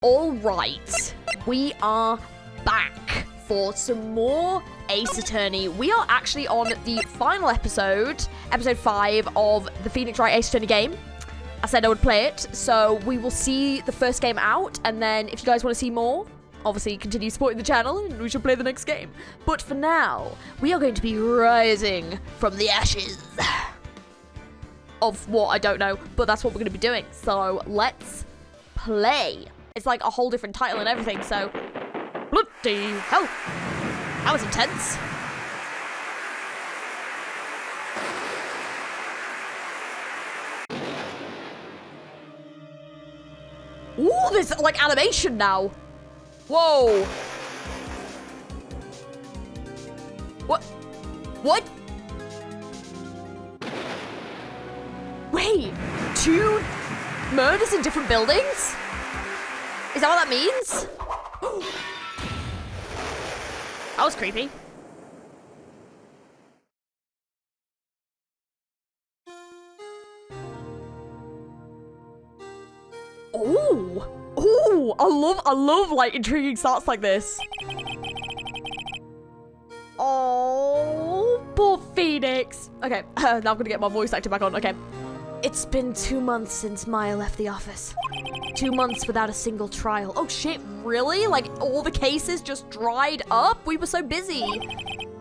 All right, we are back for some more Ace Attorney. We are actually on the final episode 5 of the Phoenix Wright Ace Attorney game. I said I would play it, so we will see the first game out, and then if you guys want to see more, obviously continue supporting the channel, and we shall play the next game. But for now, we are going to be rising from the ashes of what, I don't know, but that's what we're going to be doing. So let's play. It's like a whole different title and everything, so bloody hell. That was intense. Ooh, there's like animation now. Whoa. What? What? Wait, 2 murders in different buildings? Is that what that means? That was creepy. Oh, oh, I love like intriguing starts like this. Oh, poor Phoenix. Okay, now I'm gonna get my voice actor back on. Okay. It's been 2 months since Maya left the office. 2 months without a single trial. Oh shit, really? Like all the cases just dried up? We were so busy.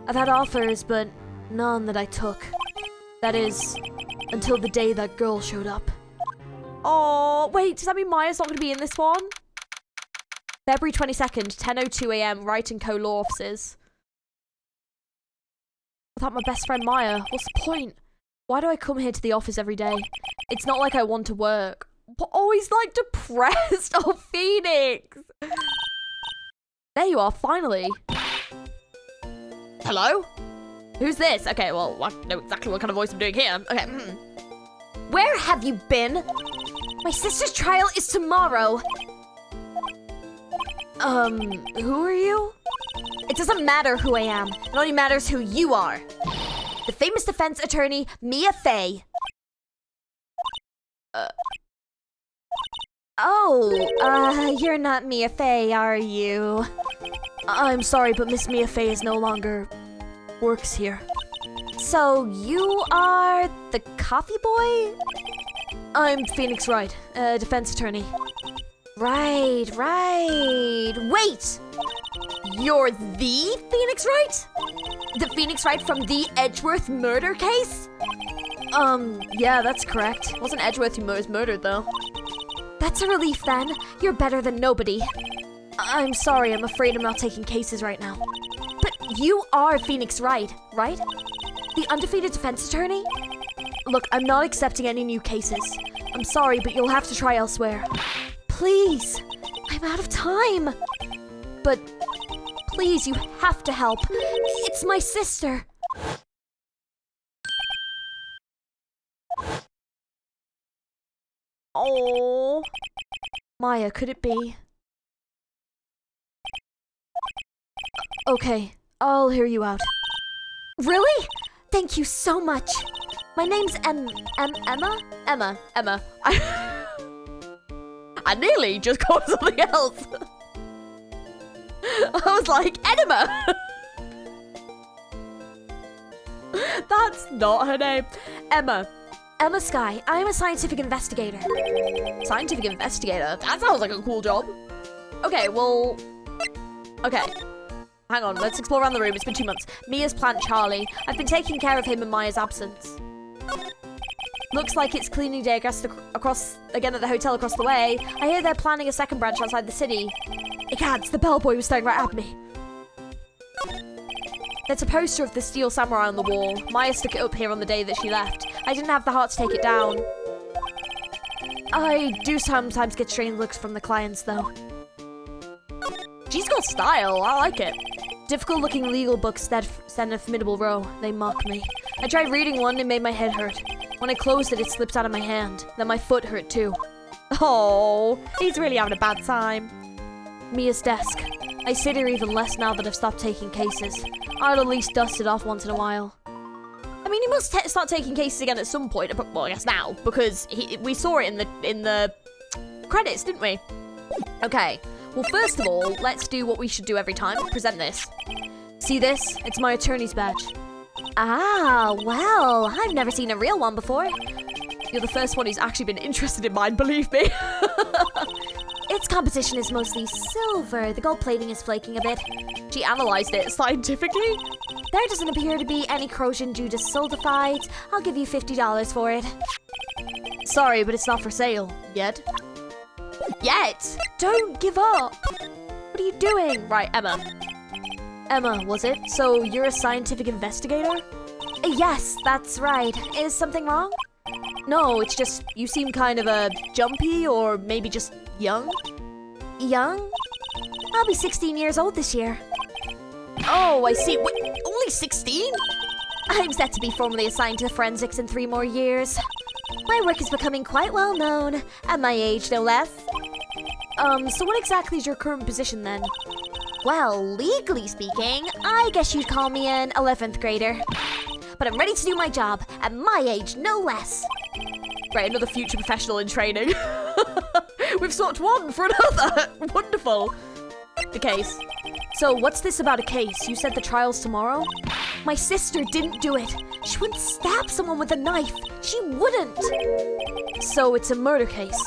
I've had offers, but none that I took. That is, until the day that girl showed up. Oh, wait, does that mean Maya's not going to be in this one? February 22nd, 10:02 a.m., Wright & Co. law offices. Without my best friend Maya, what's the point? Why do I come here to the office every day? It's not like I want to work. But oh, he's like depressed. Oh, Phoenix. There you are, finally. Hello? Who's this? Okay, well, I know exactly what kind of voice I'm doing here. Okay. Where have you been? My sister's trial is tomorrow. Who are you? It doesn't matter who I am. It only matters who you are. The famous defense attorney, Mia Fey. You're not Mia Fey, are you? I'm sorry, but Miss Mia Fey is no longer works here. So you are the coffee boy? I'm Phoenix Wright, defense attorney. Right. Wait! You're the Phoenix Wright? The Phoenix Wright from the Edgeworth murder case? Yeah, that's correct. It wasn't Edgeworth who was murdered, though. That's a relief, then. You're better than nobody. I'm sorry, I'm afraid I'm not taking cases right now. But you are Phoenix Wright, right? The undefeated defense attorney? Look, I'm not accepting any new cases. I'm sorry, but you'll have to try elsewhere. Please, I'm out of time. But please, you have to help. It's my sister. Oh, Maya, could it be? Okay, I'll hear you out. Really? Thank you so much. My name's Emma. Emma. I nearly just called something else. I was like, enema. That's not her name. Emma Sky. I'm a scientific investigator. Scientific investigator? That sounds like a cool job. Okay, well... Okay. Hang on, let's explore around the room. It's been 2 months. Mia's plant Charlie. I've been taking care of him in Maya's absence. Looks like it's cleaning day across again at the hotel across the way. I hear they're planning a second branch outside the city. Egads, the bellboy was staring right at me. There's a poster of the Steel Samurai on the wall. Maya stuck it up here on the day that she left. I didn't have the heart to take it down. I do sometimes get strange looks from the clients, though. She's got style. I like it. Difficult-looking legal books that stand in a formidable row. They mock me. I tried reading one and it made my head hurt. When I closed it, it slipped out of my hand. Then my foot hurt, too. Oh, he's really having a bad time. Mia's desk. I sit here even less now that I've stopped taking cases. I'll at least dust it off once in a while. I mean, he must start taking cases again at some point. Well, I guess now, because we saw it in the credits, didn't we? Okay, well, first of all, let's do what we should do every time. Present this. See this? It's my attorney's badge. Ah, well, I've never seen a real one before. You're the first one who's actually been interested in mine, believe me. Its composition is mostly silver. The gold plating is flaking a bit. She analyzed it scientifically. There doesn't appear to be any corrosion due to sulfides. I'll give you $50 for it. Sorry, but it's not for sale. Yet? Yet? Don't give up. What are you doing? Right, Emma. Emma, was it? So you're a scientific investigator? Yes, that's right. Is something wrong? No, it's just you seem kind of jumpy or maybe just young. Young? I'll be 16 years old this year. Oh, I see. Wait, only 16? I'm set to be formally assigned to forensics in 3 more years. My work is becoming quite well known, at my age, no less. So what exactly is your current position then? Well, legally speaking, I guess you'd call me an 11th grader. But I'm ready to do my job, at my age, no less. Right, another future professional in training. We've swapped one for another. Wonderful. The case. So, what's this about a case? You said the trial's tomorrow? My sister didn't do it. She wouldn't stab someone with a knife. She wouldn't. So, it's a murder case.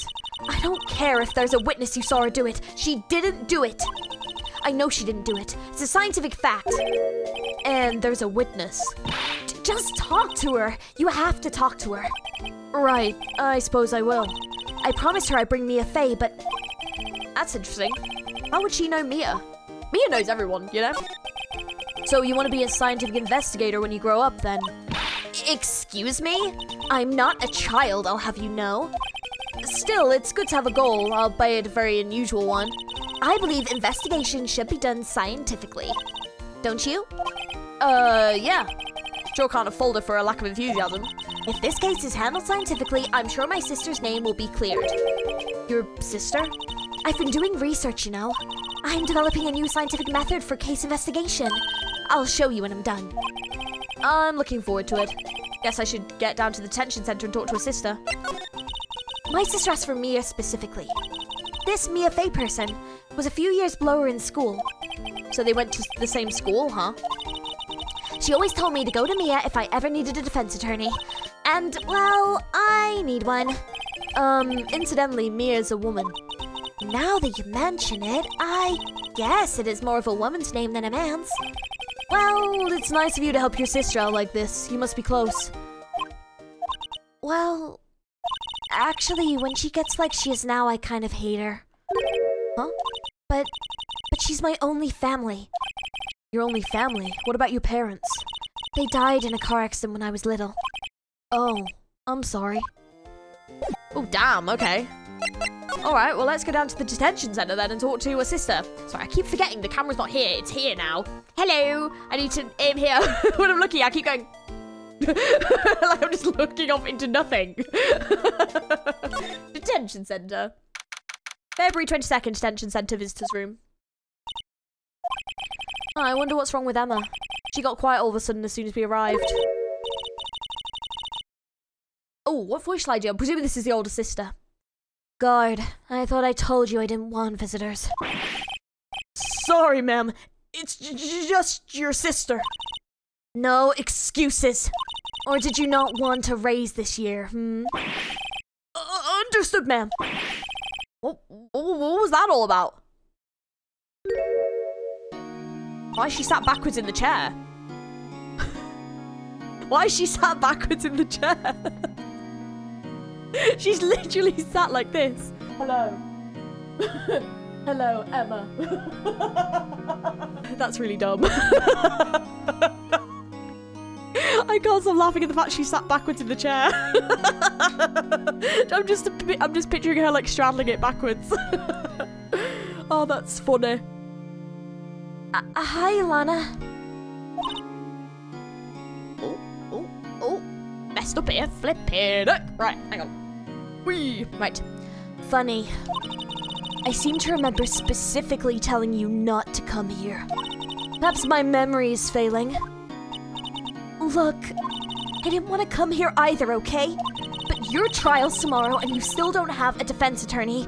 I don't care if there's a witness who saw her do it. She didn't do it. I know she didn't do it. It's a scientific fact. And there's a witness. Just talk to her. You have to talk to her. Right, I suppose I will. I promised her I'd bring Mia Fey, but... That's interesting. How would she know Mia? Mia knows everyone, you know? So you want to be a scientific investigator when you grow up, then? Excuse me? I'm not a child, I'll have you know. Still, it's good to have a goal, albeit a very unusual one. I believe investigation should be done scientifically. Don't you? Yeah. Sure can't have folded for a lack of enthusiasm. If this case is handled scientifically, I'm sure my sister's name will be cleared. Your sister? I've been doing research, you know. I'm developing a new scientific method for case investigation. I'll show you when I'm done. I'm looking forward to it. Guess I should get down to the detention center and talk to her sister. My sister asked for Mia specifically. This Mia Fey person was a few years below her in school. So they went to the same school, huh? She always told me to go to Mia if I ever needed a defense attorney. And, well, I need one. Incidentally, Mia's a woman. Now that you mention it, I guess it is more of a woman's name than a man's. Well, it's nice of you to help your sister out like this. You must be close. Well, actually, when she gets like she is now, I kind of hate her. Huh? But she's my only family. Your only family? What about your parents? They died in a car accident when I was little. Oh, I'm sorry. Oh, damn, okay. Alright, well, let's go down to the detention center then and talk to her sister. Sorry, I keep forgetting the camera's not here. It's here now. Hello! I need to aim here. When I'm looking, I keep going... like I'm just looking off into nothing. Detention center. February 22nd, detention center, visitors room. Oh, I wonder what's wrong with Emma. She got quiet all of a sudden as soon as we arrived. Oh, what voice shall I do? I'm presuming this is the older sister. Guard, I thought I told you I didn't want visitors. Sorry, ma'am. It's just your sister. No excuses. Or did you not want to raise this year, understood, ma'am. What was that all about? Why is she sat backwards in the chair? Why is she sat backwards in the chair? She's literally sat like this. Hello. Hello, Emma. That's really dumb. I can't stop laughing at the fact she sat backwards in the chair. I'm just picturing her like straddling it backwards. Oh, that's funny. Hi, Lana. Oh. Messed up here. Flipping. Right, hang on. Whee. Right. Funny. I seem to remember specifically telling you not to come here. Perhaps my memory is failing. Look, I didn't want to come here either, okay? But your trial's tomorrow and you still don't have a defense attorney.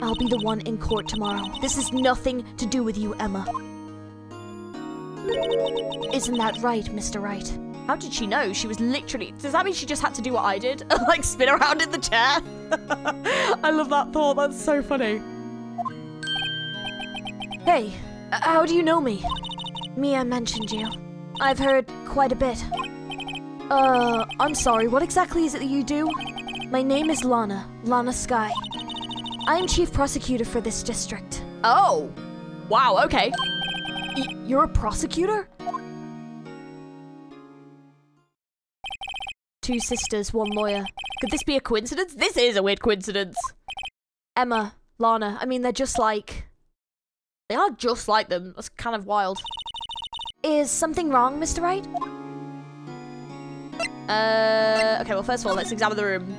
I'll be the one in court tomorrow. This has nothing to do with you, Emma. Isn't that right, Mr. Wright? How did she know? She was literally... Does that mean she just had to do what I did? Like, spin around in the chair? I love that thought. That's so funny. Hey, how do you know me? Mia mentioned you. I've heard quite a bit. I'm sorry. What exactly is it that you do? My name is Lana Sky. I am chief prosecutor for this district. Oh! Wow, okay. You're a prosecutor? 2 sisters, 1 lawyer. Could this be a coincidence? This is a weird coincidence. Emma, Lana, I mean, they're just like... They are just like them. That's kind of wild. Is something wrong, Mr. Wright? Okay, well, first of all, let's examine the room.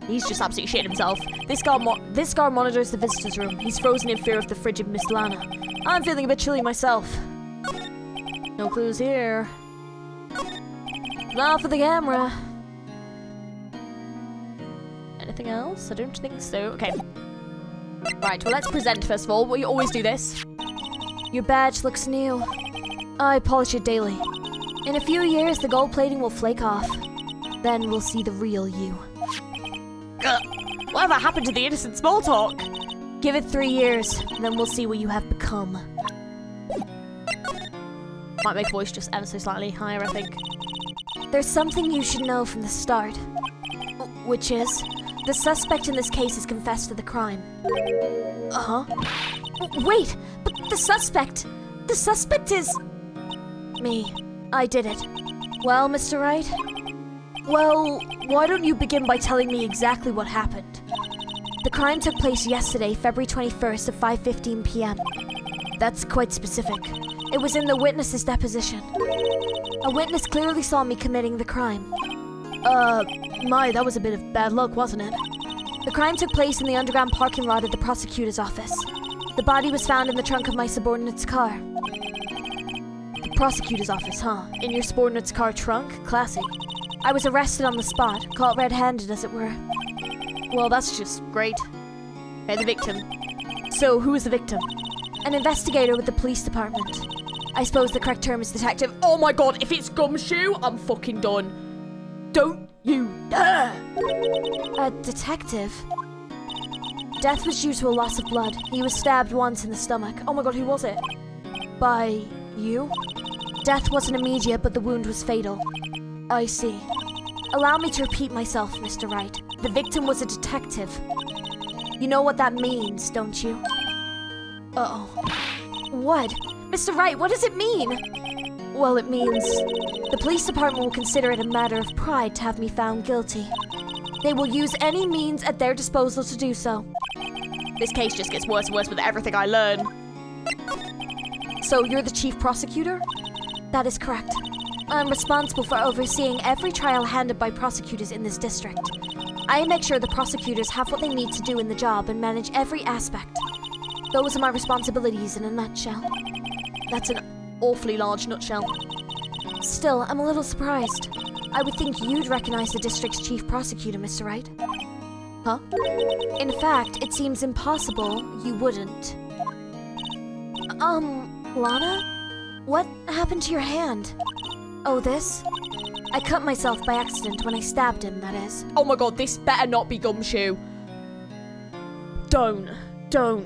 He's just absolutely shitting himself. This guard monitors the visitor's room. He's frozen in fear of the frigid Miss Lana. I'm feeling a bit chilly myself. No clues here. Now for the camera. Anything else? I don't think so. Okay. Right, well, let's present first of all. We always do this. Your badge looks new. I polish it daily. In a few years, the gold plating will flake off. Then we'll see the real you. Whatever happened to the innocent small talk? Give it 3 years, and then we'll see what you have become. Might make voice just ever so slightly higher, I think. There's something you should know from the start. Which is, the suspect in this case has confessed to the crime. Uh-huh. Wait, but the suspect is... me. I did it. Well, Mr. Wright? Well, why don't you begin by telling me exactly what happened? The crime took place yesterday, February 21st at 5:15 p.m. That's quite specific. It was in the witness's deposition. A witness clearly saw me committing the crime. That was a bit of bad luck, wasn't it? The crime took place in the underground parking lot of the prosecutor's office. The body was found in the trunk of my subordinate's car. The prosecutor's office, huh? In your subordinate's car trunk? Classy. I was arrested on the spot, caught red-handed as it were. Well, that's just great. Okay, the victim. So, who is the victim? An investigator with the police department. I suppose the correct term is detective. Oh my god, if it's Gumshoe, I'm fucking done. Don't you dare! A detective? Death was due to a loss of blood. He was stabbed once in the stomach. Oh my god, who was it? By you? Death wasn't immediate, but the wound was fatal. I see. Allow me to repeat myself, Mr. Wright. The victim was a detective. You know what that means, don't you? Uh-oh. What? Mr. Wright, what does it mean? Well, it means the police department will consider it a matter of pride to have me found guilty. They will use any means at their disposal to do so. This case just gets worse and worse with everything I learn. So, you're the chief prosecutor? That is correct. I'm responsible for overseeing every trial handled by prosecutors in this district. I make sure the prosecutors have what they need to do in the job and manage every aspect. Those are my responsibilities in a nutshell. That's an awfully large nutshell. Still, I'm a little surprised. I would think you'd recognize the district's chief prosecutor, Mr. Wright. Huh? In fact, it seems impossible you wouldn't. Lana? What happened to your hand? Oh, this? I cut myself by accident when I stabbed him, that is. Oh my god, this better not be Gumshoe. Don't. Duh.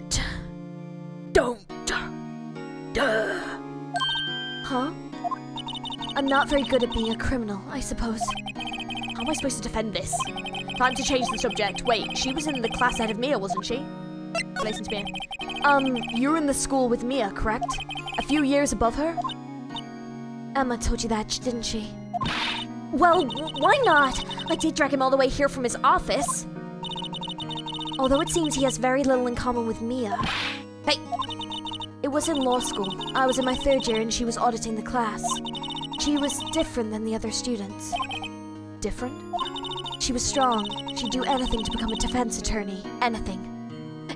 Huh? I'm not very good at being a criminal, I suppose. How am I supposed to defend this? Time to change the subject. Wait, she was in the class ahead of Mia, wasn't she? Listen to me. You were in the school with Mia, correct? A few years above her? Emma told you that, didn't she? Well, why not? I did drag him all the way here from his office. Although it seems he has very little in common with Mia. Hey! It was in law school. I was in my 3rd year and she was auditing the class. She was different than the other students. Different? She was strong. She'd do anything to become a defense attorney. Anything.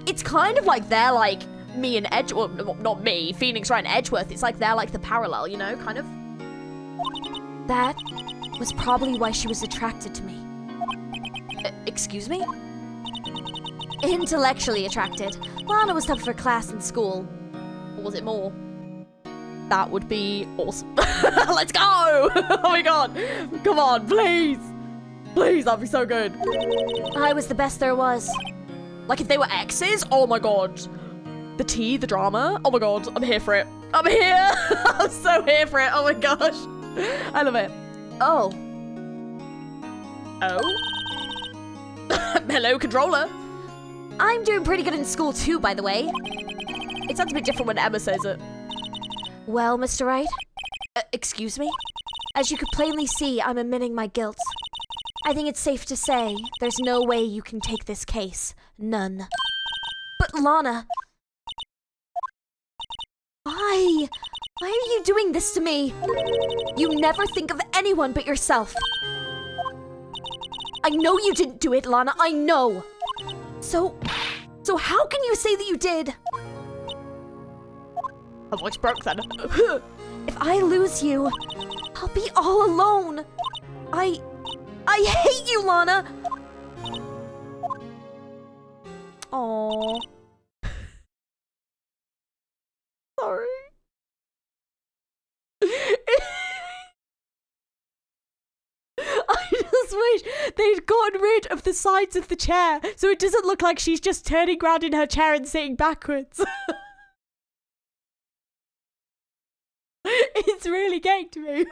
It's kind of like they're like me and Edgeworth. Well, not me, Phoenix Wright and Edgeworth. It's like they're like the parallel, you know, kind of. That was probably why she was attracted to me. Excuse me? Intellectually attracted. Lana was tough for class and school. Or was it more? That would be awesome. Let's go! Oh my god. Come on, please. Please, that'd be so good. I was the best there was. Like if they were exes? Oh my god. The tea, the drama? Oh my god, I'm here for it. I'm here! I'm so here for it. Oh my gosh. I love it. Oh. Oh? Hello, controller. I'm doing pretty good in school too, by the way. It sounds a bit different when Emma says it. Well, Mr. Wright? Excuse me? As you could plainly see, I'm admitting my guilt. I think it's safe to say there's no way you can take this case. None. But Lana... Why? Why are you doing this to me? You never think of anyone but yourself. I know you didn't do it, Lana. I know. So how can you say that you did? Her voice broke then. If I lose you, I'll be all alone. I hate you, Lana. Aww. Sorry. I just wish they'd gotten rid of the sides of the chair so it doesn't look like she's just turning around in her chair and sitting backwards. It's really getting to me.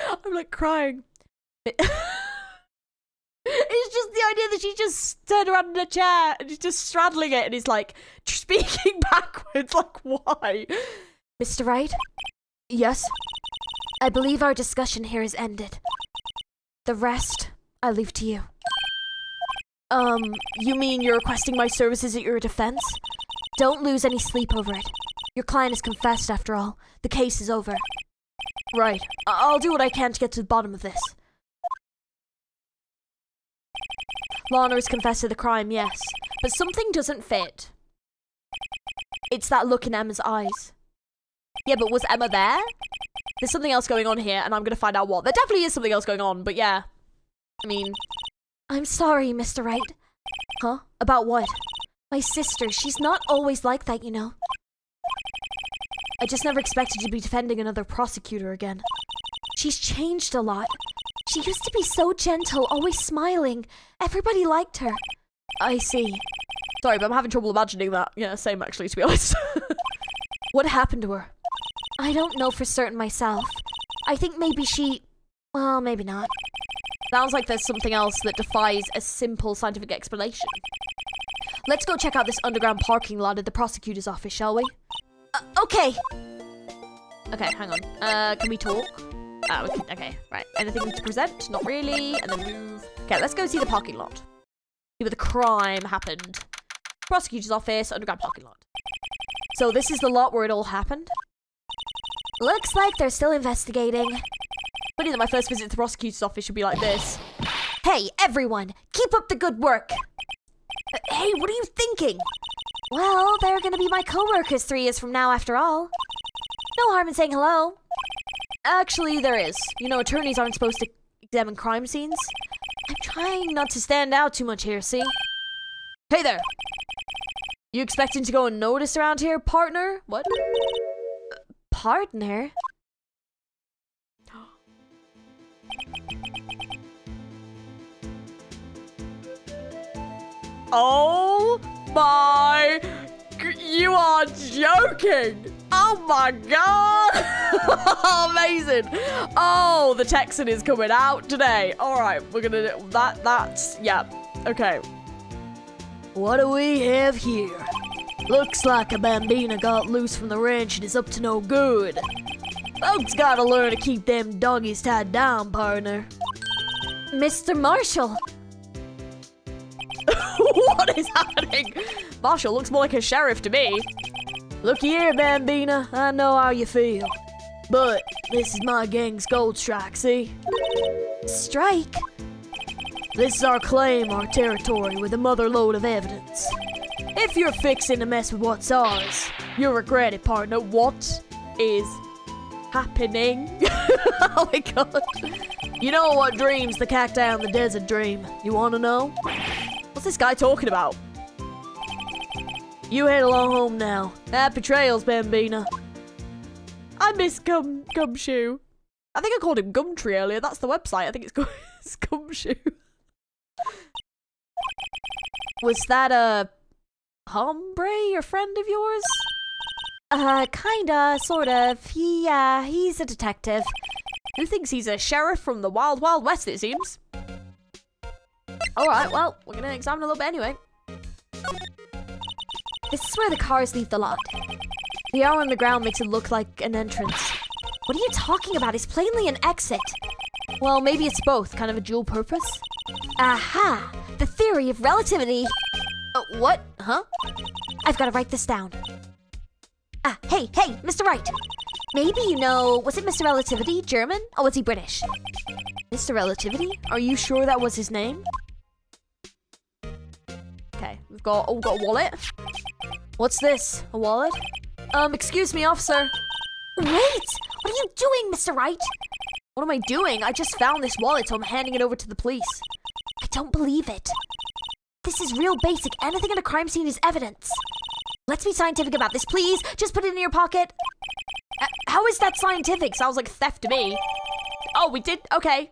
I'm like crying. It's just the idea that she just turned around in her chair and is just straddling it and is like speaking backwards. Like, why? Mr. Wright? Yes? I believe our discussion here is ended. The rest, I leave to you. You mean you're requesting my services at your defense? Don't lose any sleep over it. Your client has confessed, after all. The case is over. Right. I'll do what I can to get to the bottom of this. Lana has confessed to the crime, yes. But something doesn't fit. It's that look in Emma's eyes. Yeah, but was Emma there? There's something else going on here, and I'm gonna find out what. There definitely is something else going on, but yeah. I mean... I'm sorry, Mr. Wright. Huh? About what? My sister, she's not always like that, you know. I just never expected you to be defending another prosecutor again. She's changed a lot. She used to be so gentle, always smiling. Everybody liked her. I see. Sorry, but I'm having trouble imagining that. Yeah, same actually, to be honest. What happened to her? I don't know for certain myself. I think maybe she... Well, maybe not. Sounds like there's something else that defies a simple scientific explanation. Let's go check out this underground parking lot at the prosecutor's office, shall we? Okay. Okay, hang on. Can we talk? We can, okay, right. Anything to present? Not really. And then move. Okay, let's go see the parking lot. See where the crime happened. Prosecutor's office, underground parking lot. So this is the lot where it all happened? Looks like they're still investigating. Funny that my first visit to the prosecutor's office should be like this. Hey, everyone! Keep up the good work! Hey, what are you thinking? Well, they're gonna be my co-workers 3 years from now, after all. No harm in saying hello. Actually, there is. You know, attorneys aren't supposed to examine crime scenes. I'm trying not to stand out too much here, see? Hey there! You expecting to go unnoticed around here, partner? What? Partner? Oh my... You are joking! Oh my god! Amazing! Oh, the Texan is coming out today. Alright, we're gonna do that's... Yeah, okay. What do we have here? Looks like a bambina got loose from the ranch and is up to no good. Folks gotta learn to keep them doggies tied down, partner. Mr. Marshall! What is happening? Marshall looks more like a sheriff to me. Look here, Bambina. I know how you feel. But this is my gang's gold strike, see? Strike? This is our claim, our territory, with a mother load of evidence. If you're fixing to mess with what's ours, you'll regret it, partner. What is happening? Oh my god. You know what dreams the cacti on the desert dream? You wanna know? Well, What's this guy talking about? You head along home now. Happy trails, Bambina. I miss Gumshoe. I think I called him Gumtree earlier. That's the website. I think it's called Gumshoe. Was that a hombre, your friend of yours? Kinda, sort of. He's a detective. Who thinks he's a sheriff from the Wild Wild West, it seems? Alright, well, we're gonna examine a little bit anyway. This is where the cars leave the lot. The arrow on the ground makes it look like an entrance. What are you talking about? It's plainly an exit. Well, maybe it's both, kind of a dual purpose. Aha! The theory of relativity. What? Huh? I've got to write this down. Hey, Mr. Wright. Maybe you know, was it Mr. Relativity German, or was he British? Mr. Relativity? Are you sure that was his name? Okay, we've got a wallet. What's this? A wallet? Excuse me, officer. Wait! What are you doing, Mr. Wright? What am I doing? I just found this wallet, so I'm handing it over to the police. I don't believe it. This is real basic. Anything at a crime scene is evidence. Let's be scientific about this, please. Just put it in your pocket. How is that scientific? Sounds like theft to me. Oh, we did? Okay.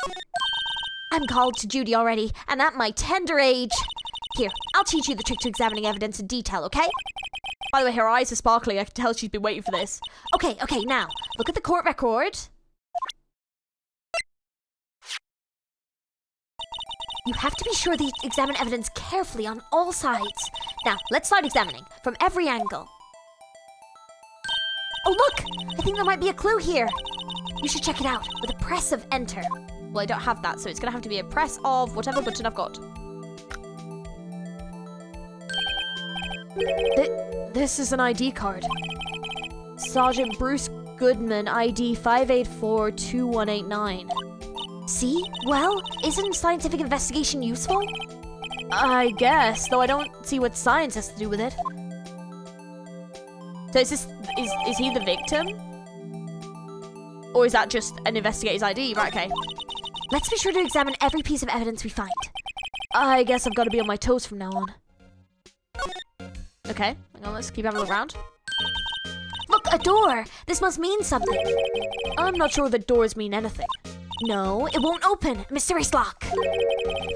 I'm called to duty already, and at my tender age. Here, I'll teach you the trick to examining evidence in detail, okay? By the way, her eyes are sparkling. I can tell she's been waiting for this. Okay, now, look at the court record. You have to be sure to examine evidence carefully on all sides. Now, let's start examining, from every angle. Oh, look! I think there might be a clue here. You should check it out with a press of enter. Well, I don't have that, so it's gonna have to be a press of whatever button I've got. This is an ID card. Sergeant Bruce Goodman, ID 5842189. See? Well, isn't scientific investigation useful? I guess, though I don't see what science has to do with it. So is he the victim? Or is that just an investigator's ID? Right, okay. Let's be sure to examine every piece of evidence we find. I guess I've got to be on my toes from now on. Okay, hang on, let's keep having a look around. Look, a door! This must mean something. I'm not sure that doors mean anything. No, it won't open. Mysterious lock.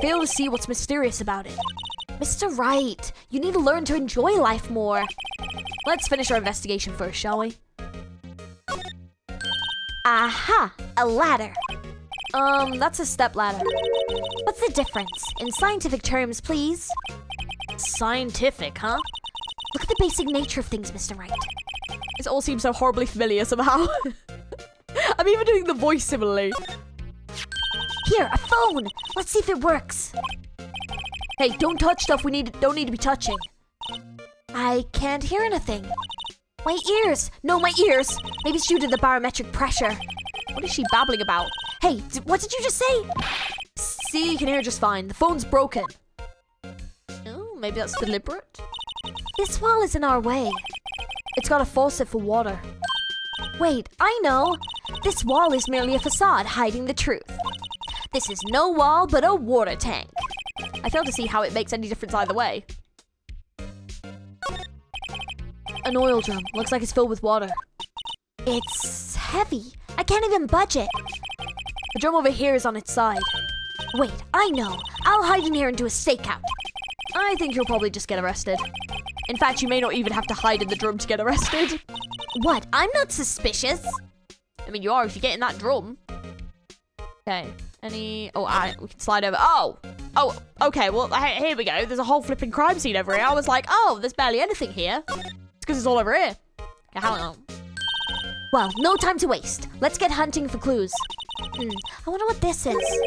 Fail to see what's mysterious about it. Mr. Wright, you need to learn to enjoy life more. Let's finish our investigation first, shall we? Aha! A ladder. That's a step ladder. What's the difference? In scientific terms, please. Scientific, huh? Look at the basic nature of things, Mr. Wright. This all seems so horribly familiar somehow. I'm even doing the voice similarly. Here, a phone! Let's see if it works. Hey, don't touch stuff don't need to be touching. I can't hear anything. My ears! No, my ears! Maybe it's due to the barometric pressure. What is she babbling about? Hey, what did you just say? See, you can hear just fine. The phone's broken. Oh, maybe that's deliberate. This wall is in our way. It's got a faucet for water. Wait, I know. This wall is merely a facade hiding the truth. This is no wall, but a water tank. I fail to see how it makes any difference either way. An oil drum. Looks like it's filled with water. It's heavy. I can't even budge it. The drum over here is on its side. Wait, I know. I'll hide in here and do a stakeout. I think you'll probably just get arrested. In fact, you may not even have to hide in the drum to get arrested. What? I'm not suspicious. I mean, you are if you get in that drum. Okay. We can slide over. Oh, okay. Well, here we go. There's a whole flipping crime scene over here. I was like, oh, there's barely anything here. It's because it's all over here. Okay, hang on. Well, no time to waste. Let's get hunting for clues. I wonder what this is.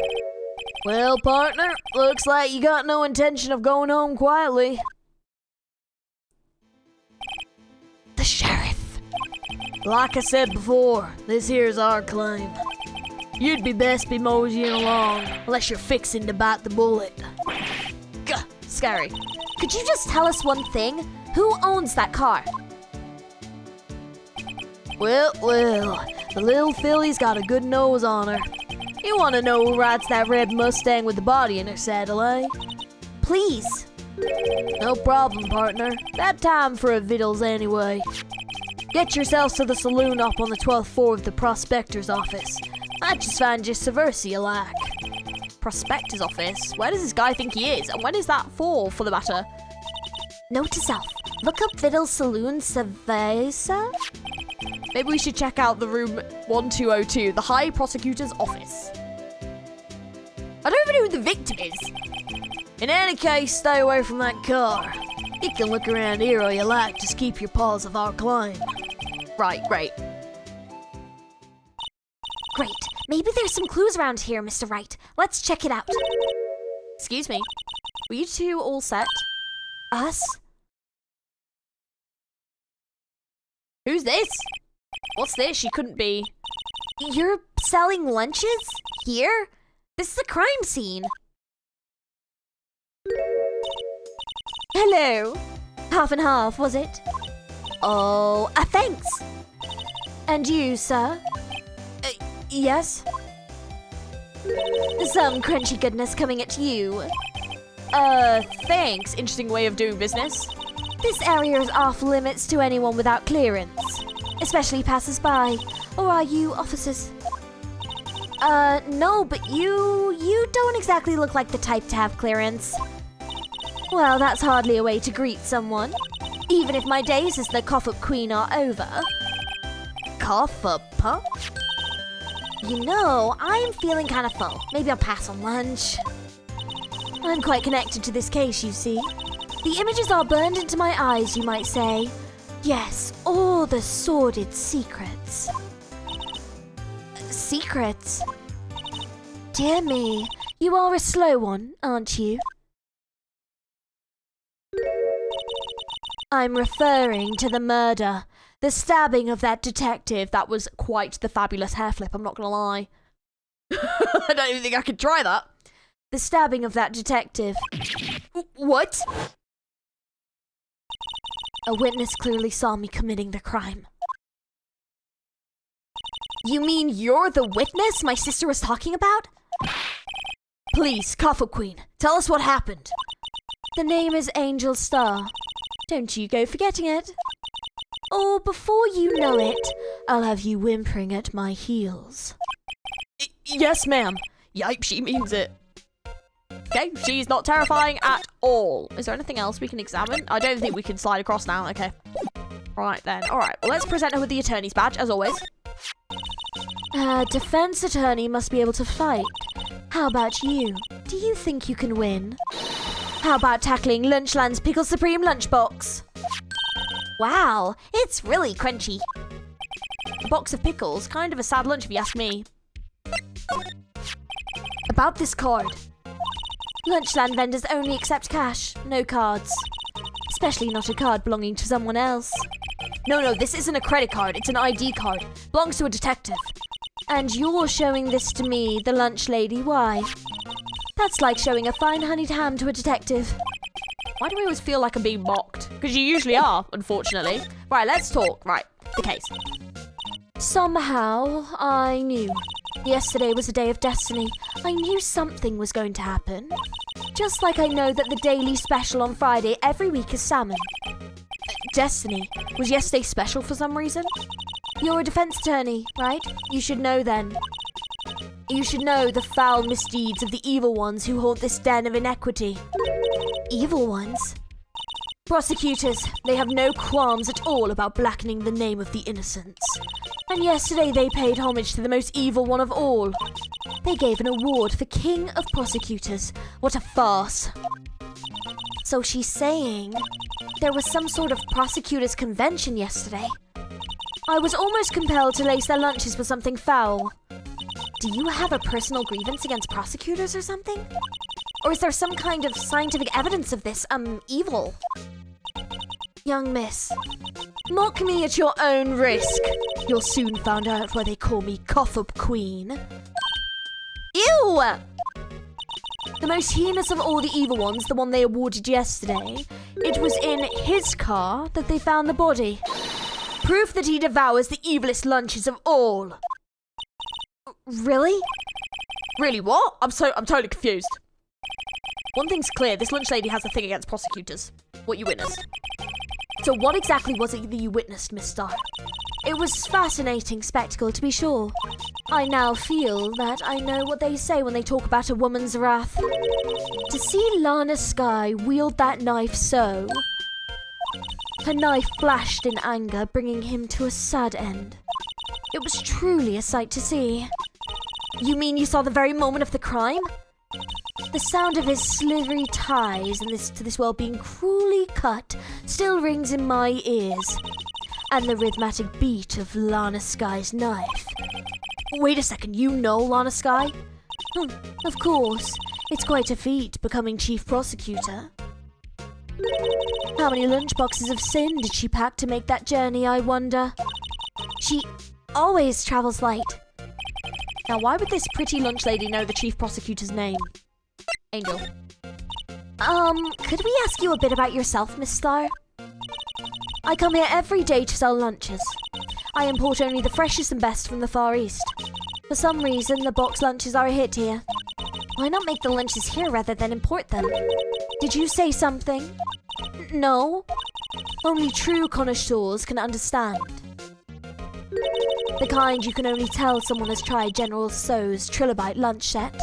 Well, partner, looks like you got no intention of going home quietly. The sheriff. Like I said before, this here's our claim. You'd be best be moseying along, unless you're fixing to bite the bullet. Gah, scary. Could you just tell us one thing? Who owns that car? Well, the little filly's got a good nose on her. You want to know who rides that red Mustang with the body in her saddle, eh? Please. No problem, partner. That time for a vittles anyway. Get yourselves to the saloon up on the 12th floor of the prospector's office. I just find you subversive alike. Prospector's office? Where does this guy think he is? And when is that for the matter? Note to self. Look up Vittles Saloon Cerveza. Maybe we should check out the room 1202, the High Prosecutor's office. I don't even know who the victim is. In any case, stay away from that car. You can look around here all you like, just keep your paws off our client. Right, great. Great. Maybe there's some clues around here, Mr. Wright. Let's check it out. Excuse me. Were you two all set? Us? Who's this? What's this? She couldn't be. You're selling lunches? Here? This is a crime scene. Hello. Half and half, was it? Oh, thanks. And you, sir? Yes? Some crunchy goodness coming at you. Thanks. Interesting way of doing business. This area is off limits to anyone without clearance, especially passers-by. Or are you officers? No, but you don't exactly look like the type to have clearance. Well, that's hardly a way to greet someone, even if my days as the cough-up queen are over. Cough-up, huh? You know, I'm feeling kind of full. Maybe I'll pass on lunch. I'm quite connected to this case, you see. The images are burned into my eyes, you might say. Yes, all the sordid secrets. Secrets? Dear me, you are a slow one, aren't you? I'm referring to the murder. The stabbing of that detective. That was quite the fabulous hair flip, I'm not gonna lie. I don't even think I could try that. The stabbing of that detective. What? A witness clearly saw me committing the crime. You mean you're the witness my sister was talking about? Please, Cough-up Queen, tell us what happened. The name is Angel Star. Don't you go forgetting it. Or before you know it, I'll have you whimpering at my heels. Yes, ma'am. Yipe, she means it. Okay, she's not terrifying at all. Is there anything else we can examine? I don't think we can slide across now. Okay. Right then. All right. Well, let's present her with the attorney's badge, as always. Defense attorney must be able to fight. How about you? Do you think you can win? How about tackling Lunchland's Pickle Supreme lunchbox? Wow, it's really crunchy. A box of pickles, kind of a sad lunch if you ask me. About this card. Lunchland vendors only accept cash, no cards. Especially not a card belonging to someone else. No, this isn't a credit card, it's an ID card. Belongs to a detective. And you're showing this to me, the lunch lady, why? That's like showing a fine honeyed ham to a detective. Why do I always feel like I'm being mocked? Because you usually are, unfortunately. Right, let's talk. Right, the case. Somehow, I knew. Yesterday was a day of destiny. I knew something was going to happen. Just like I know that the daily special on Friday every week is salmon. Destiny? Was yesterday special for some reason? You're a defense attorney, right? You should know then. You should know the foul misdeeds of the evil ones who haunt this den of inequity. Evil ones? Prosecutors, they have no qualms at all about blackening the name of the innocents. And yesterday they paid homage to the most evil one of all. They gave an award for King of Prosecutors. What a farce. So she's saying there was some sort of prosecutors' convention yesterday. I was almost compelled to lace their lunches with something foul. Do you have a personal grievance against prosecutors or something? Or is there some kind of scientific evidence of this, evil? Young miss, mock me at your own risk. You'll soon find out why they call me Cough-up Queen. Ew! The most heinous of all the evil ones, the one they awarded yesterday, it was in his car that they found the body. Proof that he devours the evilest lunches of all. Really? Really what? I'm totally confused. One thing's clear, this lunch lady has a thing against prosecutors. What you witnessed. So what exactly was it that you witnessed, Miss Star? It was fascinating spectacle, to be sure. I now feel that I know what they say when they talk about a woman's wrath. To see Lana Skye wield that knife so... Her knife flashed in anger, bringing him to a sad end. It was truly a sight to see. You mean you saw the very moment of the crime? The sound of his slithery ties in to this world being cruelly cut still rings in my ears. And the rhythmic beat of Lana Skye's knife. Wait a second, you know Lana Skye? Of course. It's quite a feat becoming chief prosecutor. How many lunchboxes of sin did she pack to make that journey, I wonder? She always travels light. Now, why would this pretty lunch lady know the chief prosecutor's name? Angel. Could we ask you a bit about yourself, Miss Star? I come here every day to sell lunches. I import only the freshest and best from the Far East. For some reason, the box lunches are a hit here. Why not make the lunches here rather than import them? Did you say something? No. Only true connoisseurs can understand. The kind you can only tell someone has tried General Tso's Trilobite lunch set.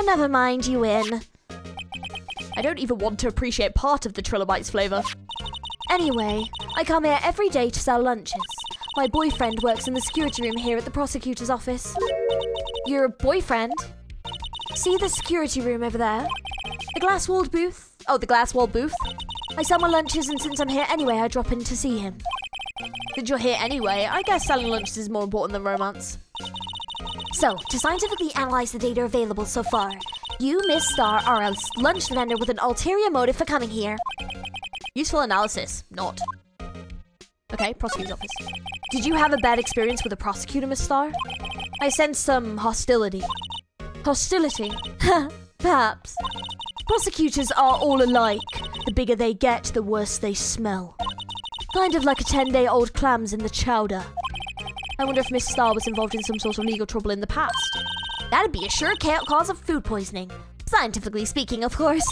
Never mind, you win. I don't even want to appreciate part of the Trilobite's flavour. Anyway, I come here every day to sell lunches. My boyfriend works in the security room here at the prosecutor's office. Your boyfriend? See the security room over there? The glass-walled booth? Oh, the glass-walled booth? I sell my lunches, and since I'm here anyway, I drop in to see him. Since you're here anyway, I guess selling lunches is more important than romance. So, to scientifically analyze the data available so far, you, Miss Star, are a lunch vendor with an ulterior motive for coming here. Useful analysis. Not. Okay, prosecutor's office. Did you have a bad experience with a prosecutor, Miss Star? I sense some hostility. Hostility? Perhaps. Prosecutors are all alike. The bigger they get, the worse they smell. Kind of like a 10-day-old clams in the chowder. I wonder if Miss Star was involved in some sort of legal trouble in the past. That'd be a sure cause of food poisoning. Scientifically speaking, of course.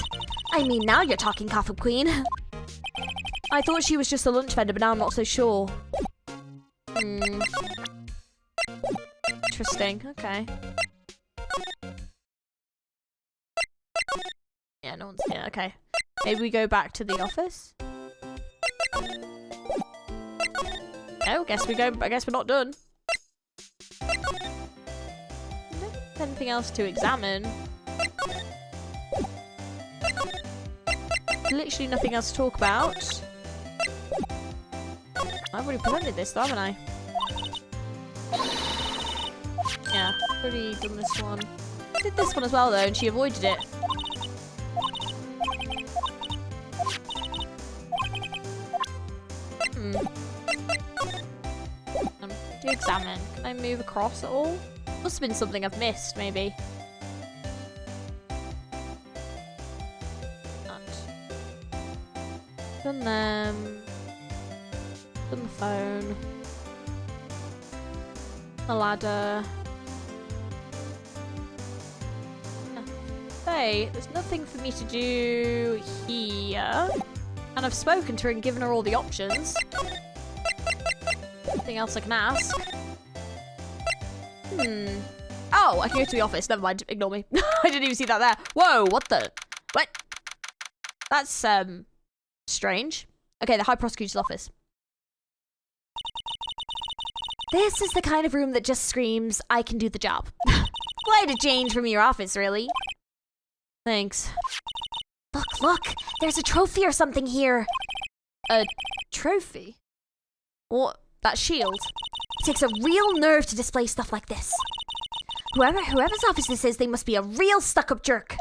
I mean, now you're talking, Coffee Queen. I thought she was just a lunch vendor, but now I'm not so sure. Interesting, okay. Yeah, no one's here, okay. Maybe we go back to the office? Oh, I guess we're not done. Anything else to examine? Literally nothing else to talk about. I've already presented this though, haven't I? Yeah, already done this one. I did this one as well though, and she avoided it. To examine. Can I move across at all? Must have been something I've missed, maybe. Done them. Done the phone. The ladder. Hey, there's nothing for me to do here. And I've spoken to her and given her all the options. Nothing else I can ask. Oh, I can go to the office. Never mind. Ignore me. I didn't even see that there. Whoa, what the? What? That's, strange. Okay, the High Prosecutor's office. This is the kind of room that just screams, I can do the job. Quite a change from your office, really. Thanks. Look, there's a trophy or something here. A trophy? What? That shield? It takes a real nerve to display stuff like this. Whoever's office this is, they must be a real stuck-up jerk.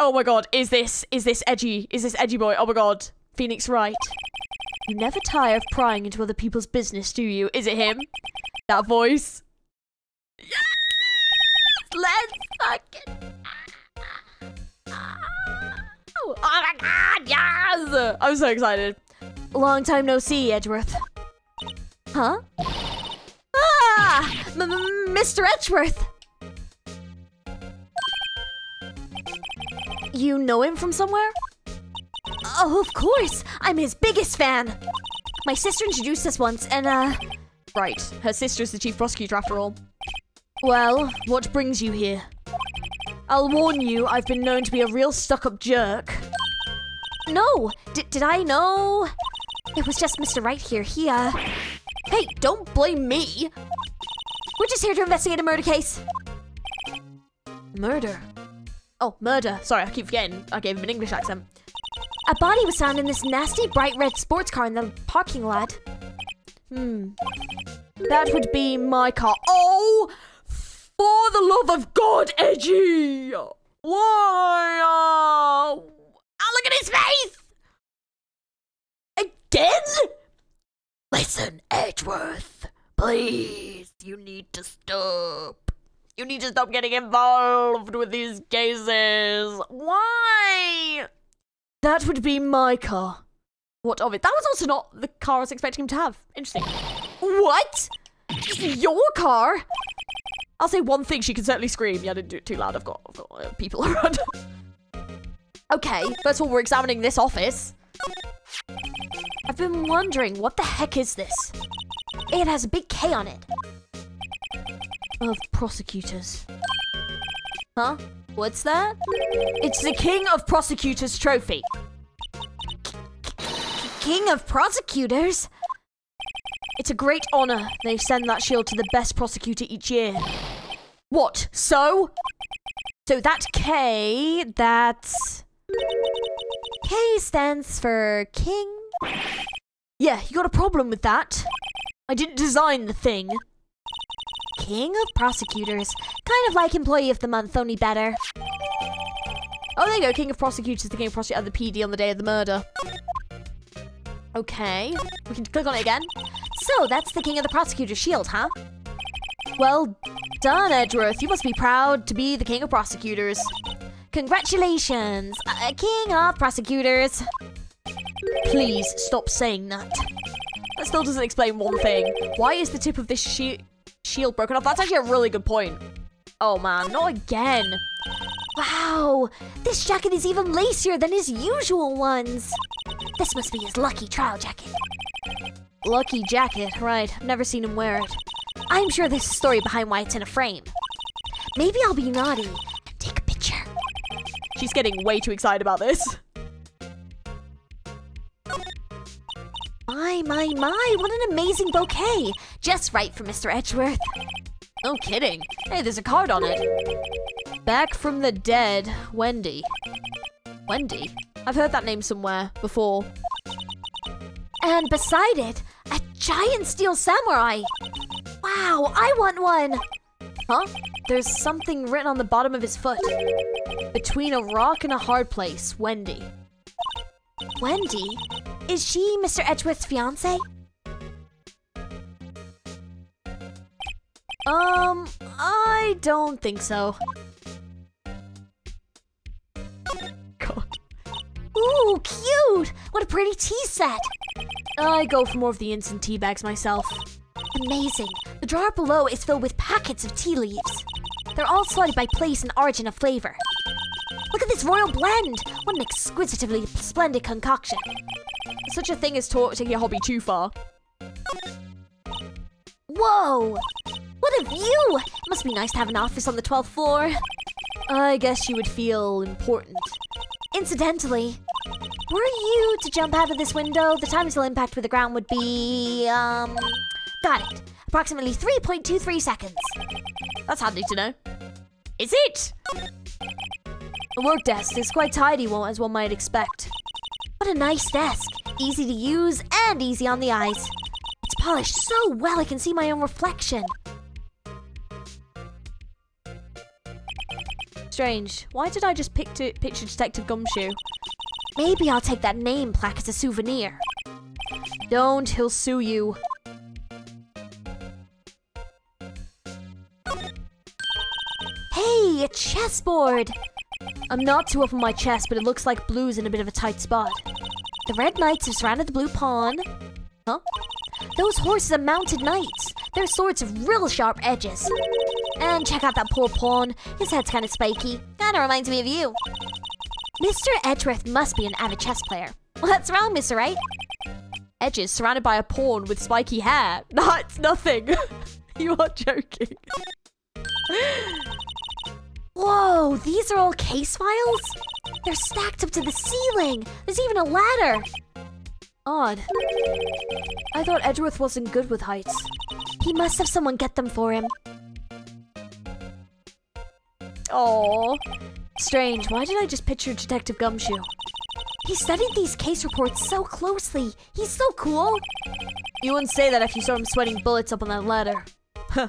Oh my god, is this edgy boy? Oh my god. Phoenix Wright. You never tire of prying into other people's business, do you? Is it him? That voice? Yes! Let's fucking... Oh my god, yes! I'm so excited. Long time no see, Edgeworth. Huh? Mr. Edgeworth! You know him from somewhere? Oh, of course. I'm his biggest fan. My sister introduced us once and, Right, her sister's the chief prosecutor after all. Well, what brings you here? I'll warn you, I've been known to be a real stuck-up jerk. No, did I know? It was just Mr. Wright here. He, Hey, don't blame me! We're just here to investigate a murder case. Murder? Oh, murder. Sorry, I keep forgetting. I gave him an English accent. A body was found in this nasty bright red sports car in the parking lot. That would be my car. Oh! For the love of God, Edgy! Why? Oh, look at his face! Again? Listen, Edgeworth. Please, you need to stop. You need to stop getting involved with these cases. Why? That would be my car. What of it? That was also not the car I was expecting him to have. Interesting. What? Your car? I'll say one thing, she can certainly scream. Yeah, I didn't do it too loud. I've got people around. Okay, first of all, we're examining this office. I've been wondering, what the heck is this? It has a big K on it. Of prosecutors. Huh? What's that? It's the King of Prosecutors trophy. King of prosecutors? It's a great honor. They send that shield to the best prosecutor each year. What? So that K, that's... K stands for King. Yeah, you got a problem with that. I didn't design the thing. King of prosecutors. Kind of like employee of the month, only better. Oh, there you go. King of prosecutors, the King of prosecutors, the PD on the day of the murder. Okay, we can click on it again. So, that's the King of the Prosecutor's shield, huh? Well done, Edgeworth. You must be proud to be the King of Prosecutors. Congratulations, King of Prosecutors. Please stop saying that. That still doesn't explain one thing. Why is the tip of this shield broken off? That's actually a really good point. Oh man, not again. Wow, this jacket is even lacier than his usual ones. This must be his lucky trial jacket. Lucky jacket, right. I've never seen him wear it. I'm sure there's a story behind why it's in a frame. Maybe I'll be naughty and take a picture. She's getting way too excited about this. My, what an amazing bouquet. Just right for Mr. Edgeworth. No kidding. Hey, there's a card on it. Back from the dead, Wendy. Wendy? I've heard that name somewhere before. And beside it, a giant steel samurai. Wow, I want one. Huh? There's something written on the bottom of his foot. Between a rock and a hard place, Wendy. Wendy? Is she Mr. Edgeworth's fiancée? I don't think so. God. Ooh, cute! What a pretty tea set! I go for more of the instant tea bags myself. Amazing. The drawer below is filled with packets of tea leaves. They're all sorted by place and origin of flavor. Look at this royal blend! What an exquisitely splendid concoction. Such a thing as taking your hobby too far. Whoa! What a view! It must be nice to have an office on the 12th floor. I guess you would feel important. Incidentally, were you to jump out of this window, the time till impact with the ground would be, got it. Approximately 3.23 seconds. That's handy to know. Is it? The work desk is quite tidy, as one might expect. What a nice desk. Easy to use and easy on the eyes. It's polished so well I can see my own reflection. Strange. Why did I just picture Detective Gumshoe? Maybe I'll take that name plaque as a souvenir. Don't, he'll sue you. Hey, a chessboard! I'm not too up on my chess, but it looks like blue's in a bit of a tight spot. The red knights have surrounded the blue pawn. Huh? Those horses are mounted knights. Their swords have real sharp edges. And check out that poor pawn. His head's kind of spiky. Kinda reminds me of you. Mr. Edgeworth must be an avid chess player. What's wrong, Mr. Wright? Edge is surrounded by a pawn with spiky hair. That's nothing. You are joking. Whoa, these are all case files? They're stacked up to the ceiling. There's even a ladder. Odd. I thought Edgeworth wasn't good with heights. He must have someone get them for him. Oh, strange. Why did I just picture Detective Gumshoe? He studied these case reports so closely. He's so cool. You wouldn't say that if you saw him sweating bullets up on that ladder. Huh.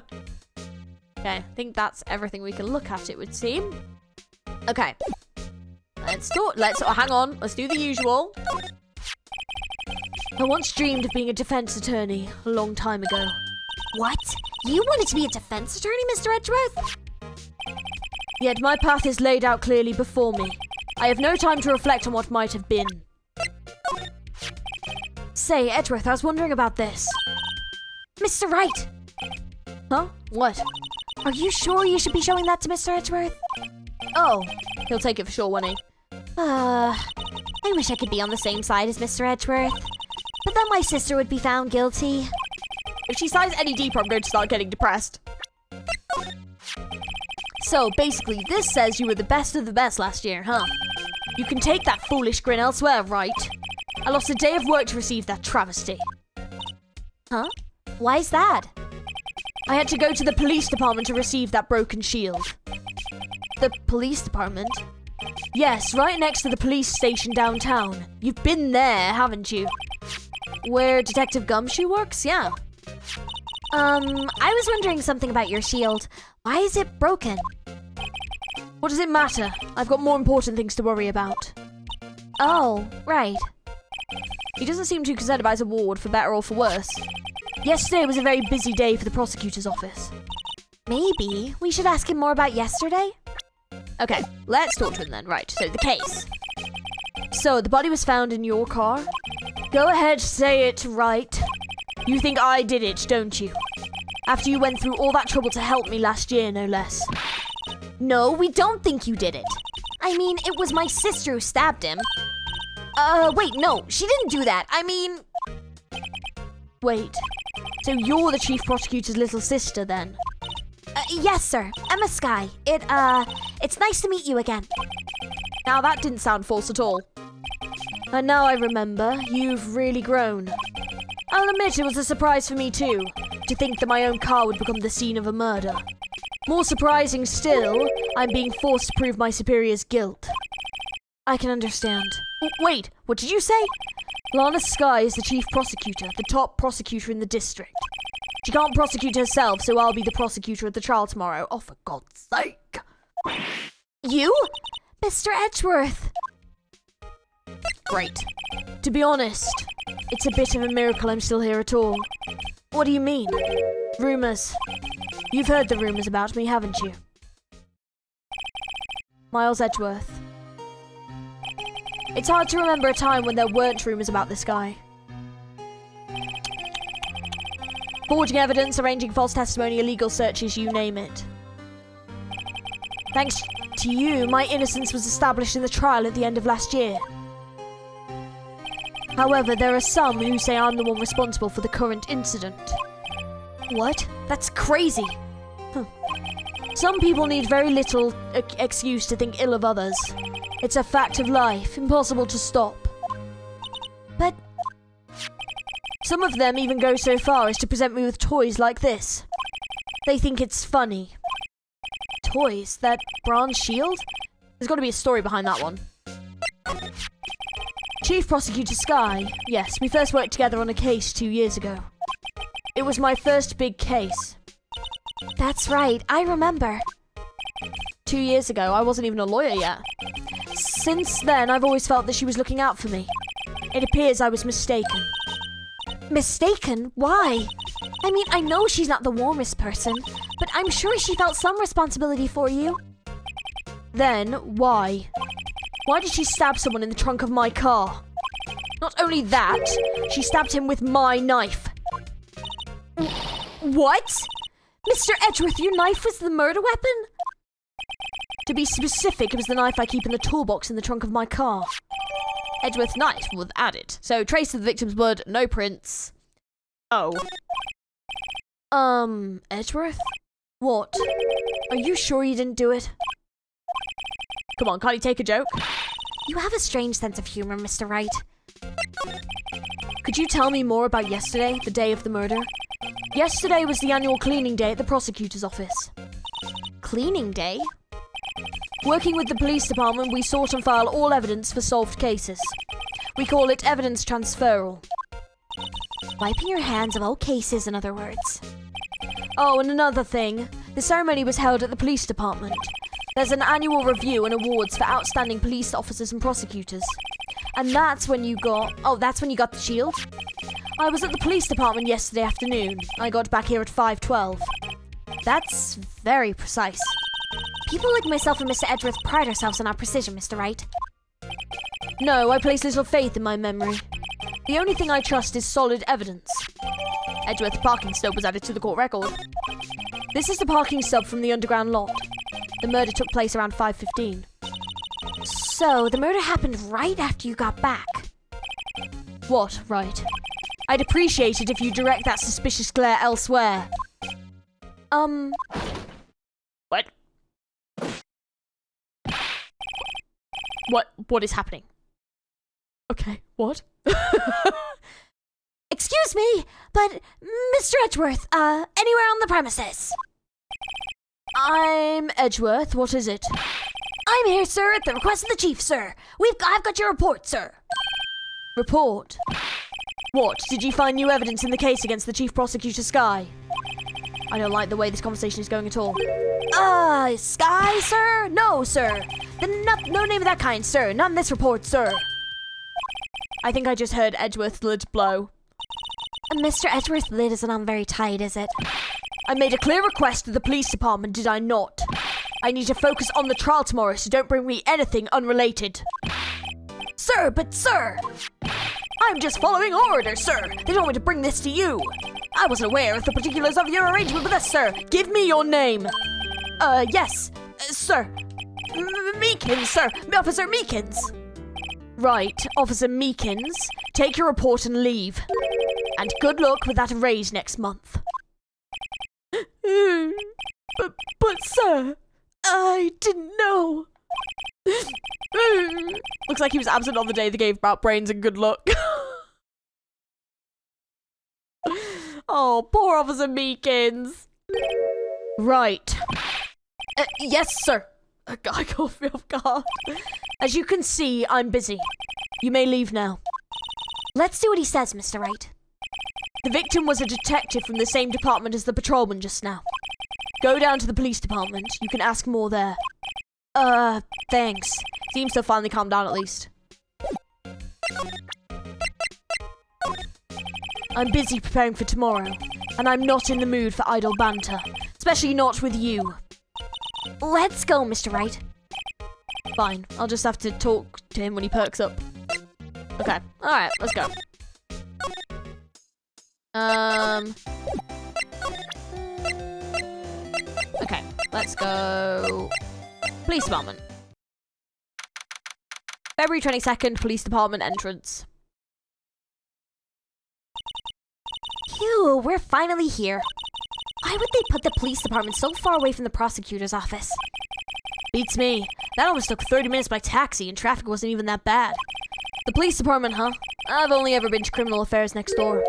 Okay, I think that's everything we can look at, it would seem. Okay. Hang on. Let's do the usual. I once dreamed of being a defense attorney a long time ago. What? You wanted to be a defense attorney, Mr. Edgeworth? Yet my path is laid out clearly before me. I have no time to reflect on what might have been. Say, Edgeworth, I was wondering about this. Mr. Wright! Huh? What? Are you sure you should be showing that to Mr. Edgeworth? Oh, he'll take it for sure, won't he? I wish I could be on the same side as Mr. Edgeworth. But then my sister would be found guilty. If she sighs any deeper, I'm going to start getting depressed. So, basically, this says you were the best of the best last year, huh? You can take that foolish grin elsewhere, right? I lost a day of work to receive that travesty. Huh? Why's that? I had to go to the police department to receive that broken shield. The police department? Yes, right next to the police station downtown. You've been there, haven't you? Where Detective Gumshoe works? Yeah. I was wondering something about your shield. Why is it broken? What does it matter? I've got more important things to worry about. Oh, right. He doesn't seem too concerned about his award, for better or for worse. Yesterday was a very busy day for the prosecutor's office. Maybe we should ask him more about yesterday? Okay, let's talk to him then. Right, so the case. So, the body was found in your car? Go ahead, say it right. You think I did it, don't you? After you went through all that trouble to help me last year, no less. No, we don't think you did it. I mean, it was my sister who stabbed him. Wait, no, she didn't do that. I mean... Wait, so you're the chief prosecutor's little sister then? Yes, sir. Emma Skye. It's nice to meet you again. Now that didn't sound false at all. And now I remember, you've really grown. I'll admit it was a surprise for me too, to think that my own car would become the scene of a murder. More surprising still, I'm being forced to prove my superior's guilt. I can understand. Wait, what did you say? Lana Skye is the chief prosecutor, the top prosecutor in the district. She can't prosecute herself, so I'll be the prosecutor at the trial tomorrow. Oh, for God's sake. You? Mr. Edgeworth. Great. To be honest, it's a bit of a miracle I'm still here at all. What do you mean? Rumours. You've heard the rumours about me, haven't you? Miles Edgeworth. It's hard to remember a time when there weren't rumours about this guy. Forging evidence, arranging false testimony, illegal searches, you name it. Thanks to you, my innocence was established in the trial at the end of last year. However, there are some who say I'm the one responsible for the current incident. What? That's crazy. Some people need very little excuse to think ill of others. It's a fact of life, impossible to stop. But... Some of them even go so far as to present me with toys like this. They think it's funny. Toys? That bronze shield? There's got to be a story behind that one. Chief Prosecutor Skye. Yes, we first worked together on a case 2 years ago. It was my first big case. That's right, I remember. 2 years ago, I wasn't even a lawyer yet. Since then, I've always felt that she was looking out for me. It appears I was mistaken. Mistaken? Why? I mean, I know she's not the warmest person, but I'm sure she felt some responsibility for you. Then, why? Why did she stab someone in the trunk of my car? Not only that, she stabbed him with my knife. What? Mr. Edgeworth, your knife was the murder weapon? To be specific, it was the knife I keep in the toolbox in the trunk of my car. Edgeworth knife was added. So, trace of the victim's blood, no prints. Oh. Edgeworth? What? Are you sure you didn't do it? Come on, can't you take a joke? You have a strange sense of humor, Mr. Wright. Could you tell me more about yesterday, the day of the murder? Yesterday was the annual cleaning day at the prosecutor's office. Cleaning day? Working with the police department, we sort and file all evidence for solved cases. We call it evidence transferal. Wiping your hands of all cases, in other words. Oh, and another thing. The ceremony was held at the police department. There's an annual review and awards for outstanding police officers and prosecutors. And that's when you got... Oh, that's when you got the shield? I was at the police department yesterday afternoon. I got back here at 5:12. That's very precise. People like myself and Mr. Edgeworth pride ourselves on our precision, Mr. Wright. No, I place little faith in my memory. The only thing I trust is solid evidence. Edgeworth's parking stub was added to the court record. This is the parking stub from the underground lot. The murder took place around 5:15. So, the murder happened right after you got back. What, right? I'd appreciate it if you direct that suspicious glare elsewhere. What? What is happening? Okay, what? Excuse me, but Mr. Edgeworth, anywhere on the premises? I'm Edgeworth, what is it? I'm here, sir, at the request of the chief, sir. I've got your report, sir. Report? What, did you find new evidence in the case against the chief prosecutor, Sky? I don't like the way this conversation is going at all. Sky, sir? No, sir. No name of that kind, sir. Not in this report, sir. I think I just heard Edgeworth's lid blow. Mr. Edgeworth's lid isn't on very tight, is it? I made a clear request to the police department, did I not? I need to focus on the trial tomorrow, so don't bring me anything unrelated. Sir, but sir! I'm just following orders, sir. They don't want to bring this to you. I wasn't aware of the particulars of your arrangement with us, sir. Give me your name. Yes, sir. Meekins, sir. Officer Meekins. Right, Officer Meekins. Take your report and leave. And good luck with that raise next month. But sir, I didn't know. Looks like he was absent on the day they gave out brains and good luck. Oh, poor Officer Meekins. Right. Yes, sir. I caught me off guard. As you can see, I'm busy. You may leave now. Let's do what he says, Mr. Wright. The victim was a detective from the same department as the patrolman just now. Go down to the police department. You can ask more there. Thanks. Seems to have finally calmed down at least. I'm busy preparing for tomorrow, and I'm not in the mood for idle banter. Especially not with you. Let's go, Mr. Wright. Fine. I'll just have to talk to him when he perks up. Okay. Alright, let's go. Okay, let's go. Police department. February 22nd, police department entrance. Phew, we're finally here. Why would they put the police department so far away from the prosecutor's office? Beats me. That almost took 30 minutes by taxi and traffic wasn't even that bad. The police department, huh? I've only ever been to criminal affairs next door.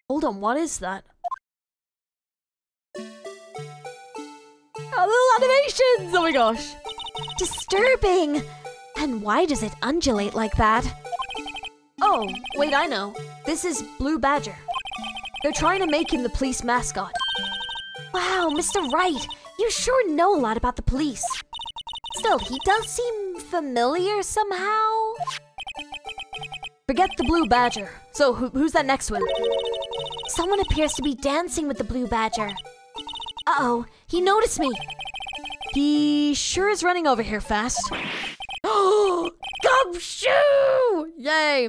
Hold on, what is that? Oh, little animations! Oh my gosh. Disturbing! And why does it undulate like that? Oh, wait, I know. This is Blue Badger. They're trying to make him the police mascot. Wow, Mr. Wright, you sure know a lot about the police. Still, he does seem familiar somehow. Forget the Blue Badger. So, who's that next one? Someone appears to be dancing with the Blue Badger. Uh-oh, he noticed me. He sure is running over here fast. Oh, Gumshoe! Yay!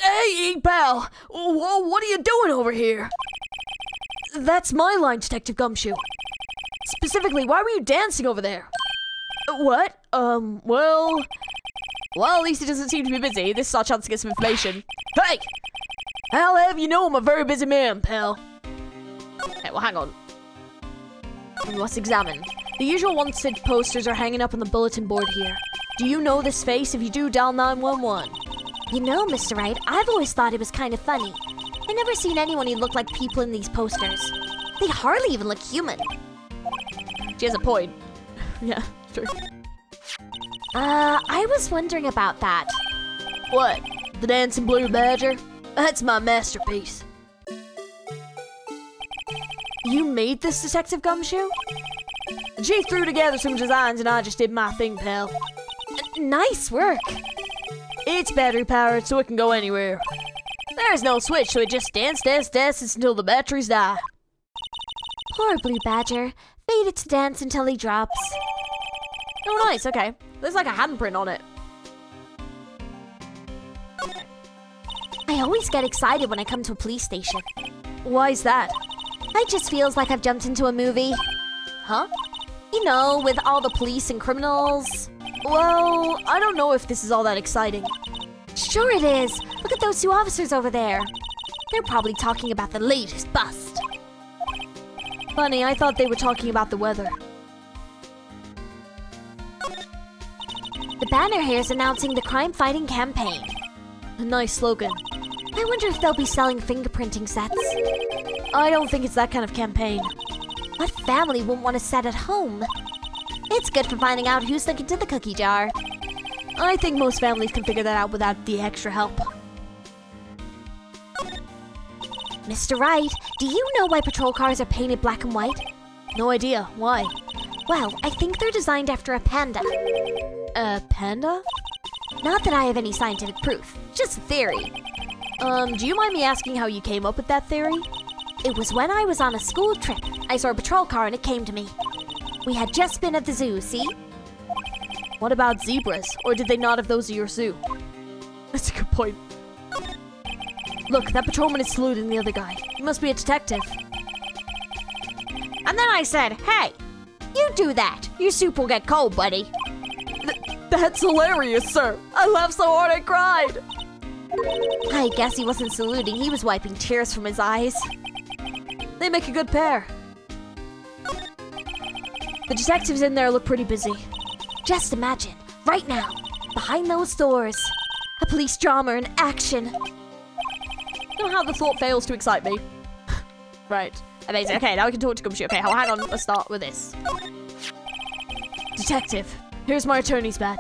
Hey, pal! What are you doing over here? That's my line, Detective Gumshoe. Specifically, why were you dancing over there? What? Well, at least he doesn't seem to be busy. This is our chance to get some information. Hey! I'll have you know I'm a very busy man, pal. Okay, well, hang on. We must examine. The usual wanted posters are hanging up on the bulletin board here. Do you know this face? If you do, dial 911. You know, Mr. Wright, I've always thought it was kind of funny. I've never seen anyone who looked like people in these posters. They hardly even look human. She has a point. Yeah, true. I was wondering about that. What? The dancing blue badger? That's my masterpiece. You made this, Detective Gumshoe? She threw together some designs and I just did my thing, pal. Nice work. It's battery powered so it can go anywhere. There's no switch, so it just dances until the batteries die. Poor Blue Badger. Fated to dance until he drops. Oh, nice, okay. There's like a handprint on it. I always get excited when I come to a police station. Why's that? It just feels like I've jumped into a movie. Huh? You know, with all the police and criminals. Well, I don't know if this is all that exciting. Sure it is. Look at those two officers over there. They're probably talking about the latest bust. Funny, I thought they were talking about the weather. The banner here is announcing the crime-fighting campaign. A nice slogan. I wonder if they'll be selling fingerprinting sets. I don't think it's that kind of campaign. What family wouldn't want a set at home? It's good for finding out who's slick into the cookie jar. I think most families can figure that out without the extra help. Mr. Wright, do you know why patrol cars are painted black and white? No idea. Why? Well, I think they're designed after a panda. A panda? Not that I have any scientific proof, just a theory. Do you mind me asking how you came up with that theory? It was when I was on a school trip. I saw a patrol car and it came to me. We had just been at the zoo, see? What about zebras? Or did they not have those at your zoo? That's a good point. Look, that patrolman is saluting the other guy. He must be a detective. And then I said, hey, you do that. Your soup will get cold, buddy. That's hilarious, sir. I laughed so hard I cried. I guess he wasn't saluting. He was wiping tears from his eyes. They make a good pair. The detectives in there look pretty busy. Just imagine, right now, behind those doors, a police drama in action. You know how the thought fails to excite me? Right. Amazing. Okay, now we can talk to Gumshoe. Okay, hang on. Let's start with this. Detective, here's my attorney's badge.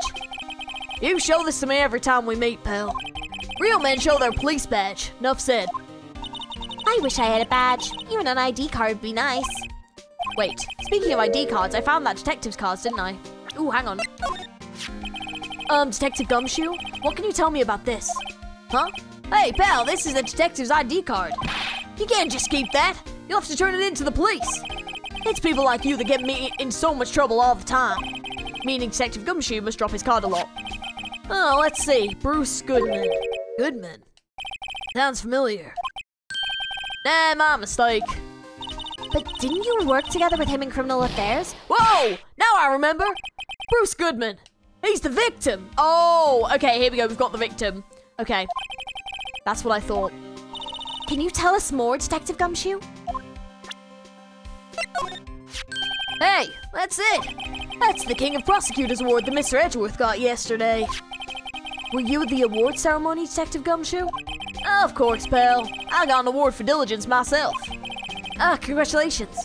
You show this to me every time we meet, pal. Real men show their police badge. Enough said. I wish I had a badge. Even an ID card would be nice. Wait, speaking of ID cards, I found that detective's cards, didn't I? Ooh, hang on. Detective Gumshoe, what can you tell me about this? Huh? Hey, pal, this is a detective's ID card. You can't just keep that. You'll have to turn it in to the police. It's people like you that get me in so much trouble all the time. Meaning Detective Gumshoe must drop his card a lot. Oh, let's see. Bruce Goodman. Goodman? Sounds familiar. Nah, my mistake. But didn't you work together with him in criminal affairs? Whoa! Now I remember! Bruce Goodman. He's the victim. Oh, okay, here we go. We've got the victim. Okay. That's what I thought. Can you tell us more, Detective Gumshoe? Hey, that's it. That's the King of Prosecutors Award that Mr. Edgeworth got yesterday. Were you at the award ceremony, Detective Gumshoe? Of course, pal. I got an award for diligence myself. Congratulations.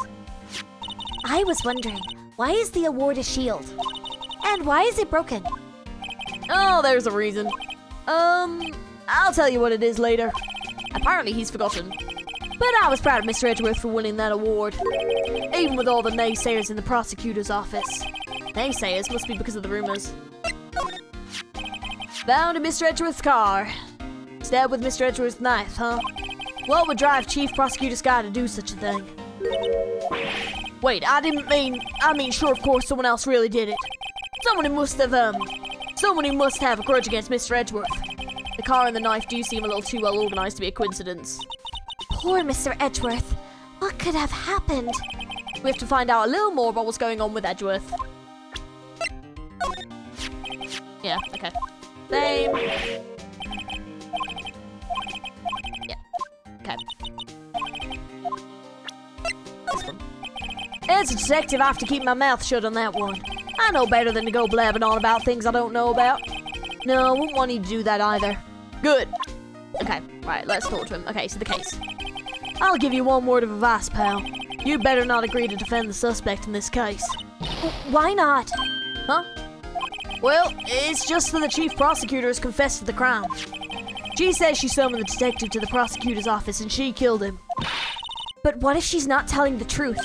I was wondering, why is the award a shield? And why is it broken? Oh, there's a reason. I'll tell you what it is later. Apparently he's forgotten. But I was proud of Mr. Edgeworth for winning that award. Even with all the naysayers in the prosecutor's office. Naysayers must be because of the rumors. Found in Mr. Edgeworth's car. Stabbed with Mr. Edgeworth's knife, huh? What would drive Chief Prosecutor Sky to do such a thing? Wait, I mean, sure, of course, someone else really did it. Someone who must have a grudge against Mr. Edgeworth. The car and the knife do seem a little too well organized to be a coincidence. Poor Mr. Edgeworth. What could have happened? We have to find out a little more about what's going on with Edgeworth. Yeah, okay. Same. Yeah, okay. This one. As a detective, I have to keep my mouth shut on that one. I know better than to go blabbing on about things I don't know about. No, I wouldn't want you to do that either. Good. Okay, right, let's talk to him. Okay, so the case. I'll give you one word of advice, pal. You better not agree to defend the suspect in this case. Why not? Huh? Well, it's just that the chief prosecutor has confessed to the crime. She says she summoned the detective to the prosecutor's office and she killed him. But what if she's not telling the truth?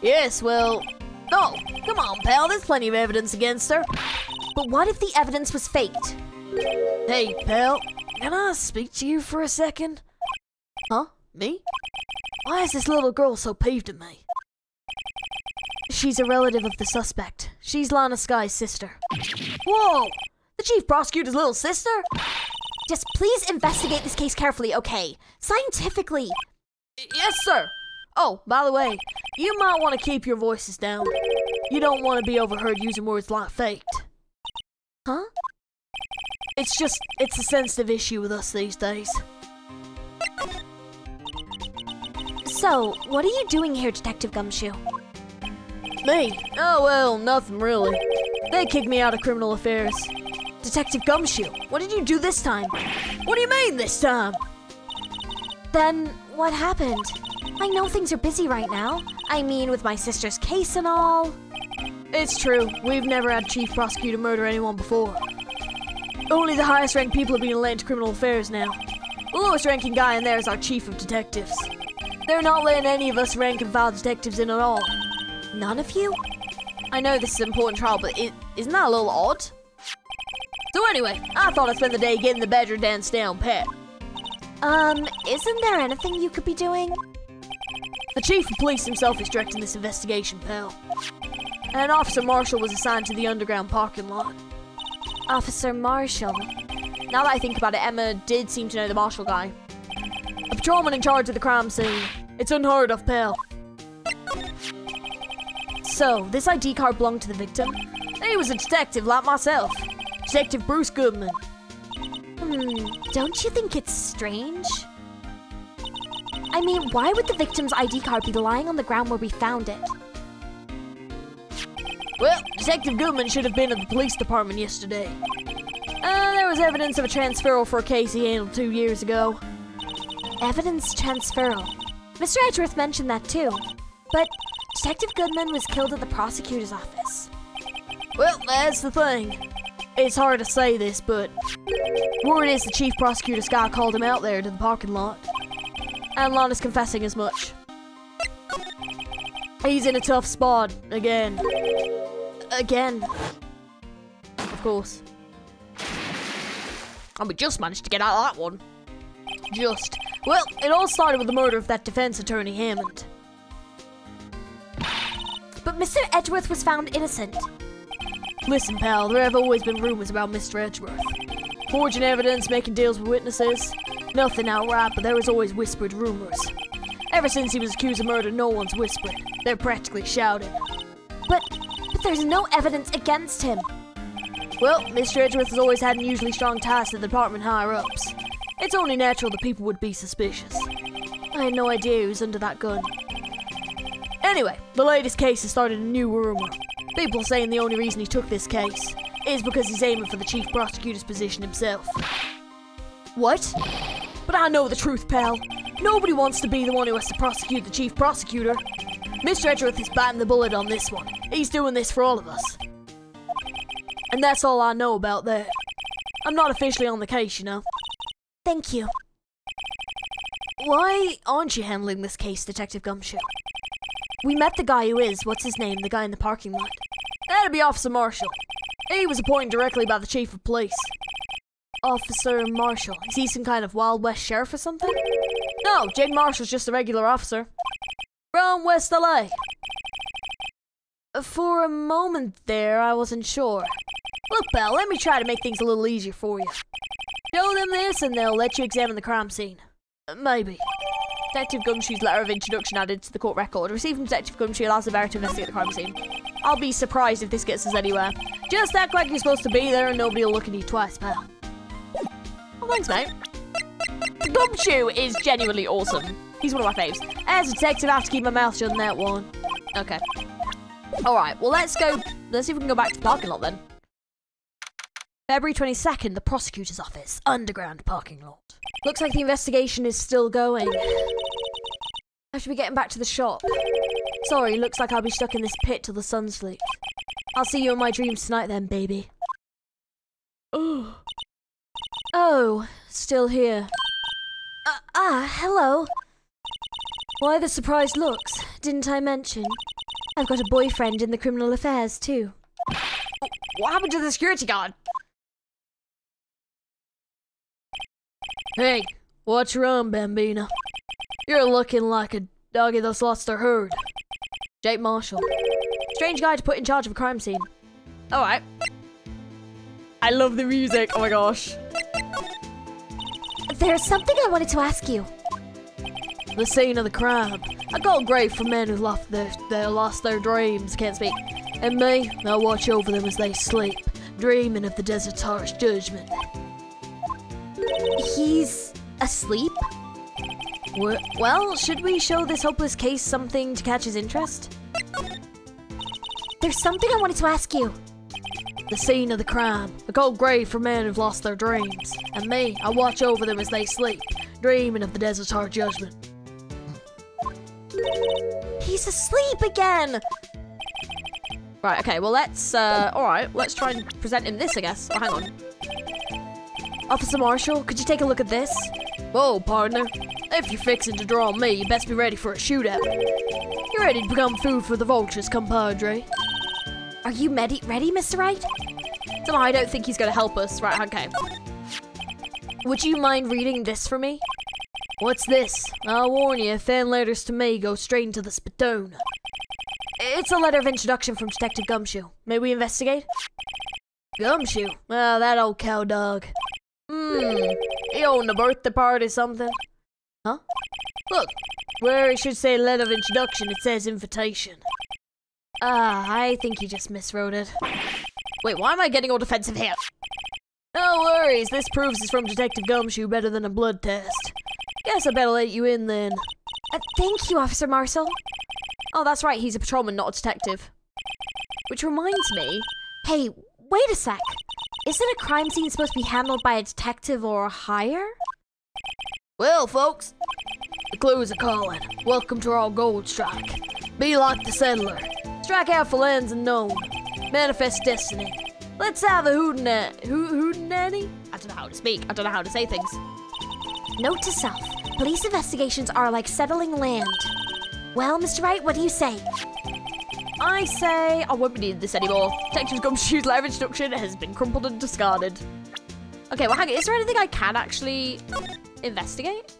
Yes, well... Oh, come on, pal, there's plenty of evidence against her. But what if the evidence was faked? Hey, pal, can I speak to you for a second? Huh? Me? Why is this little girl so peeved at me? She's a relative of the suspect. She's Lana Sky's sister. Whoa! The chief prosecutor's little sister? Just please investigate this case carefully, okay? Scientifically. Yes, sir. Oh, by the way, you might want to keep your voices down. You don't want to be overheard using words like faked. Huh? It's a sensitive issue with us these days. So, what are you doing here, Detective Gumshoe? Me? Oh, well, nothing really. They kicked me out of criminal affairs. Detective Gumshoe, what did you do this time? What do you mean, this time? Then, what happened? I know things are busy right now. I mean, with my sister's case and all. It's true. We've never had chief prosecutor murder anyone before. Only the highest ranked people are being led to criminal affairs now. The lowest ranking guy in there is our chief of detectives. They're not letting any of us rank and file detectives in at all. None of you? I know this is an important trial, but isn't that a little odd? So anyway, I thought I'd spend the day getting the badger dance down pat. Isn't there anything you could be doing? The chief of police himself is directing this investigation, pal. And Officer Marshall was assigned to the underground parking lot. Officer Marshall? Now that I think about it, Emma did seem to know the Marshall guy. A patrolman in charge of the crime scene. It's unheard of, pal. So, this ID card belonged to the victim? He was a detective like myself. Detective Bruce Goodman. Don't you think it's strange? I mean, why would the victim's ID card be lying on the ground where we found it? Well, Detective Goodman should have been at the police department yesterday. There was evidence of a transferal for a case he handled 2 years ago. Evidence transferal? Mr. Edgeworth mentioned that too. But Detective Goodman was killed at the prosecutor's office. Well, that's the thing. It's hard to say this, but word is the chief prosecutor Sky called him out there to the parking lot. And Lana's confessing as much. He's in a tough spot, again. Again. Of course. And we just managed to get out of that one. Just. Well, it all started with the murder of that defense attorney, Hammond. But Mr. Edgeworth was found innocent. Listen, pal, there have always been rumors about Mr. Edgeworth. Forging evidence, making deals with witnesses. Nothing outright, but there was always whispered rumors. Ever since he was accused of murder, no one's whispered. They're practically shouting. But there's no evidence against him. Well, Mr. Edgeworth has always had unusually strong ties to the department higher-ups. It's only natural that people would be suspicious. I had no idea he was under that gun. Anyway, the latest case has started a new rumor. People saying the only reason he took this case is because he's aiming for the chief prosecutor's position himself. What? But I know the truth, pal. Nobody wants to be the one who has to prosecute the chief prosecutor. Mr. Edgeworth is biting the bullet on this one. He's doing this for all of us. And that's all I know about that. I'm not officially on the case, you know. Thank you. Why aren't you handling this case, Detective Gumshoe? We met the guy who is, what's his name, the guy in the parking lot. That'd be Officer Marshall. He was appointed directly by the chief of police. Officer Marshall. Is he some kind of Wild West sheriff or something? No, Jake Marshall's just a regular officer. From West LA. For a moment there, I wasn't sure. Look, pal, let me try to make things a little easier for you. Show them this and they'll let you examine the crime scene. Maybe. Detective Gumshoe's letter of introduction added to the court record. Received from Detective Gumshoe allows the bearer to investigate the crime scene. I'll be surprised if this gets us anywhere. Just act like you're supposed to be there and nobody will look at you twice, pal. Oh, thanks, mate. Gumshoe is genuinely awesome. He's one of my faves. As a detective, I have to keep my mouth shut on that one. Okay. Alright, well, let's go. Let's see if we can go back to the parking lot then. February 22nd, the prosecutor's office. Underground parking lot. Looks like the investigation is still going. I should be getting back to the shop. Sorry, looks like I'll be stuck in this pit till the sun sleeps. I'll see you in my dreams tonight then, baby. Oh, still here. Hello. Why the surprised looks? Didn't I mention? I've got a boyfriend in the criminal affairs, too. What happened to the security guard? Hey, what's wrong, Bambina? You're looking like a doggy that's lost their herd. Jake Marshall. Strange guy to put in charge of a crime scene. Alright. I love the music, oh my gosh. There's something I wanted to ask you. The scene of the crime. I call grave for men who lost their dreams, can't speak. And me, I watch over them as they sleep, dreaming of the desertar's judgment. He's asleep? Well, should we show this hopeless case something to catch his interest? There's something I wanted to ask you. The scene of the crime. A cold grave for men who've lost their dreams. And me, I watch over them as they sleep, dreaming of the desertar's judgment. He's asleep again! Right, okay, well let's, alright, let's try and present him this, I guess. Oh, hang on. Officer Marshall, could you take a look at this? Whoa, partner. If you're fixing to draw me, you best be ready for a shootout. You're ready to become food for the vultures, compadre. Are you ready, Mr. Wright? Somehow I don't think he's going to help us. Right, okay. Would you mind reading this for me? What's this? I'll warn you, if fan letters to me go straight into the spittoon. It's a letter of introduction from Detective Gumshoe. May we investigate? Gumshoe? Oh, that old cow dog. He owned a birthday party or something. Huh? Look, where it should say letter of introduction, it says invitation. I think he just miswrote it. Wait, why am I getting all defensive here? No worries, this proves it's from Detective Gumshoe better than a blood test. Guess I better let you in then. Thank you, Officer Marshall. Oh, that's right, he's a patrolman, not a detective. Which reminds me... Hey, wait a sec. Isn't a crime scene supposed to be handled by a detective or higher? Well, folks, the clues are calling. Welcome to our gold strike. Be like the settler. Strike out for lands unknown. Manifest destiny. Let's have a hootenanny? I don't know how to speak. I don't know how to say things. Note to self. Police investigations are like settling land. Well, Mr. Wright, what do you say? I say I won't be needing this anymore. Detective Gumshoe's letter of introduction has been crumpled and discarded. Okay, well, hang on. Is there anything I can actually investigate?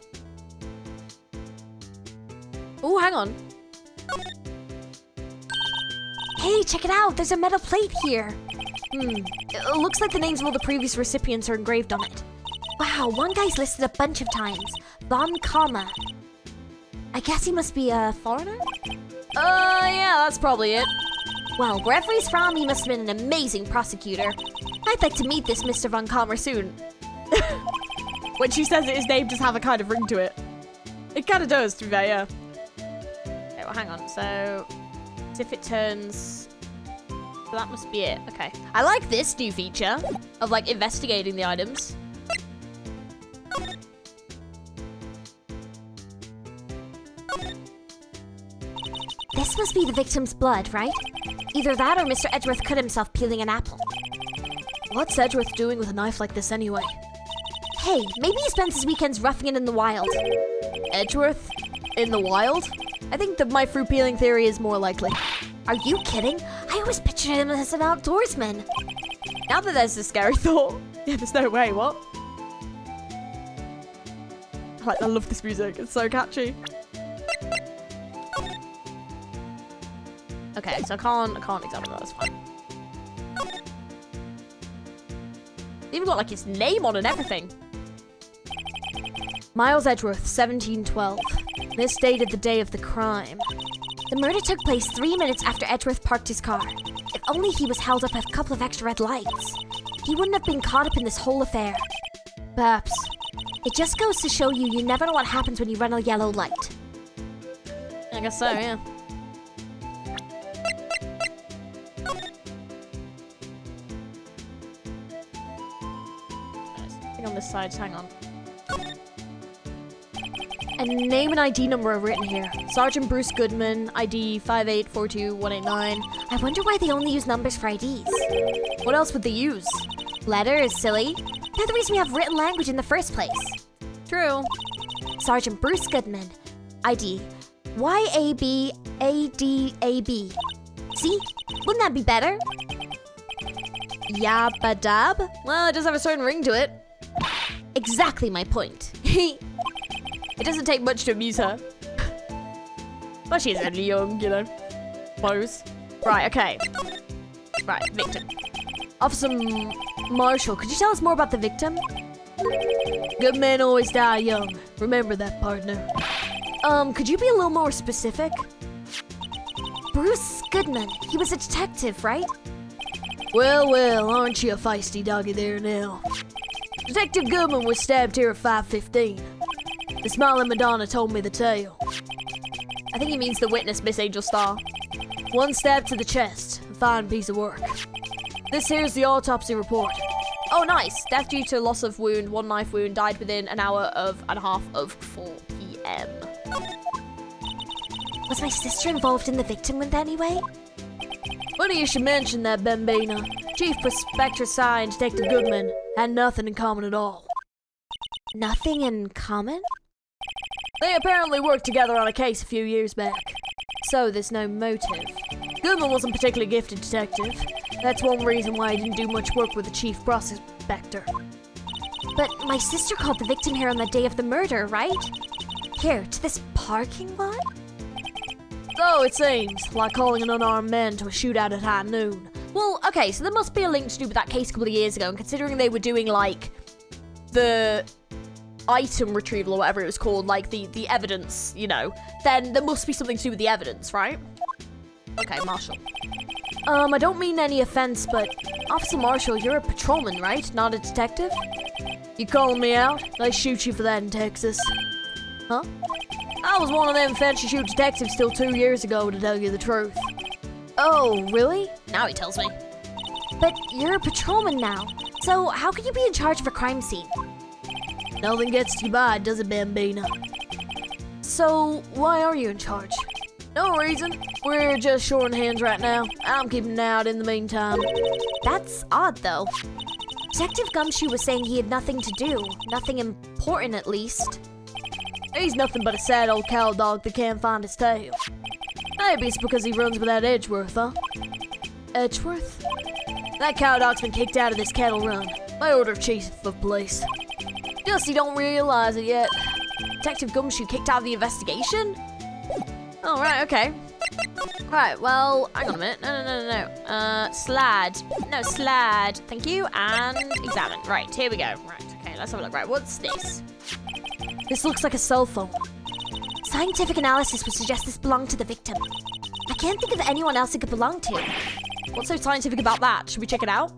Oh, hang on. Hey, check it out. There's a metal plate here. It looks like the names of all the previous recipients are engraved on it. Wow, one guy's listed a bunch of times. Von Kama. I guess he must be a foreigner? Yeah, that's probably it. Well, wherever he's from, he must have been an amazing prosecutor. I'd like to meet this Mr. Von Kama soon. When she says it, his name does have a kind of ring to it. It kind of does, to be fair, yeah. Okay, well, hang on. So, as if it turns... So that must be it. Okay. I like this new feature of, like, investigating the items. This must be the victim's blood, right? Either that or Mr. Edgeworth cut himself peeling an apple. What's Edgeworth doing with a knife like this anyway? Hey, maybe he spends his weekends roughing it in the wild. Edgeworth? In the wild? I think the my fruit peeling theory is more likely. Are you kidding? I always pictured him as an outdoorsman. Now that there's a scary thought. Yeah, there's no way, what? I love this music, it's so catchy. Okay, so I can't examine that, that's fine. They even got like his name on and everything. Miles Edgeworth, 1712. This dated the day of the crime. The murder took place 3 minutes after Edgeworth parked his car. If only he was held up a couple of extra red lights, he wouldn't have been caught up in this whole affair. Perhaps. It just goes to show you never know what happens when you run a yellow light. I guess so, yeah. I think on this side, hang on. A name and ID number are written here. Sergeant Bruce Goodman, ID 5842189. I wonder why they only use numbers for IDs. What else would they use? Letters, silly. They're the reason we have written language in the first place. True. Sergeant Bruce Goodman, ID YABADAB. See? Wouldn't that be better? Yabba dab? Well, it does have a certain ring to it. Exactly my point. It doesn't take much to amuse her. But she's only young, you know. Suppose. Right, okay. Right, victim. Officer Marshall, could you tell us more about the victim? Good men always die young. Remember that, partner. Could you be a little more specific? Bruce Goodman. He was a detective, right? Well, aren't you a feisty doggy there now? Detective Goodman was stabbed here at 5:15. The smiling Madonna told me the tale. I think he means the witness, Miss Angel Star. One stab to the chest. A fine piece of work. This here's the autopsy report. Oh, nice. Death due to loss of wound, one knife wound, died within an hour and a half of 4 p.m. Was my sister involved in the victim in any way? Funny you should mention that, Bambina. Chief Prospector signed Detective Goodman had nothing in common at all. Nothing in common? They apparently worked together on a case a few years back. So there's no motive. Goodman wasn't a particularly gifted detective. That's one reason why he didn't do much work with the Chief Prospector. But my sister called the victim here on the day of the murder, right? Here, to this parking lot? So it seems, like calling an unarmed man to a shootout at high noon. Well, okay, so there must be a link to do with that case a couple of years ago, and considering they were doing, like, the item retrieval or whatever it was called, like the evidence, you know, then there must be something to do with the evidence, right? Okay, Marshall. I don't mean any offense, but Officer Marshall, you're a patrolman, right? Not a detective? You calling me out? They shoot you for that in Texas. Huh? I was one of them fancy shoot detectives till 2 years ago, to tell you the truth. Oh, really? Now he tells me. But you're a patrolman now, so how can you be in charge of a crime scene? Nothing gets you by, does it, Bambina? So, why are you in charge? No reason. We're just shoring hands right now. I'm keeping an eye out in the meantime. That's odd, though. Detective Gumshoe was saying he had nothing to do. Nothing important, at least. He's nothing but a sad old cow dog that can't find his tail. Maybe it's because he runs with that Edgeworth, huh? Edgeworth? That cow dog's been kicked out of this cattle run by order of chief of police. Just you don't realize it yet. Detective Gumshoe kicked out of the investigation? Oh, right, okay. Right, well, hang on a minute. No. Slad. No, slad. Thank you. And examine. Right, here we go. Right, okay, let's have a look. Right, what's this? This looks like a cell phone. Scientific analysis would suggest this belonged to the victim. I can't think of anyone else it could belong to. What's so scientific about that? Should we check it out?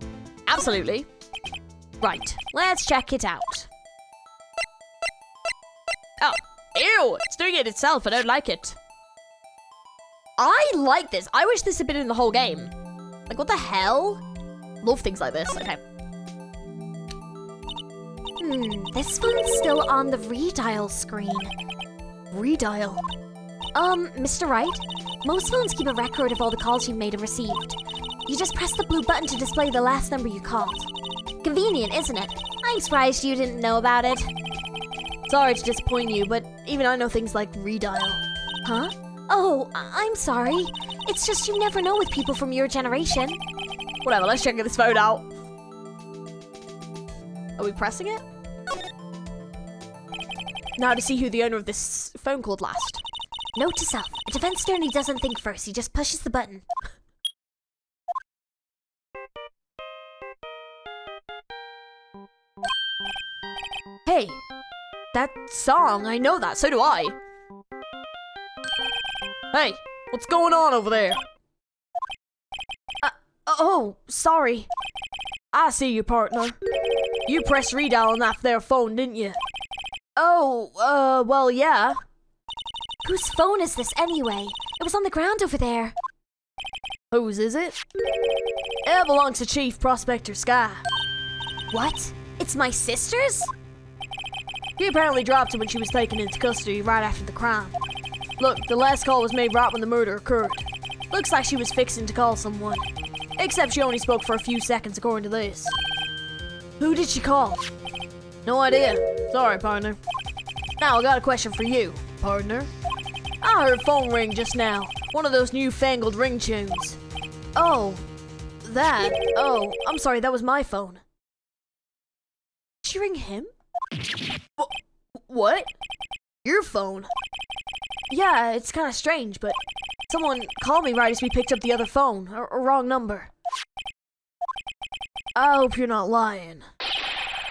Absolutely. Right, let's check it out. Oh, ew! It's doing it itself. I don't like it. I like this. I wish this had been in the whole game. Like, what the hell? Love things like this. Okay. This phone's still on the redial screen. Redial? Mr. Wright, most phones keep a record of all the calls you made and received. You just press the blue button to display the last number you called. Convenient, isn't it? I'm surprised you didn't know about it. Sorry to disappoint you, but even I know things like redial. Huh? Oh, I'm sorry. It's just you never know with people from your generation. Whatever, let's check this phone out. Are we pressing it? Now to see who the owner of this phone called last. Note to self, a defense attorney doesn't think first, he just pushes the button. Hey, that song, I know that, so do I. Hey, what's going on over there? Oh, sorry. I see you, partner. You pressed redial on that there phone, didn't you? Oh, well, yeah. Whose phone is this anyway? It was on the ground over there. Whose is it? It belongs to Chief Prospector Sky. What? It's my sister's? She apparently dropped it when she was taken into custody right after the crime. Look, the last call was made right when the murder occurred. Looks like she was fixing to call someone. Except she only spoke for a few seconds according to this. Who did she call? No idea. Sorry, partner. Now, I got a question for you, partner. I heard a phone ring just now. One of those newfangled ringtones. Oh, that. Oh, I'm sorry, that was my phone. Did she ring him? What? Your phone? Yeah, it's kind of strange, but someone called me right as we picked up the other phone. A wrong number. I hope you're not lying.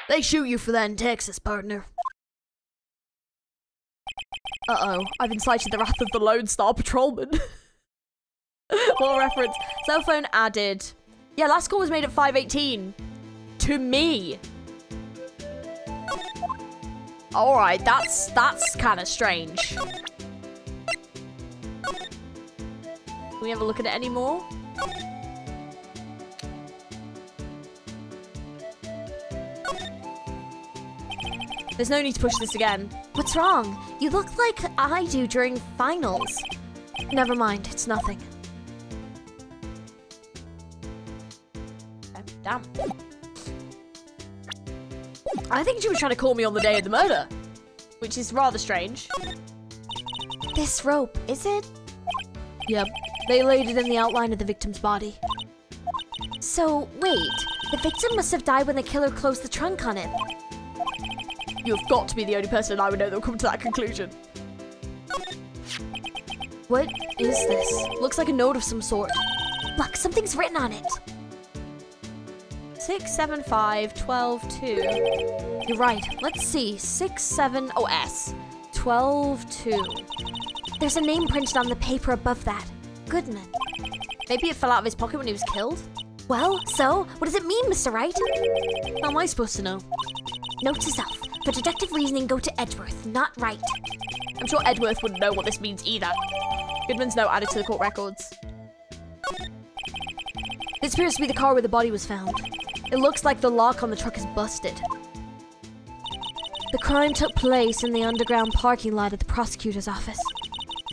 They shoot you for that in Texas, partner. Uh-oh, I've incited the wrath of the Lone Star Patrolman. What a reference. Cell phone added. Yeah, last call was made at 5:18. To me. Alright, that's kind of strange. Can we have a look at it anymore? There's no need to push this again. What's wrong? You look like I do during finals. Never mind, it's nothing. Okay, damn. I think she was trying to call me on the day of the murder, which is rather strange. This rope, is it? Yep, they laid it in the outline of the victim's body. So, wait, the victim must have died when the killer closed the trunk on him. You have got to be the only person I would know that will come to that conclusion. What is this? Looks like a note of some sort. Look, something's written on it. 675-12-2. You're right. Let's see. 6-7-oh-S. 12-2. There's a name printed on the paper above that. Goodman. Maybe it fell out of his pocket when he was killed? Well, so, what does it mean, Mr. Wright? How am I supposed to know? Note to self. For deductive reasoning, go to Edgeworth, not Wright. I'm sure Edgeworth wouldn't know what this means either. Goodman's note added to the court records. This appears to be the car where the body was found. It looks like the lock on the truck is busted. The crime took place in the underground parking lot at the prosecutor's office.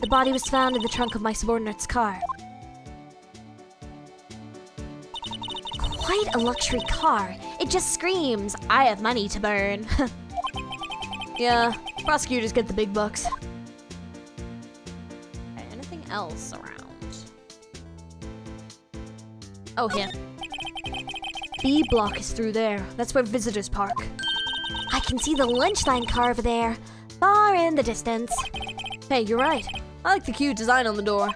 The body was found in the trunk of my subordinate's car. Quite a luxury car. It just screams, I have money to burn. Yeah, prosecutors get the big bucks. Okay, anything else around? Oh, here. B block is through there. That's where visitors park. I can see the lunch line car over there, far in the distance. Hey, you're right. I like the cute design on the door.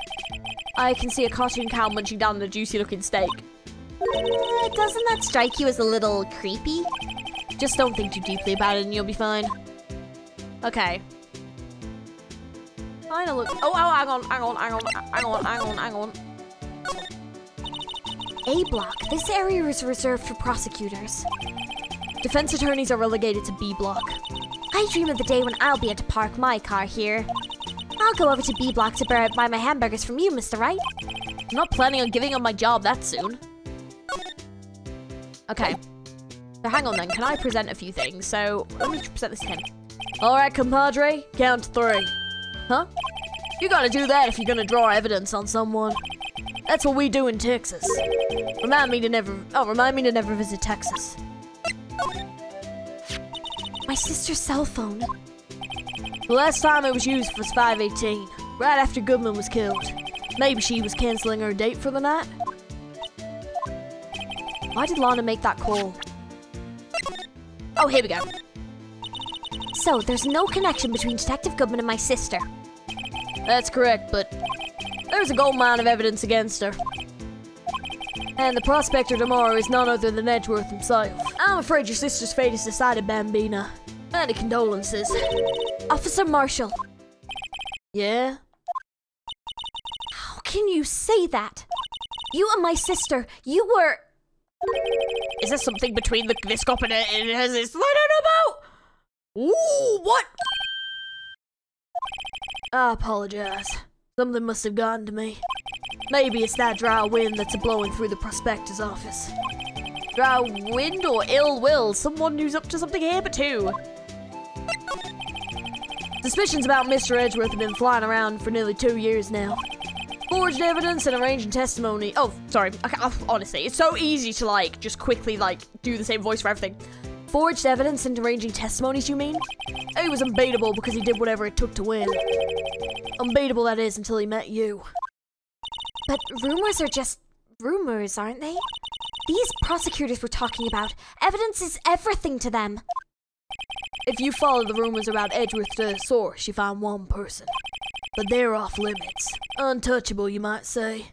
I can see a cartoon cow munching down on a juicy-looking steak. Doesn't that strike you as a little creepy? Just don't think too deeply about it and you'll be fine. Okay. Trying to look. Oh, hang on. A block. This area is reserved for prosecutors. Defense attorneys are relegated to B block. I dream of the day when I'll be able to park my car here. I'll go over to B block to buy my hamburgers from you, Mr. Wright. I'm not planning on giving up my job that soon. Okay. So hang on then, can I present a few things? So, let me present this to him. Alright, compadre, count to 3. Huh? You gotta do that if you're gonna draw evidence on someone. That's what we do in Texas. Remind me to never visit Texas. My sister's cell phone. The last time it was used was 5:18, right after Goodman was killed. Maybe she was canceling her date for the night? Why did Lana make that call? Oh, here we go. So, there's no connection between Detective Goodman and my sister. That's correct, but there's a gold mine of evidence against her. And the prospector tomorrow is none other than Edgeworth himself. I'm afraid your sister's fate is decided, Bambina. Many condolences. Officer Marshall. Yeah? can you say that? You and my sister, you were... Is there something between this cop and it has this light on about? Ooh, what? I apologize. Something must have gotten to me. Maybe it's that dry wind that's blowing through the prospector's office. Dry wind or ill will? Someone who's up to something here but two. Suspicions about Mr. Edgeworth have been flying around for nearly 2 years now. Forged evidence and arranging testimony. Oh, sorry. Honestly, it's so easy to, like, just quickly, like, do the same voice for everything. Forged evidence and arranging testimonies, you mean? He was unbeatable because he did whatever it took to win. Unbeatable, that is, until he met you. But rumors are just rumors, aren't they? These prosecutors we're talking about, evidence is everything to them. If you follow the rumors about Edgeworth to the source, you find one person. But they're off limits. Untouchable, you might say.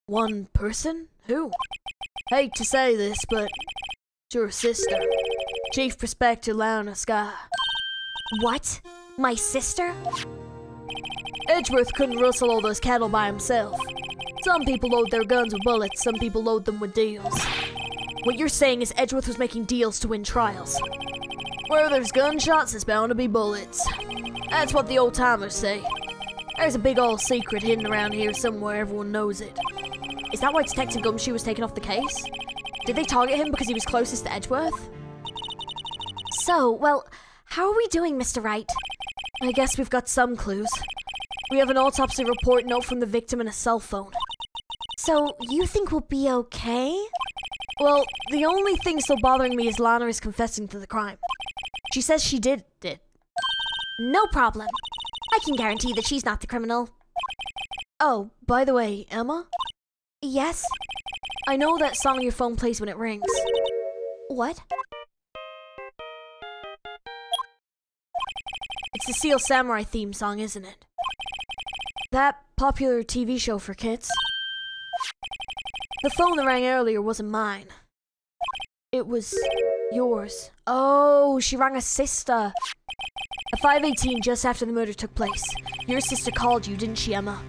One person? Who? Hate to say this, but it's your sister. Chief Prospector Lana Sky. What? My sister? Edgeworth couldn't rustle all those cattle by himself. Some people load their guns with bullets, some people load them with deals. What you're saying is Edgeworth was making deals to win trials. Where there's gunshots, there's bound to be bullets. That's what the old timers say. There's a big old secret hidden around here somewhere, everyone knows it. Is that why Detective Gumshoe was taken off the case? Did they target him because he was closest to Edgeworth? So, well, how are we doing, Mr. Wright? I guess we've got some clues. We have an autopsy report, note from the victim, and a cell phone. So, you think we'll be okay? Well, the only thing still bothering me is Lana is confessing to the crime. She says she did it. No problem. I can guarantee that she's not the criminal. Oh, by the way, Emma? Yes? I know that song your phone plays when it rings. What? It's the Seal Samurai theme song, isn't it? That popular TV show for kids. The phone that rang earlier wasn't mine. It was yours. Oh, she rang a sister. At 5:18, just after the murder took place, your sister called you, didn't she, Emma?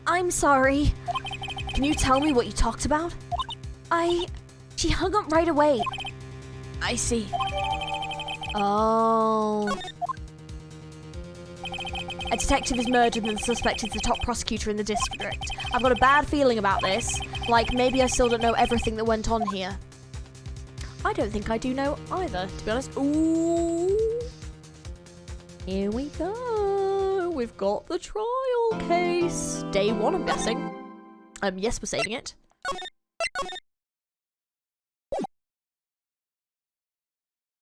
I'm sorry. Can you tell me what you talked about? She hung up right away. I see. Oh. A detective is murdered and the suspect is the top prosecutor in the district. I've got a bad feeling about this. Like, maybe I still don't know everything that went on here. I don't think I do know either, to be honest. Ooh. Here we go. We've got the trial case. Day 1, I'm guessing. Yes, we're saving it.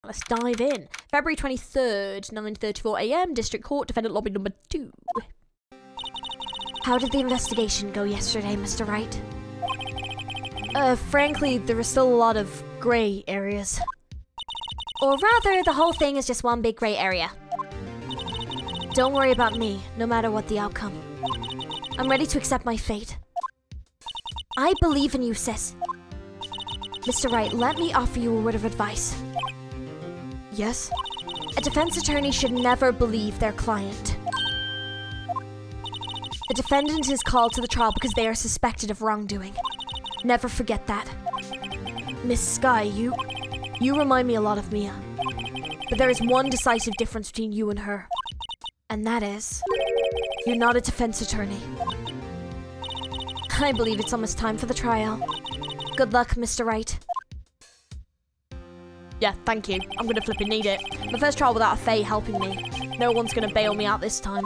Let's dive in. February 23rd, 9:34 AM, District Court, Defendant Lobby number 2. How did the investigation go yesterday, Mr. Wright? Frankly, there are still a lot of grey areas. Or rather, the whole thing is just one big grey area. Don't worry about me, no matter what the outcome. I'm ready to accept my fate. I believe in you, sis. Mr. Wright, let me offer you a word of advice. Yes? A defense attorney should never believe their client. The defendant is called to the trial because they are suspected of wrongdoing. Never forget that. Miss Sky, you remind me a lot of Mia. But there is one decisive difference between you and her. And that is, you're not a defense attorney. I believe it's almost time for the trial. Good luck, Mr. Wright. Yeah, thank you. I'm gonna flipping need it. My first trial without a Fae helping me. No one's gonna bail me out this time.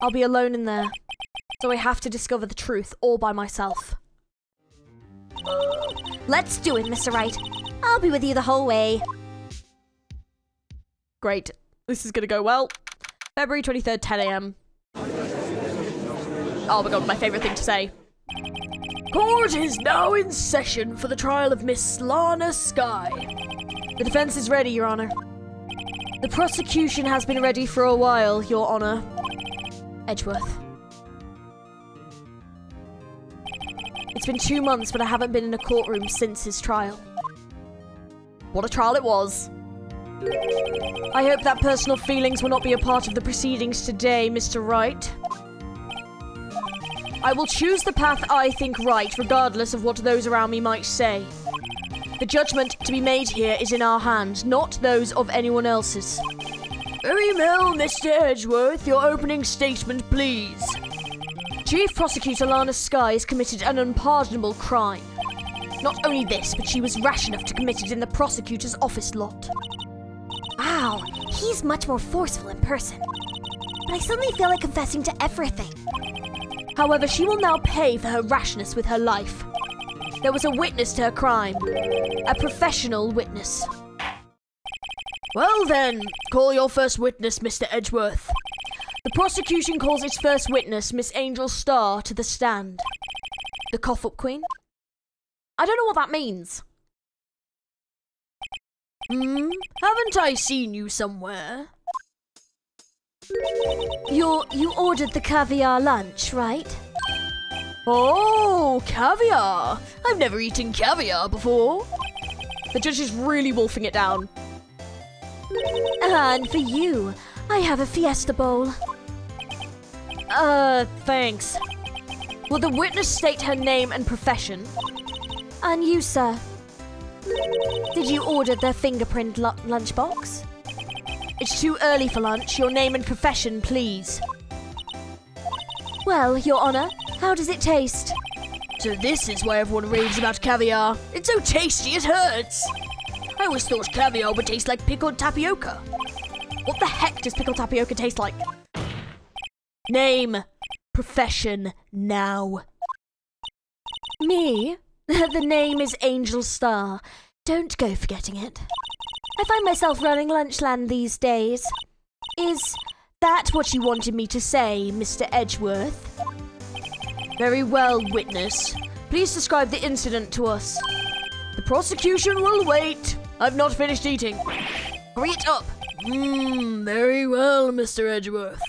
I'll be alone in there. So I have to discover the truth all by myself. Let's do it, Mr. Wright. I'll be with you the whole way. Great. This is gonna go well. February 23rd, 10 AM. Oh my god, my favourite thing to say. Court is now in session for the trial of Miss Lana Sky. The defense is ready, Your Honor. The prosecution has been ready for a while, Your Honor. Edgeworth. It's been 2 months, but I haven't been in a courtroom since his trial. What a trial it was. I hope that personal feelings will not be a part of the proceedings today, Mr. Wright. I will choose the path I think right, regardless of what those around me might say. The judgment to be made here is in our hands, not those of anyone else's. Very well, Mr. Edgeworth, your opening statement, please. Chief Prosecutor Lana Skye has committed an unpardonable crime. Not only this, but she was rash enough to commit it in the prosecutor's office lot. Wow, he's much more forceful in person. But I suddenly feel like confessing to everything. However, she will now pay for her rashness with her life. There was a witness to her crime. A professional witness. Well then, call your first witness, Mr. Edgeworth. The prosecution calls its first witness, Miss Angel Starr, to the stand. The cough-up queen? I don't know what that means. Haven't I seen you somewhere? You ordered the caviar lunch, right? Oh, caviar! I've never eaten caviar before. The judge is really wolfing it down. And for you, I have a fiesta bowl. Thanks. Will the witness state her name and profession? And you, sir? Did you order the fingerprint lunchbox? It's too early for lunch. Your name and profession, please. Well, Your Honor, how does it taste? So this is why everyone raves about caviar. It's so tasty it hurts. I always thought caviar would taste like pickled tapioca. What the heck does pickled tapioca taste like? Name. Profession, now. Me? The name is Angel Starr. Don't go forgetting it. I find myself running Lunchland these days. Is that what you wanted me to say, Mr. Edgeworth? Very well, witness. Please describe the incident to us. The prosecution will wait. I've not finished eating. Hurry it up. Very well, Mr. Edgeworth.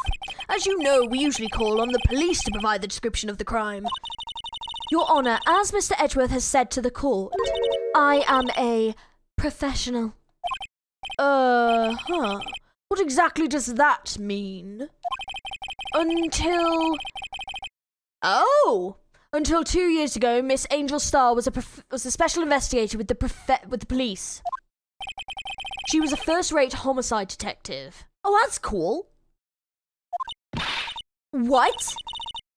As you know, we usually call on the police to provide the description of the crime. Your Honor, as Mr. Edgeworth has said to the court, I am a professional. What exactly does that mean? Until 2 years ago, Miss Angel Starr was a special investigator with the police. She was a first-rate homicide detective. Oh, that's cool. What?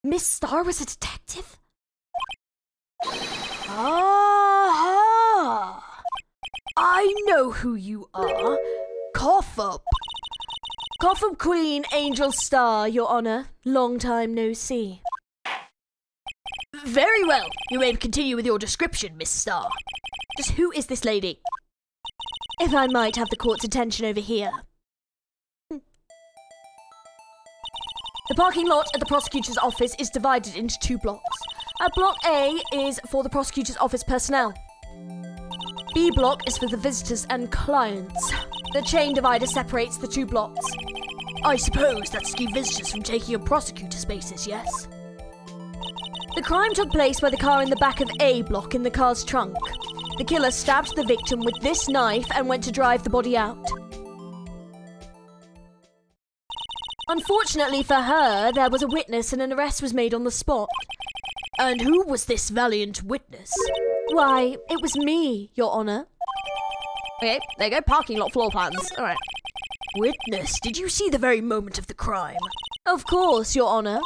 Miss Starr was a detective? Aha! I know who you are. Cough up. Cough up Queen Angel Starr, Your Honor. Long time no see. Very well. You may continue with your description, Miss Starr. Just who is this lady? If I might have the court's attention over here. The parking lot at the prosecutor's office is divided into 2 blocks. Block A is for the prosecutor's office personnel. B block is for the visitors and clients. The chain divider separates the 2 blocks. I suppose that's to keep visitors from taking up prosecutor spaces, yes? The crime took place by the car in the back of A block in the car's trunk. The killer stabbed the victim with this knife and went to drive the body out. Unfortunately for her, there was a witness and an arrest was made on the spot. And who was this valiant witness? Why, it was me, Your Honor. Okay, there you go, parking lot floor plans. Alright. Witness, did you see the very moment of the crime? Of course, Your Honor.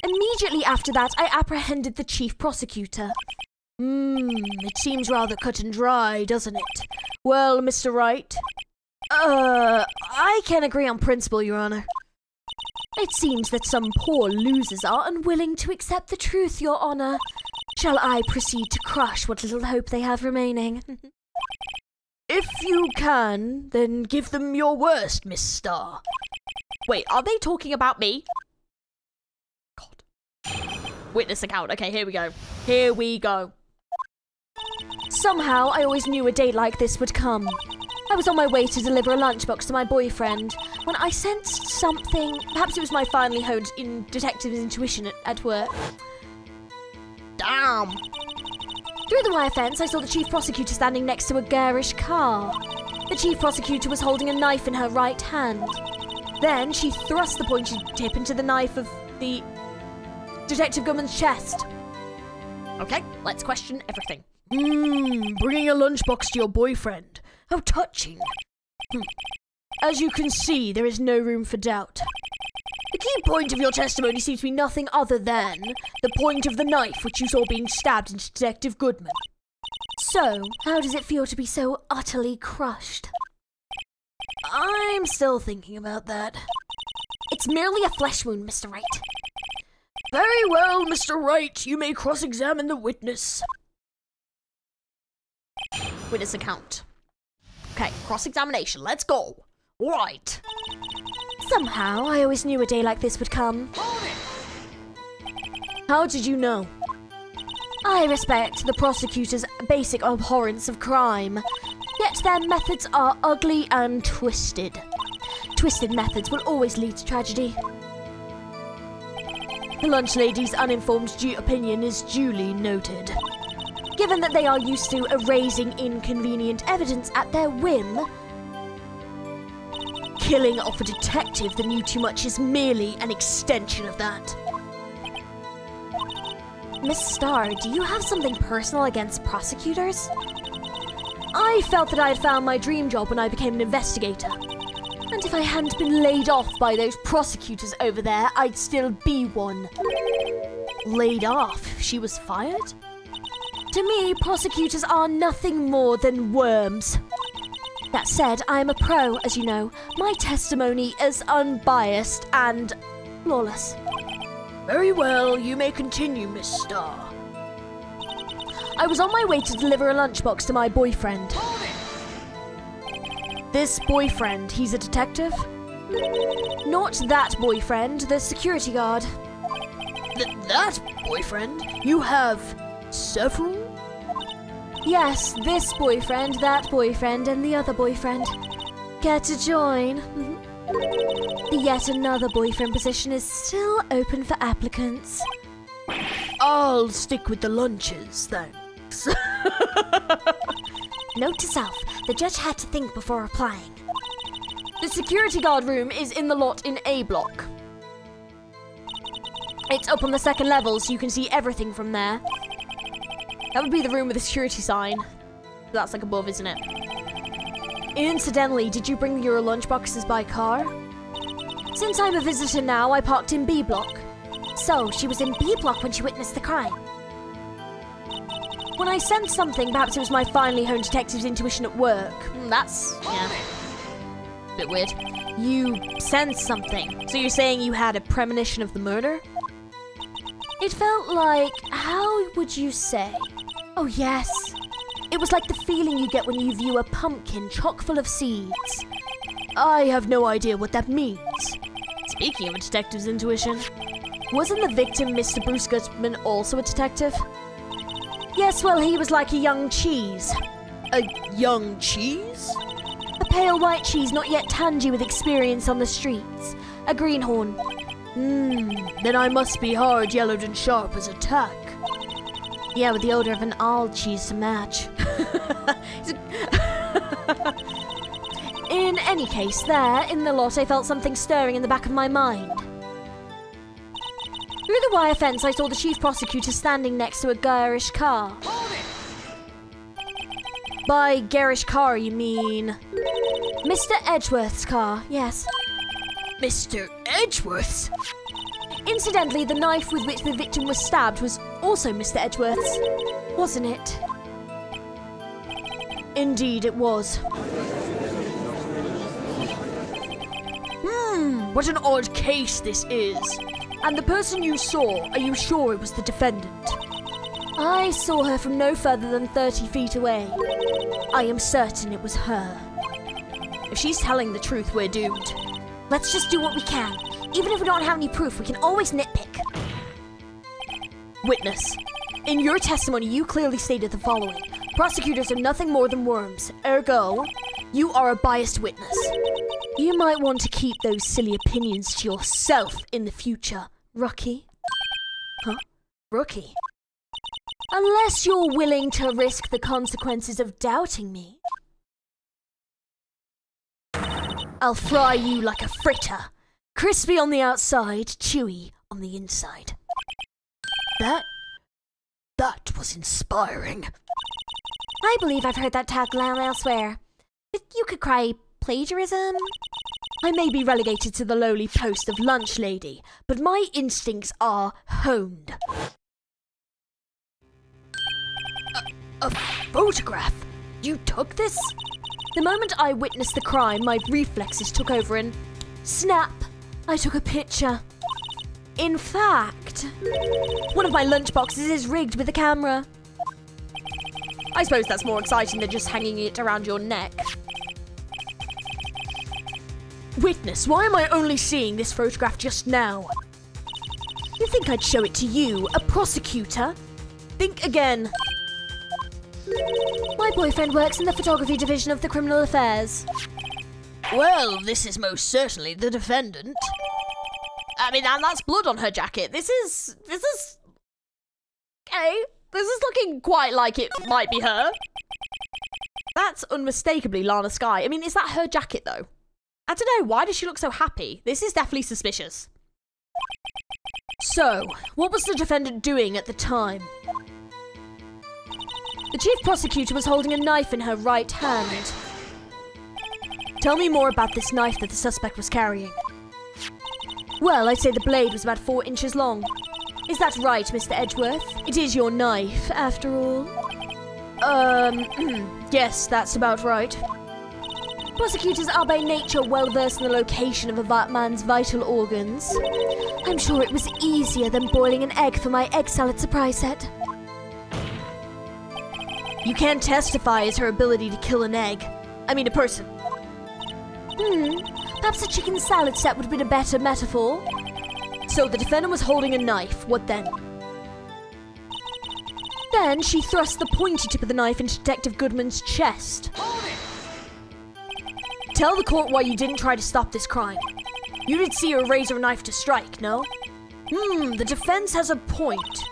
Immediately after that, I apprehended the chief prosecutor. It seems rather cut and dry, doesn't it? Well, Mr. Wright? I can agree on principle, Your Honor. It seems that some poor losers are unwilling to accept the truth, Your Honor. Shall I proceed to crush what little hope they have remaining? If you can, then give them your worst, Miss Starr. Wait, are they talking about me? God. Witness account. Okay, here we go. Here we go. Somehow, I always knew a day like this would come. I was on my way to deliver a lunchbox to my boyfriend when I sensed something. Perhaps it was my finely honed detective's intuition at work. Damn. Through the wire fence, I saw the chief prosecutor standing next to a garish car. The chief prosecutor was holding a knife in her right hand. Then she thrust the pointed tip into the knife of the Detective Goodman's chest. Okay, let's question everything. Bringing a lunchbox to your boyfriend. How touching. As you can see, there is no room for doubt. The key point of your testimony seems to be nothing other than the point of the knife which you saw being stabbed into Detective Goodman. So, how does it feel to be so utterly crushed? I'm still thinking about that. It's merely a flesh wound, Mr. Wright. Very well, Mr. Wright. You may cross-examine the witness. Witness account. Okay, cross-examination. Let's go. All right. Somehow, I always knew a day like this would come. How did you know? I respect the prosecutor's basic abhorrence of crime, yet their methods are ugly and twisted. Twisted methods will always lead to tragedy. The lunch lady's uninformed opinion is duly noted. Given that they are used to erasing inconvenient evidence at their whim, Killing of a detective that knew too much is merely an extension of that. Miss Starr, do you have something personal against prosecutors? I felt that I had found my dream job when I became an investigator. And if I hadn't been laid off by those prosecutors over there, I'd still be one. Laid off? She was fired? To me, prosecutors are nothing more than worms. That said, I am a pro, as you know. My testimony is unbiased and flawless. Very well, you may continue, Miss Starr. I was on my way to deliver a lunchbox to my boyfriend. This boyfriend, he's a detective? Not that boyfriend, the security guard. That boyfriend? You have several? Yes, this boyfriend, that boyfriend, and the other boyfriend. Care to join? The yet another boyfriend position is still open for applicants. I'll stick with the lunches, thanks. Note to self, the judge had to think before applying. The security guard room is in the lot in A block. It's up on the second level, so you can see everything from there. That would be the room with the security sign. That's like above, isn't it? Incidentally, did you bring your lunchboxes by car? Since I'm a visitor now, I parked in B block. So, she was in B block when she witnessed the crime. When I sensed something, perhaps it was my finely honed detective's intuition at work. That's, yeah, a bit weird. You sensed something? So you're saying you had a premonition of the murder? It felt like, how would you say? Oh yes. It was like the feeling you get when you view a pumpkin chock full of seeds. I have no idea what that means. Speaking of a detective's intuition, wasn't the victim, Mr. Bruce Goodman, also a detective? Yes, well, he was like a young cheese. A young cheese? A pale white cheese not yet tangy with experience on the streets. A greenhorn. Then I must be hard, yellowed and sharp as a tack. Yeah, with the odor of an old cheese to match. In any case, there, in the lot, I felt something stirring in the back of my mind. Through the wire fence, I saw the chief prosecutor standing next to a garish car. By garish car, you mean... Mr. Edgeworth's car, yes. Mr. Edgeworth's? Incidentally, the knife with which the victim was stabbed was also Mr. Edgeworth's, wasn't it? Indeed, it was. What an odd case this is. And the person you saw, are you sure it was the defendant? I saw her from no further than 30 feet away. I am certain it was her. If she's telling the truth, we're doomed. Let's just do what we can. Even if we don't have any proof, we can always nitpick. Witness, in your testimony, you clearly stated the following. Prosecutors are nothing more than worms. Ergo, you are a biased witness. You might want to keep those silly opinions to yourself in the future, rookie. Huh? Rookie? Unless you're willing to risk the consequences of doubting me. I'll fry you like a fritter. Crispy on the outside, chewy on the inside. That was inspiring. I believe I've heard that tagline elsewhere. You could cry plagiarism. I may be relegated to the lowly post of lunch lady, but my instincts are honed. A photograph? You took this? The moment I witnessed the crime, my reflexes took over and snap, I took a picture. In fact, one of my lunchboxes is rigged with a camera. I suppose that's more exciting than just hanging it around your neck. Witness, why am I only seeing this photograph just now? You think I'd show it to you, a prosecutor? Think again. My boyfriend works in the photography division of the criminal affairs. Well, this is most certainly the defendant. I mean, and that's blood on her jacket. This is... Okay, this is looking quite like it might be her. That's unmistakably Lana Skye. I mean, is that her jacket, though? I don't know, why does she look so happy? This is definitely suspicious. So, what was the defendant doing at the time? The chief prosecutor was holding a knife in her right hand. Tell me more about this knife that the suspect was carrying. Well, I'd say the blade was about 4 inches long. Is that right, Mr. Edgeworth? It is your knife, after all. Yes, that's about right. Prosecutors are by nature well versed in the location of a man's vital organs. I'm sure it was easier than boiling an egg for my egg salad surprise set. You can testify as her ability to kill an egg. I mean, a person. Perhaps a chicken salad set would have been a better metaphor. So the defendant was holding a knife. What then? Then she thrust the pointy tip of the knife into Detective Goodman's chest. Tell the court why you didn't try to stop this crime. You did see her raise her knife to strike, no? The defense has a point.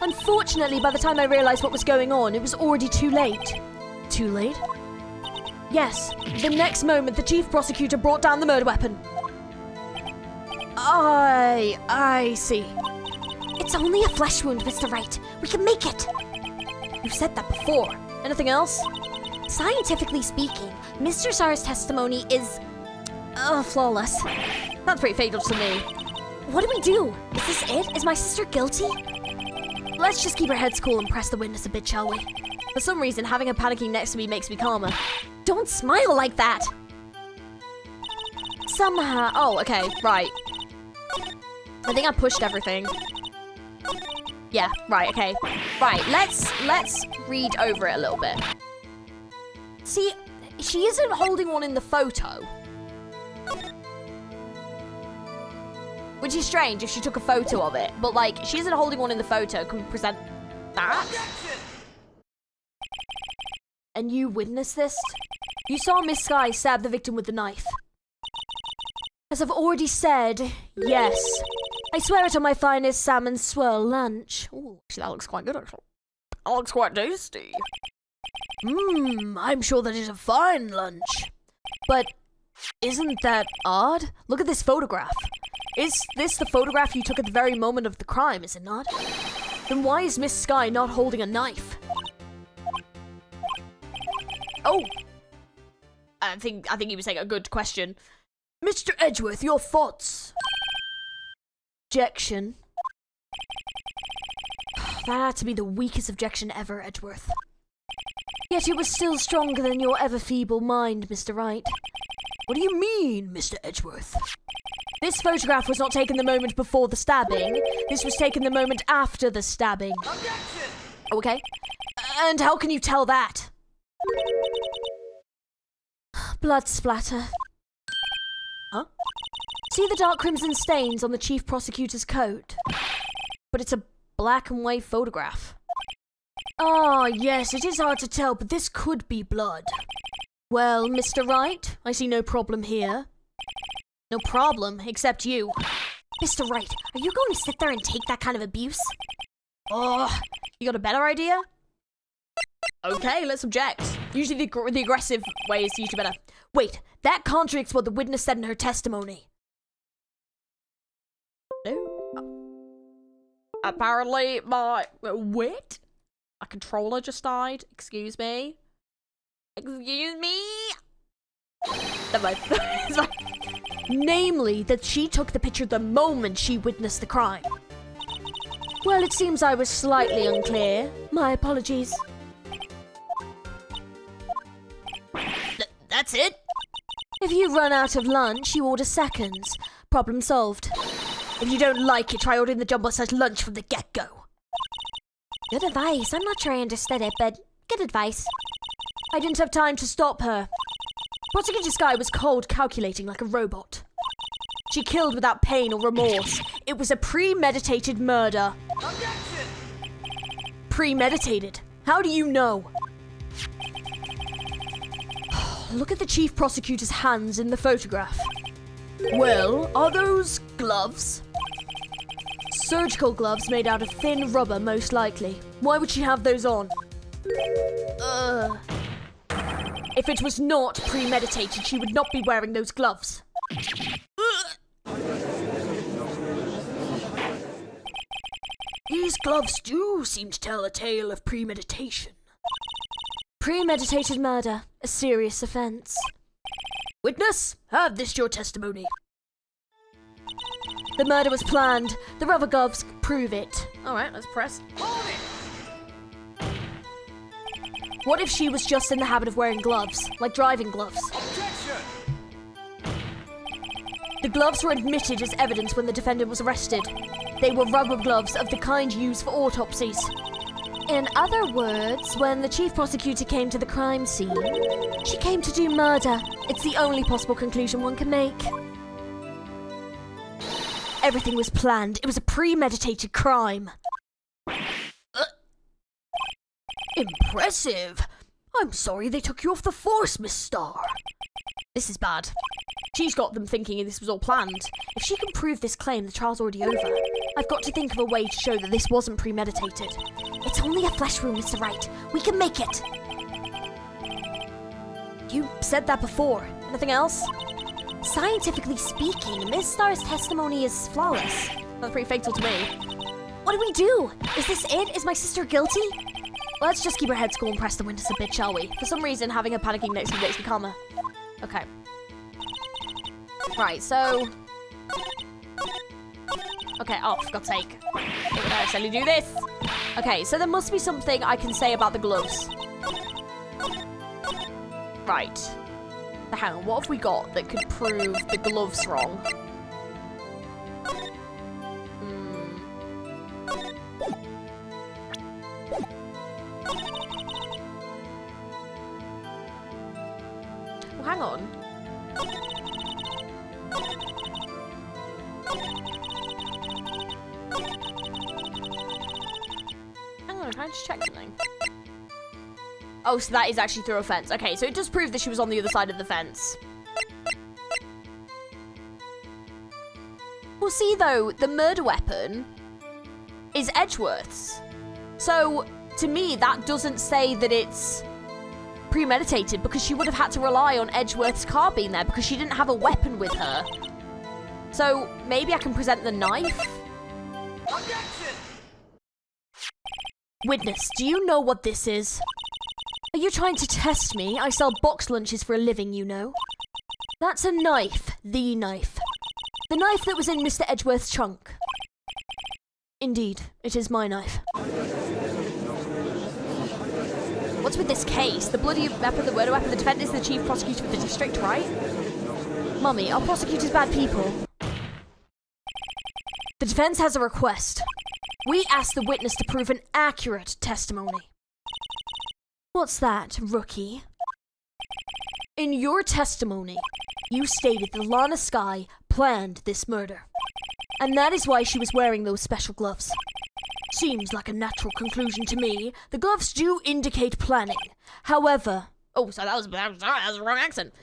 Unfortunately, by the time I realized what was going on, it was already too late. Too late? Yes, the next moment the chief prosecutor brought down the murder weapon. I see. It's only a flesh wound, Mr. Wright. We can make it. You've said that before. Anything else? Scientifically speaking, Mr. Sarr's testimony is... flawless. That's pretty fatal to me. What do we do? Is this it? Is my sister guilty? Let's just keep our heads cool and press the witness a bit, shall we? For some reason, having her panicking next to me makes me calmer. Don't smile like that! Somehow... Oh, okay, right. I think I pushed everything. Yeah, right, okay. Right, let's read over it a little bit. See, she isn't holding one in the photo. Which is strange if she took a photo of it. But, like, she isn't holding one in the photo. Can we present that? And you witnessed this? You saw Miss Skye stab the victim with the knife. As I've already said, yes. I swear it on my finest salmon swirl lunch. Ooh, actually, that looks quite good, actually. That looks quite tasty. I'm sure that is a fine lunch. But isn't that odd? Look at this photograph. Is this the photograph you took at the very moment of the crime, is it not? Then why is Miss Skye not holding a knife? Oh! I think he was saying a good question. Mr. Edgeworth, your thoughts? Objection. That had to be the weakest objection ever, Edgeworth. Yet it was still stronger than your ever-feeble mind, Mr. Wright. What do you mean, Mr. Edgeworth? This photograph was not taken the moment before the stabbing. This was taken the moment after the stabbing. Objection! Okay. And how can you tell that? Blood splatter. Huh? See the dark crimson stains on the chief prosecutor's coat? But it's a black and white photograph. Ah, yes, it is hard to tell, but this could be blood. Well, Mr. Wright, I see no problem here. No problem, except you. Mr. Wright, are you going to sit there and take that kind of abuse? Oh, you got a better idea? Okay, let's object. Usually the aggressive way is usually better. Wait, that contradicts what the witness said in her testimony. No. Apparently my... What? A controller just died. Excuse me. Excuse me? Never mind. It's fine. Namely, that she took the picture the moment she witnessed the crime. Well, it seems I was slightly unclear. My apologies. That's it? If you run out of lunch, you order seconds. Problem solved. If you don't like it, try ordering the jumbo-sized lunch from the get-go. Good advice. I'm not sure I understood it, but good advice. I didn't have time to stop her. Prosecutor Sky was cold, calculating like a robot. She killed without pain or remorse. It was a premeditated murder. Objection! Premeditated? How do you know? Look at the chief prosecutor's hands in the photograph. Well, are those gloves? Surgical gloves made out of thin rubber, most likely. Why would she have those on? If it was not premeditated, she would not be wearing those gloves. These gloves do seem to tell a tale of premeditation. Premeditated murder, a serious offence. Witness, have this your testimony. The murder was planned. The rubber gloves prove it. Alright, let's press. What if she was just in the habit of wearing gloves, like driving gloves? Objection! The gloves were admitted as evidence when the defendant was arrested. They were rubber gloves of the kind used for autopsies. In other words, when the chief prosecutor came to the crime scene, she came to do murder. It's the only possible conclusion one can make. Everything was planned. It was a premeditated crime. Impressive. I'm sorry they took you off the force, Miss Starr. This is bad. She's got them thinking this was all planned. If she can prove this claim, the trial's already over. I've got to think of a way to show that this wasn't premeditated. It's only a flesh wound, Mr. Wright. We can make it. You said that before. Anything else? Scientifically speaking, Miss Starr's testimony is flawless. That's pretty fatal to me. What do we do? Is this it? Is my sister guilty? Let's just keep her head cool and press the windows a bit, shall we? For some reason, having her panicking next to me makes me calmer. Okay. Right, so... Okay, oh, for God's sake. It would actually do this. Okay, so there must be something I can say about the gloves. Right. So hang on, what have we got that could prove the gloves wrong? Well, hang on. Hang on, can I just check something? Oh, so that is actually through a fence. Okay, so it does prove that she was on the other side of the fence. Well, see, though, the murder weapon is Edgeworth's. So, to me, that doesn't say that it's premeditated, because she would have had to rely on Edgeworth's car being there, because she didn't have a weapon with her. So, maybe I can present the knife? Objection! Witness, do you know what this is? Are you trying to test me? I sell box lunches for a living, you know. That's a knife. The knife. The knife that was in Mr. Edgeworth's trunk. Indeed, it is my knife. What's with this case? The bloody weapon, the murder weapon, the defendant is the chief prosecutor of the district, right? Mummy, are prosecutors bad people? The defense has a request. We ask the witness to prove an accurate testimony. What's that, rookie? In your testimony, you stated that Lana Skye planned this murder. And that is why she was wearing those special gloves. Seems like a natural conclusion to me. The gloves do indicate planning. However... Oh, so that was the wrong accent.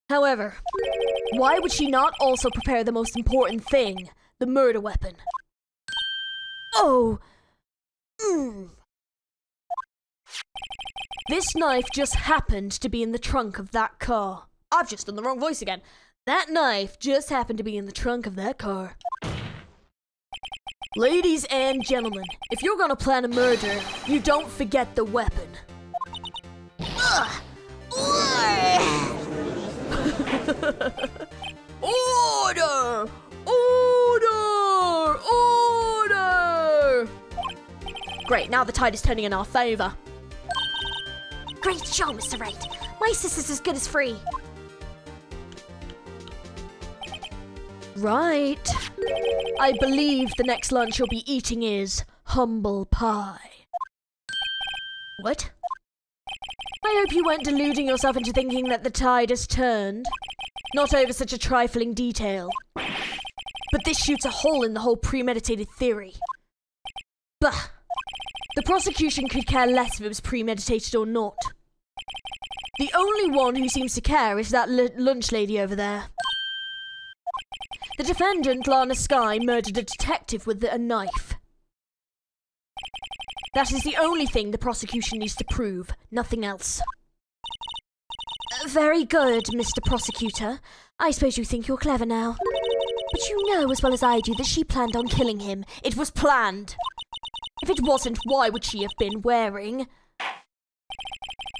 However, why would she not also prepare the most important thing? The murder weapon. Oh! This knife just happened to be in the trunk of that car. I've just done the wrong voice again. That knife just happened to be in the trunk of that car. Ladies and gentlemen, if you're gonna plan a murder, you don't forget the weapon. Order! Order! Order! Great, now the tide is turning in our favor. Great show, Mr. Wright. My sister's as good as free. Right. I believe the next lunch you'll be eating is humble pie. What? I hope you weren't deluding yourself into thinking that the tide has turned. Not over such a trifling detail. But this shoots a hole in the whole premeditated theory. Bah! The prosecution could care less if it was premeditated or not. The only one who seems to care is that lunch lady over there. The defendant, Lana Skye, murdered a detective with a knife. That is the only thing the prosecution needs to prove, nothing else. Very good, Mr. Prosecutor. I suppose you think you're clever now. But you know as well as I do that she planned on killing him. It was planned. If it wasn't, why would she have been wearing?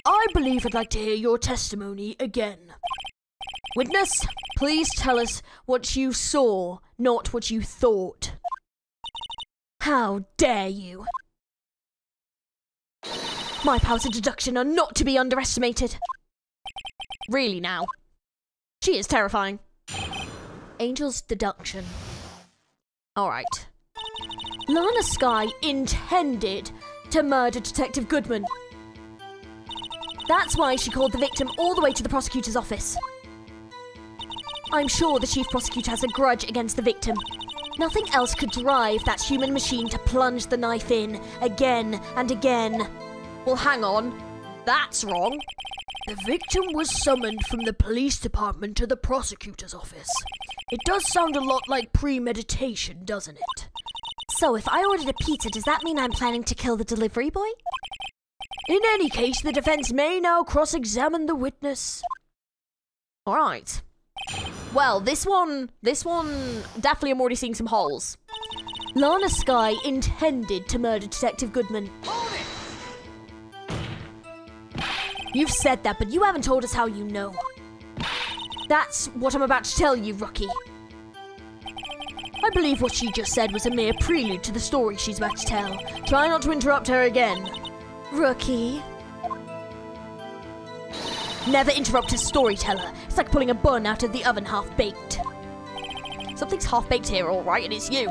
I believe I'd like to hear your testimony again. Witness, please tell us what you saw, not what you thought. How dare you? My powers of deduction are not to be underestimated. Really now. She is terrifying. Angel's deduction. Alright. Lana Skye intended to murder Detective Goodman. That's why she called the victim all the way to the prosecutor's office. I'm sure the chief prosecutor has a grudge against the victim. Nothing else could drive that human machine to plunge the knife in again and again. Well, hang on. That's wrong. The victim was summoned from the police department to the prosecutor's office. It does sound a lot like premeditation, doesn't it? So if I ordered a pizza, does that mean I'm planning to kill the delivery boy? In any case, the defense may now cross-examine the witness. Alright. Well, this one, definitely I'm already seeing some holes. Lana Skye intended to murder Detective Goodman. You've said that, but you haven't told us how you know. That's what I'm about to tell you, Rookie. I believe what she just said was a mere prelude to the story she's about to tell. Try not to interrupt her again. Rookie. Never interrupt a storyteller. It's like pulling a bun out of the oven half-baked. Something's half-baked here, alright, and it's you.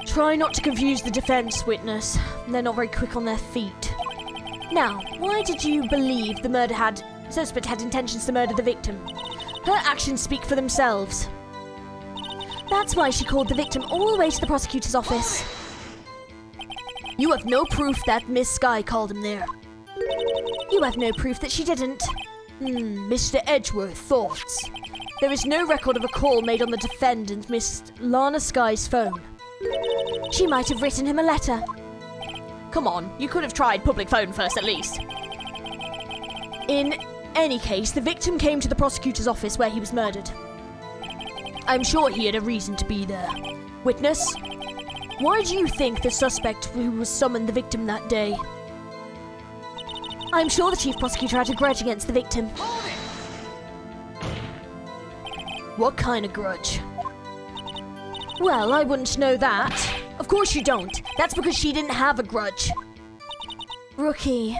Try not to confuse the defense, witness. They're not very quick on their feet. Now, why did you believe the suspect had intentions to murder the victim? Her actions speak for themselves. That's why she called the victim all the way to the prosecutor's office. You have no proof that Miss Skye called him there. You have no proof that she didn't. Mr. Edgeworth, thoughts? There is no record of a call made on the defendant, Miss Lana Skye's phone. She might have written him a letter. Come on, you could have tried public phone first at least. In any case, the victim came to the prosecutor's office where he was murdered. I'm sure he had a reason to be there. Witness, why do you think the suspect who was summoned the victim that day? I'm sure the chief prosecutor had a grudge against the victim. What kind of grudge? Well, I wouldn't know that. Of course you don't. That's because she didn't have a grudge. Rookie.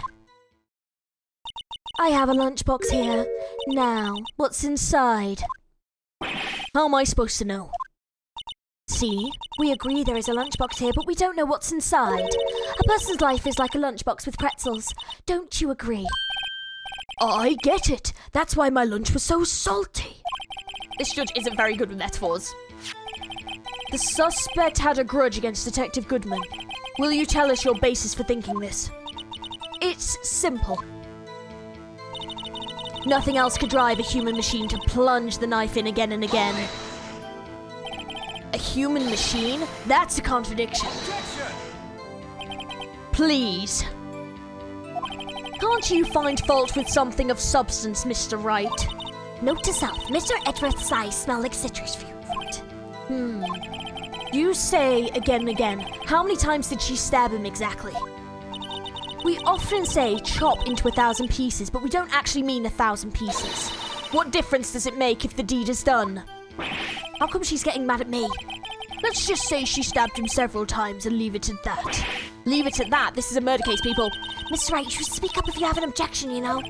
I have a lunchbox here. Now, what's inside? How am I supposed to know? See, we agree there is a lunchbox here, but we don't know what's inside. A person's life is like a lunchbox with pretzels. Don't you agree? I get it. That's why my lunch was so salty. This judge isn't very good with metaphors. The suspect had a grudge against Detective Goodman. Will you tell us your basis for thinking this? It's simple. Nothing else could drive a human machine to plunge the knife in again and again. A human machine? That's a contradiction. Please. Can't you find fault with something of substance, Mr. Wright? Note to self, Mr. Edgeworth's eyes smell like citrus fruit. You say again and again, how many times did she stab him exactly? We often say chop into 1,000 pieces, but we don't actually mean 1,000 pieces. What difference does it make if the deed is done? How come she's getting mad at me? Let's just say she stabbed him several times and leave it at that. Leave it at that. This is a murder case, people. Miss Wright, you should speak up if you have an objection, you know.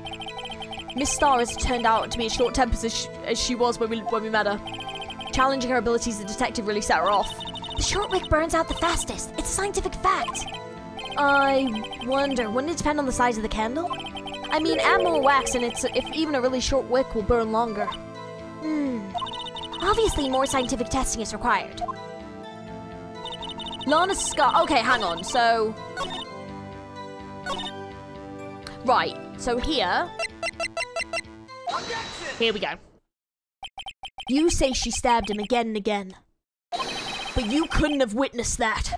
Miss Starr has turned out to be as short-tempered as she was when we met her. Challenging her abilities as a detective really set her off. The short wick burns out the fastest. It's a scientific fact. I wonder, wouldn't it depend on the size of the candle? I mean, add more wax and if even a really short wick will burn longer. Obviously, more scientific testing is required. Lana's scar. Okay, hang on. So, right. So here we go. You say she stabbed him again and again, but you couldn't have witnessed that.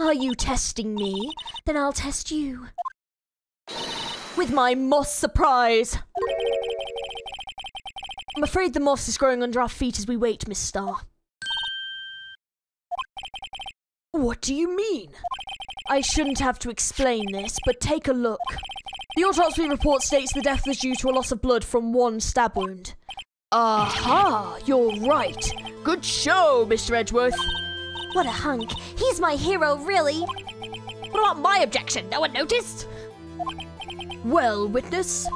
Are you testing me? Then I'll test you. With my moss surprise. I'm afraid the moss is growing under our feet as we wait, Miss Starr. What do you mean? I shouldn't have to explain this, but take a look. The autopsy report states the death was due to a loss of blood from one stab wound. Aha! You're right. Good show, Mr. Edgeworth. What a hunk. He's my hero, really. What about my objection? No one noticed? Well, witness?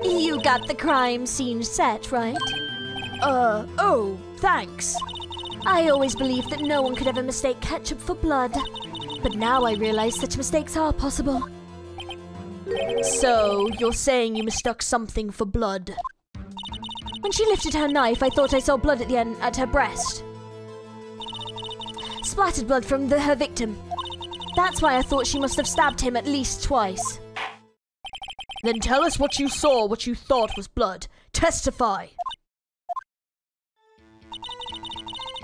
You got the crime scene set, right? Oh, thanks. I always believed that no one could ever mistake ketchup for blood. But now I realize such mistakes are possible. So, you're saying you mistook something for blood? When she lifted her knife, I thought I saw blood at the end at her breast. Splattered blood from her victim. That's why I thought she must have stabbed him at least twice. Then tell us what you saw, what you thought was blood. Testify.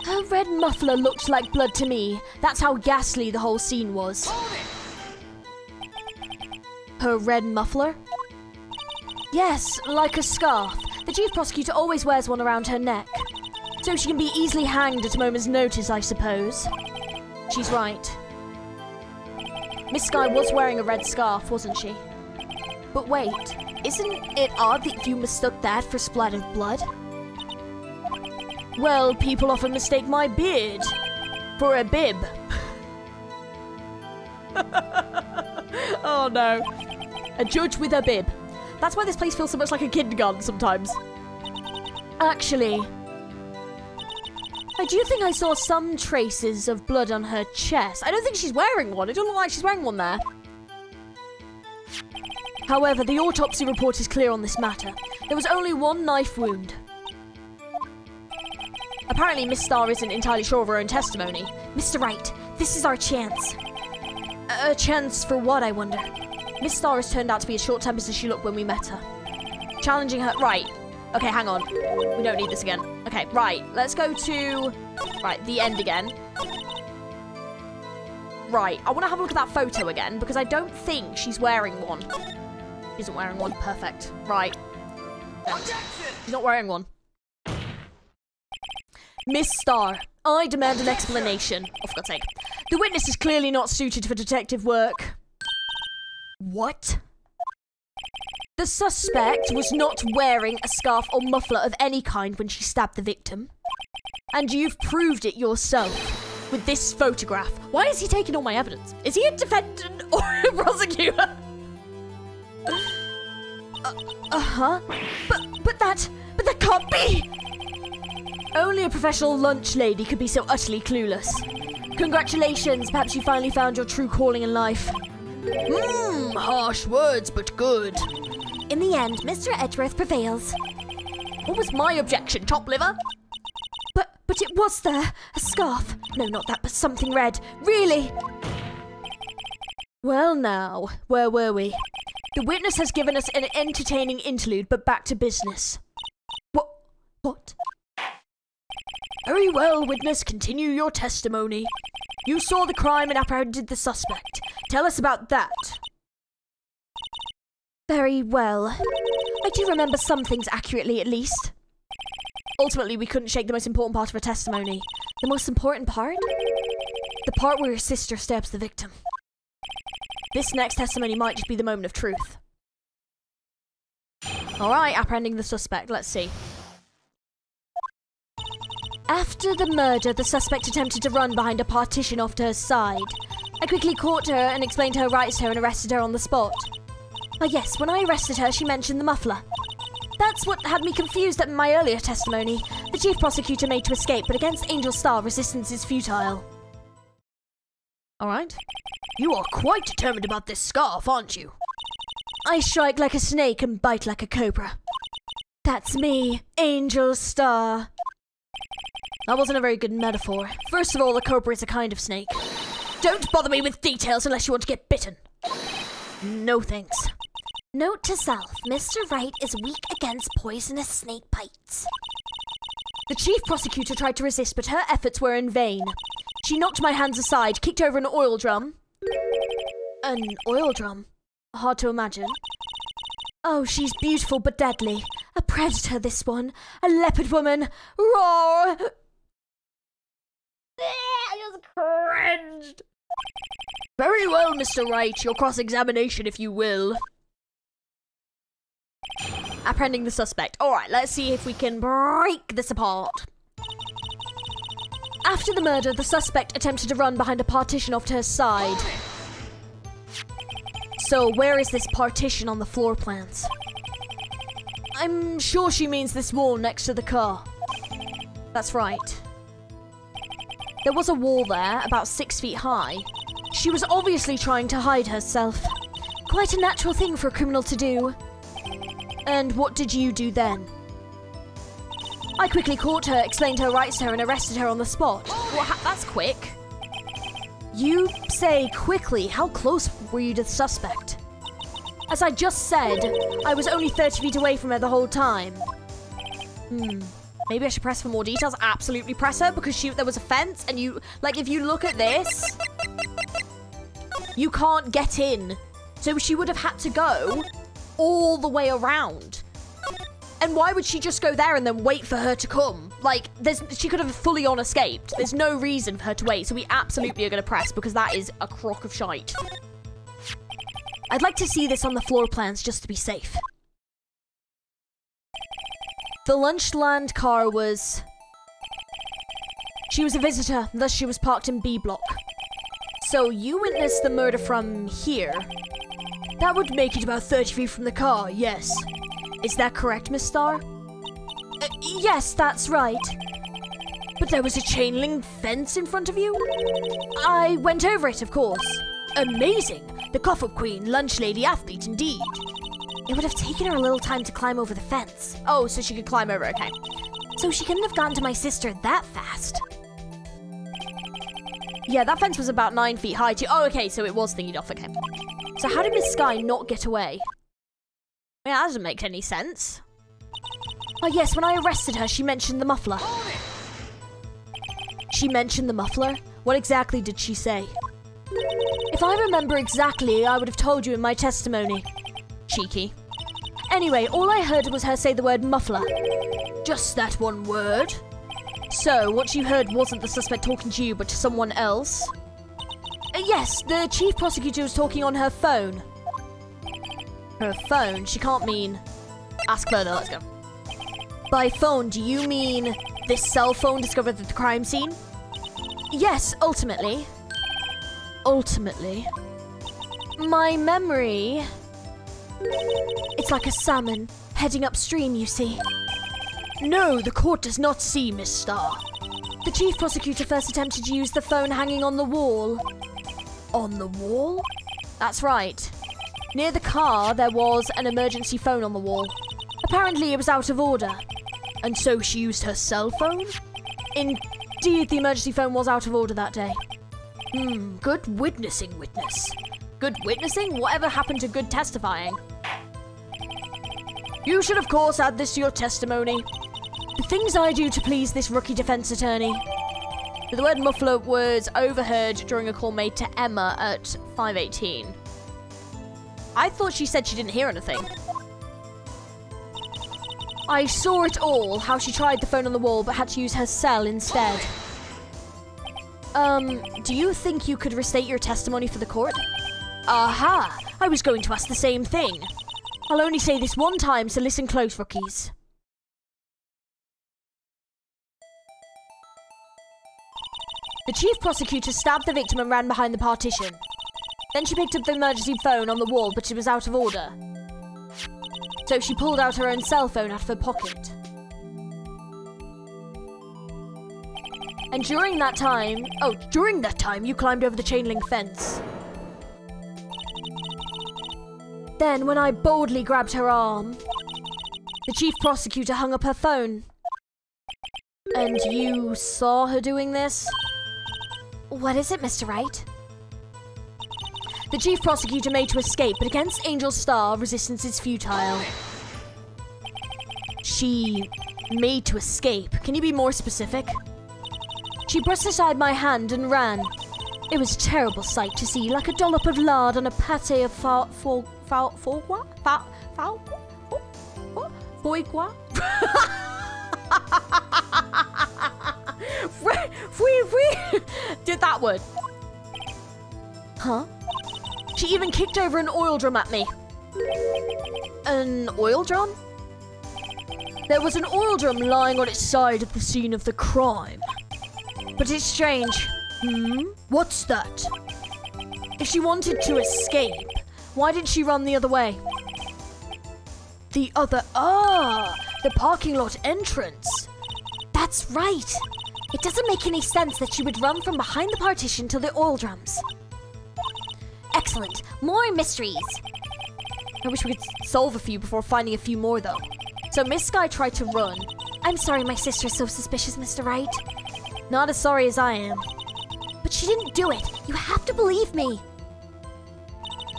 Her red muffler looked like blood to me. That's how ghastly the whole scene was. Her red muffler? Yes, like a scarf. The chief prosecutor always wears one around her neck. So she can be easily hanged at a moment's notice, I suppose. She's right. Miss Skye was wearing a red scarf, wasn't she? But wait, isn't it odd that you mistook that for splattered blood? Well, people often mistake my beard for a bib. Oh no. A judge with a bib. That's why this place feels so much like a kindergarten sometimes. Actually, I do think I saw some traces of blood on her chest. I don't think she's wearing one. It doesn't look like she's wearing one there. However, the autopsy report is clear on this matter. There was only one knife wound. Apparently, Miss Starr isn't entirely sure of her own testimony. Mr. Wright, this is our chance. A chance for what, I wonder? Miss Starr has turned out to be as short-tempered as she looked when we met her. Challenging her... Right. Okay, hang on. We don't need this again. Okay, right. Let's go to... Right, the end again. Right. I want to have a look at that photo again, because I don't think she's wearing one. She isn't wearing one. Perfect. Right. She's not wearing one. Miss Starr, I demand an explanation. Oh, for God's sake. The witness is clearly not suited for detective work. What? The suspect was not wearing a scarf or muffler of any kind when she stabbed the victim. And you've proved it yourself with this photograph. Why is he taking all my evidence? Is he a defendant or a prosecutor? Uh-huh. But that can't be! Only a professional lunch lady could be so utterly clueless. Congratulations, perhaps you finally found your true calling in life. Harsh words, but good. In the end, Mr. Edgeworth prevails. What was my objection, top liver? But it was there. A scarf. No, not that, but something red. Really? Well now, where were we? The witness has given us an entertaining interlude, but back to business. What? Very well, witness, continue your testimony. You saw the crime and apprehended the suspect. Tell us about that. Very well. I do remember some things accurately, at least. Ultimately, we couldn't shake the most important part of her testimony. The most important part? The part where her sister stabs the victim. This next testimony might just be the moment of truth. Alright, apprehending the suspect. Let's see. After the murder, the suspect attempted to run behind a partition off to her side. I quickly caught her and explained her rights to her and arrested her on the spot. Ah yes, when I arrested her, she mentioned the muffler. That's what had me confused in my earlier testimony. The chief prosecutor made to escape, but against Angel Star, resistance is futile. Alright. You are quite determined about this scarf, aren't you? I strike like a snake and bite like a cobra. That's me, Angel Star. That wasn't a very good metaphor. First of all, a cobra is a kind of snake. Don't bother me with details unless you want to get bitten. No thanks. Note to self, Mr. Wright is weak against poisonous snake bites. The chief prosecutor tried to resist, but her efforts were in vain. She knocked my hands aside, kicked over an oil drum. An oil drum? Hard to imagine. Oh, she's beautiful but deadly. A predator, this one. A leopard woman. Roar! I just cringed. Very well, Mr. Wright. Your cross-examination, if you will. Apprehending the suspect. Alright, let's see if we can break this apart. After the murder, the suspect attempted to run behind a partition off to her side. So, where is this partition on the floor plans? I'm sure she means this wall next to the car. That's right. There was a wall there, about 6 feet high. She was obviously trying to hide herself. Quite a natural thing for a criminal to do. And what did you do then? I quickly caught her, explained her rights to her, and arrested her on the spot. Well, that's quick. You say quickly. How close were you to the suspect? As I just said, I was only 30 feet away from her the whole time. Maybe I should press for more details. Absolutely press her, because there was a fence, and you, like, if you look at this, you can't get in. So she would have had to go all the way around. And why would she just go there and then wait for her to come? Like, she could have fully on escaped. There's no reason for her to wait, so we absolutely are going to press, because that is a crock of shite. I'd like to see this on the floor plans just to be safe. The Lunchland car was... She was a visitor, thus she was parked in B block. So you witnessed the murder from here. That would make it about 30 feet from the car, yes. Is that correct, Miss Starr? Yes, that's right. But there was a chain link fence in front of you? I went over it, of course. Amazing! The Coffee Queen, lunch lady athlete indeed. It would have taken her a little time to climb over the fence. Oh, so she could climb over, okay. So she couldn't have gotten to my sister that fast. Yeah, that fence was about 9 feet high too. Oh, okay, so it was thingied off, okay. So how did Miss Sky not get away? Yeah, that doesn't make any sense. Oh yes, when I arrested her, she mentioned the muffler. She mentioned the muffler? What exactly did she say? If I remember exactly, I would have told you in my testimony. Cheeky. Anyway, all I heard was her say the word muffler. Just that one word? So, what you heard wasn't the suspect talking to you, but to someone else? Yes, the chief prosecutor was talking on her phone. Her phone? She can't mean... Ask further, let's go. By phone, do you mean this cell phone discovered at the crime scene? Yes, ultimately. Ultimately? My memory... It's like a salmon, heading upstream, you see. No, the court does not see, Miss Starr. The chief prosecutor first attempted to use the phone hanging on the wall. On the wall? That's right. Near the car, there was an emergency phone on the wall. Apparently it was out of order. And so she used her cell phone? Indeed, the emergency phone was out of order that day. Good witnessing, witness. Good witnessing? Whatever happened to good testifying? You should, of course, add this to your testimony. The things I do to please this rookie defense attorney. The word muffler was overheard during a call made to Emma at 5:18. I thought she said she didn't hear anything. I saw it all, how she tried the phone on the wall but had to use her cell instead. Do you think you could restate your testimony for the court? Aha! I was going to ask the same thing. I'll only say this one time, so listen close, rookies. The chief prosecutor stabbed the victim and ran behind the partition. Then she picked up the emergency phone on the wall, but it was out of order. So she pulled out her own cell phone out of her pocket. And during that time, you climbed over the chain link fence. Then, when I boldly grabbed her arm, the chief prosecutor hung up her phone. And you saw her doing this? What is it, Mr. Wright? The chief prosecutor made to escape, but against Angel's star, resistance is futile. She made to escape. Can you be more specific? She brushed aside my hand and ran. It was a terrible sight to see, like a dollop of lard on a pâté of foie gras? Did that word. Huh? She even kicked over an oil drum at me. An oil drum? There was an oil drum lying on its side at the scene of the crime. But it's strange. What's that? If she wanted to escape, why did she run the other way? The parking lot entrance. That's right. It doesn't make any sense that she would run from behind the partition to the oil drums. Excellent. More mysteries. I wish we could solve a few before finding a few more, though. So Miss Sky tried to run. I'm sorry my sister's so suspicious, Mr. Wright. Not as sorry as I am. But she didn't do it. You have to believe me.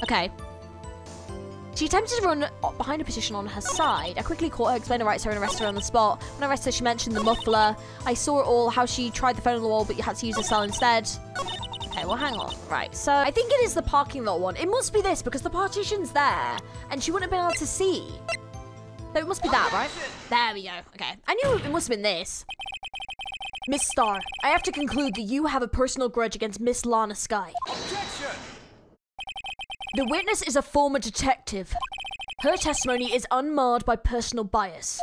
Okay. She attempted to run behind a partition on her side. I quickly caught her, explained the rights to her, and arrested her on the spot. When I arrested her, she mentioned the muffler. I saw it all, how she tried the phone on the wall, but you had to use her cell instead. Okay, well, hang on. Right, so I think it is the parking lot one. It must be this, because the partition's there, and she wouldn't have been able to see. So it must be that, right? There we go. Okay. I knew it must have been this. Miss Starr, I have to conclude that you have a personal grudge against Miss Lana Sky. Objection! The witness is a former detective. Her testimony is unmarred by personal bias.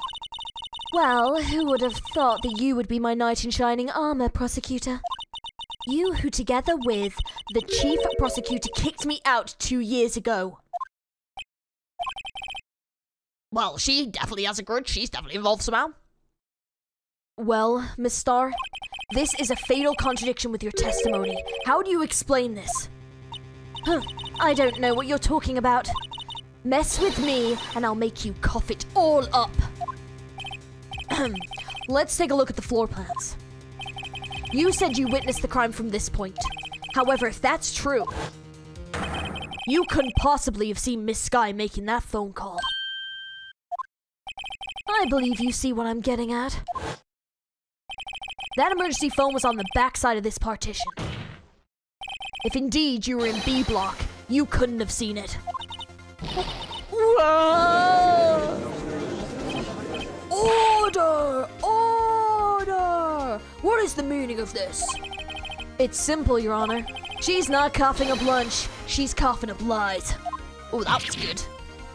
Well, who would have thought that you would be my knight in shining armor, prosecutor? You who, together with the chief prosecutor, kicked me out 2 years ago. Well, she definitely has a grudge. She's definitely involved somehow. Well, Miss Starr, this is a fatal contradiction with your testimony. How do you explain this? I don't know what you're talking about. Mess with me, and I'll make you cough it all up. Let's take a look at the floor plans. You said you witnessed the crime from this point. However, if that's true, you couldn't possibly have seen Miss Sky making that phone call. I believe you see what I'm getting at. That emergency phone was on the back side of this partition. If indeed you were in B block, you couldn't have seen it. Whoa! Order! Order! What is the meaning of this? It's simple, Your Honor. She's not coughing up lunch. She's coughing up lies. Oh, that was good.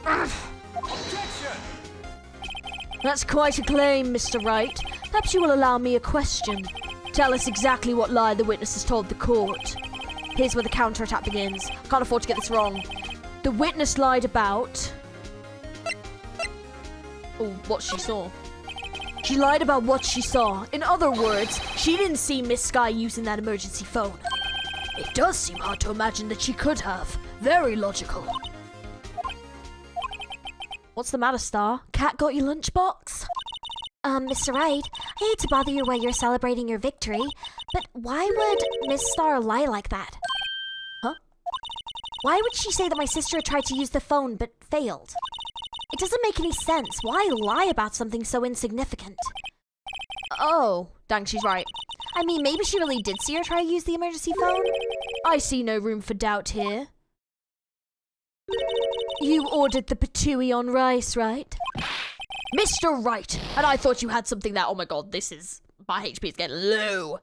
Objection! That's quite a claim, Mr. Wright. Perhaps you will allow me a question. Tell us exactly what lie the witness has told the court. Here's where the counterattack begins. I can't afford to get this wrong. The witness lied about... oh, what she saw. She lied about what she saw. In other words, she didn't see Miss Sky using that emergency phone. It does seem hard to imagine that she could have. Very logical. What's the matter, Star? Cat got your lunchbox? Mr. Wright, I hate to bother you while you're celebrating your victory, but why would Miss Starr lie like that? Huh? Why would she say that my sister tried to use the phone but failed? It doesn't make any sense. Why lie about something so insignificant? Oh, dang, she's right. I mean, maybe she really did see her try to use the emergency phone? I see no room for doubt here. You ordered the patooey on rice, right? Mr. Wright, and I thought you had something that, oh my god, my HP is getting low.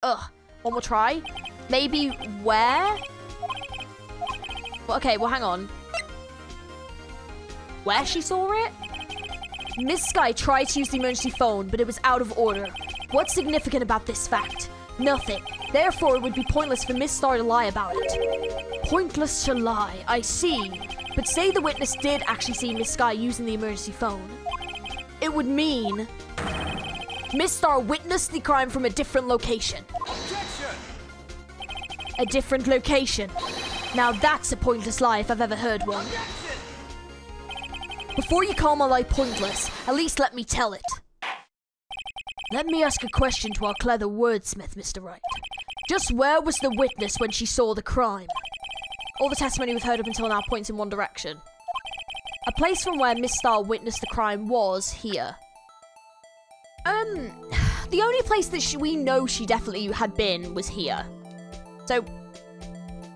Ugh, one more try. Maybe where? Well, okay, well, hang on. Where she saw it? Miss Sky tried to use the emergency phone, but it was out of order. What's significant about this fact? Nothing. Therefore, it would be pointless for Miss Star to lie about it. Pointless to lie, I see. But say the witness did actually see Miss Sky using the emergency phone. It would mean Miss Star witnessed the crime from a different location. Objection! A different location. Now that's a pointless lie if I've ever heard one. Objection! Before you call my lie pointless, at least let me tell it. Let me ask a question to our clever wordsmith, Mr. Wright. Just where was the witness when she saw the crime? All the testimony we've heard up until now points in one direction. A place from where Miss Star witnessed the crime was here. The only place that we know she definitely had been was here. So,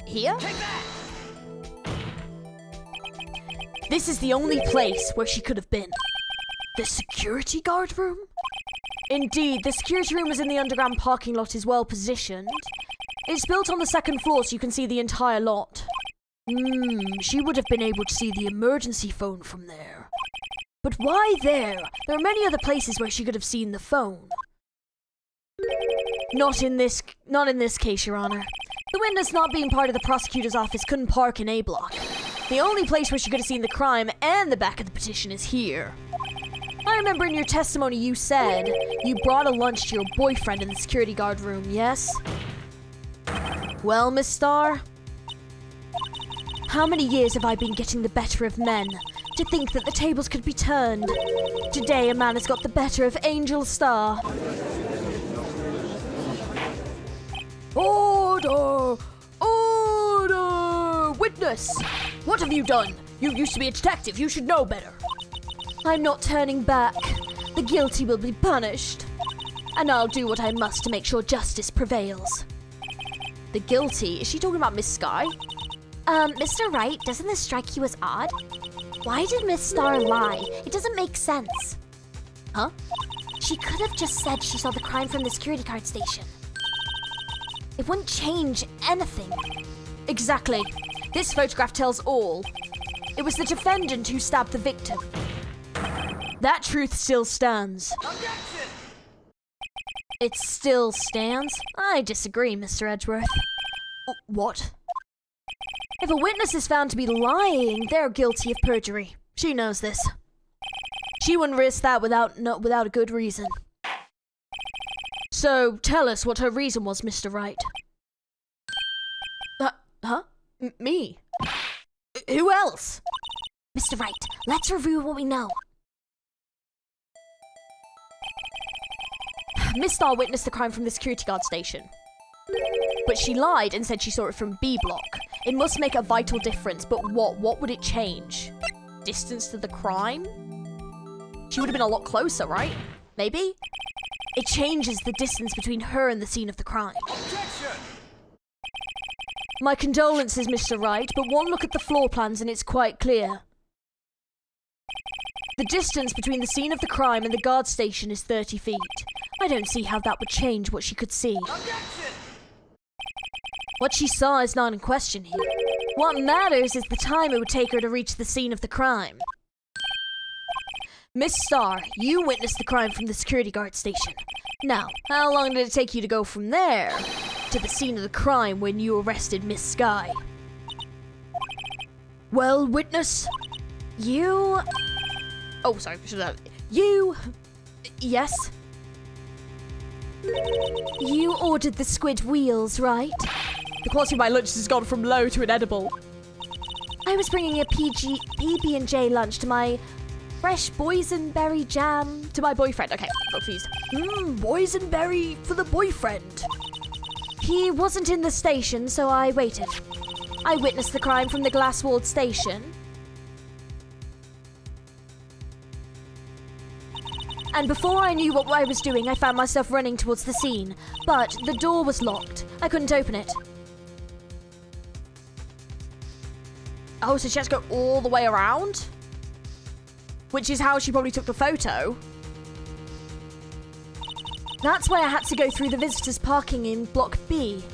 here? Take that! This is the only place where she could have been. The security guard room? Indeed, the security room is in the underground parking lot, is well positioned. It's built on the second floor so you can see the entire lot. She would have been able to see the emergency phone from there. But why there? There are many other places where she could have seen the phone. Not in this case, Your Honor. The witness not being part of the prosecutor's office couldn't park in A block. The only place where she could have seen the crime and the back of the petition is here. I remember in your testimony you said you brought a lunch to your boyfriend in the security guard room, yes? Well, Miss Star, how many years have I been getting the better of men? To think that the tables could be turned. Today a man has got the better of Angel Star. Order! Order! Witness! What have you done? You used to be a detective. You should know better. I'm not turning back. The guilty will be punished. And I'll do what I must to make sure justice prevails. The guilty? Is she talking about Miss Sky? Mr. Wright, doesn't this strike you as odd? Why did Miss Star lie? It doesn't make sense. Huh? She could have just said she saw the crime from the security guard station. It wouldn't change anything. Exactly. This photograph tells all. It was the defendant who stabbed the victim. That truth still stands. Objection! It still stands? I disagree, Mr. Edgeworth. What? If a witness is found to be lying, they're guilty of perjury. She knows this. She wouldn't risk that without a good reason. So, tell us what her reason was, Mr. Wright. Huh? Me? Who else? Mr. Wright, let's review what we know. Miss Star witnessed the crime from the security guard station. But she lied and said she saw it from B block. It must make a vital difference, but what? What would it change? Distance to the crime? She would have been a lot closer, right? Maybe? It changes the distance between her and the scene of the crime. Objection! My condolences, Mr. Wright, but one look at the floor plans and it's quite clear. The distance between the scene of the crime and the guard station is 30 feet. I don't see how that would change what she could see. Objection! What she saw is not in question here. What matters is the time it would take her to reach the scene of the crime. Miss Star, you witnessed the crime from the security guard station. Now, how long did it take you to go from there to the scene of the crime when you arrested Miss Sky? Well, witness, you... Oh, sorry, should I... You... Yes? You ordered the squid wheels, right? The quality of my lunch has gone from low to inedible. I was bringing a PB&J lunch to my fresh boysenberry jam to my boyfriend. Okay, got confused. Boysenberry for the boyfriend. He wasn't in the station, so I waited. I witnessed the crime from the glass-walled station. And before I knew what I was doing, I found myself running towards the scene. But the door was locked. I couldn't open it. Oh, so she has to go all the way around? Which is how she probably took the photo. That's why I had to go through the visitors' parking in Block B.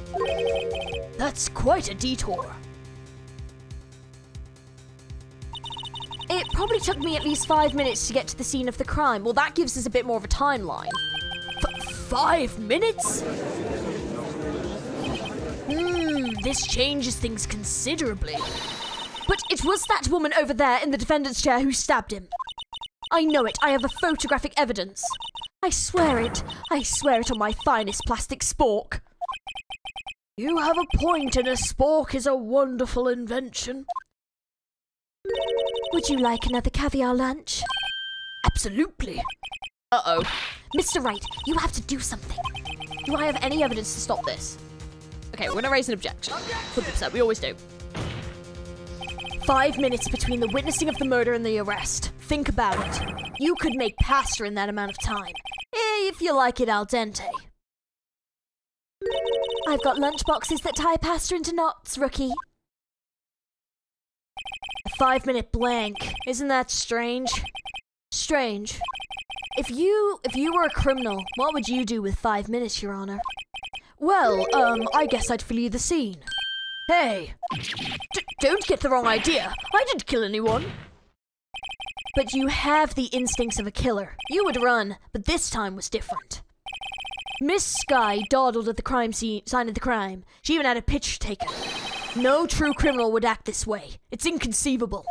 That's quite a detour. It probably took me at least 5 minutes to get to the scene of the crime. Well, that gives us a bit more of a timeline. 5 minutes? This changes things considerably. But it was that woman over there in the defendant's chair who stabbed him. I know it. I have a photographic evidence. I swear it. I swear it on my finest plastic spork. You have a point, and a spork is a wonderful invention. Would you like another caviar lunch? Absolutely. Uh-oh. Mr. Wright, you have to do something. Do I have any evidence to stop this? Okay, we're going to raise an objection. 100%, we always do. 5 minutes between the witnessing of the murder and the arrest. Think about it. You could make pasta in that amount of time. If you like it al dente. I've got lunch boxes that tie pasta into knots, rookie. A 5-minute blank. Isn't that strange? Strange. If you were a criminal, what would you do with 5 minutes, Your Honor? Well, I guess I'd flee the scene. Hey! Don't get the wrong idea. I didn't kill anyone. But you have the instincts of a killer. You would run, but this time was different. Miss Skye dawdled at the crime scene of the crime. She even had a picture taken. No true criminal would act this way. It's inconceivable.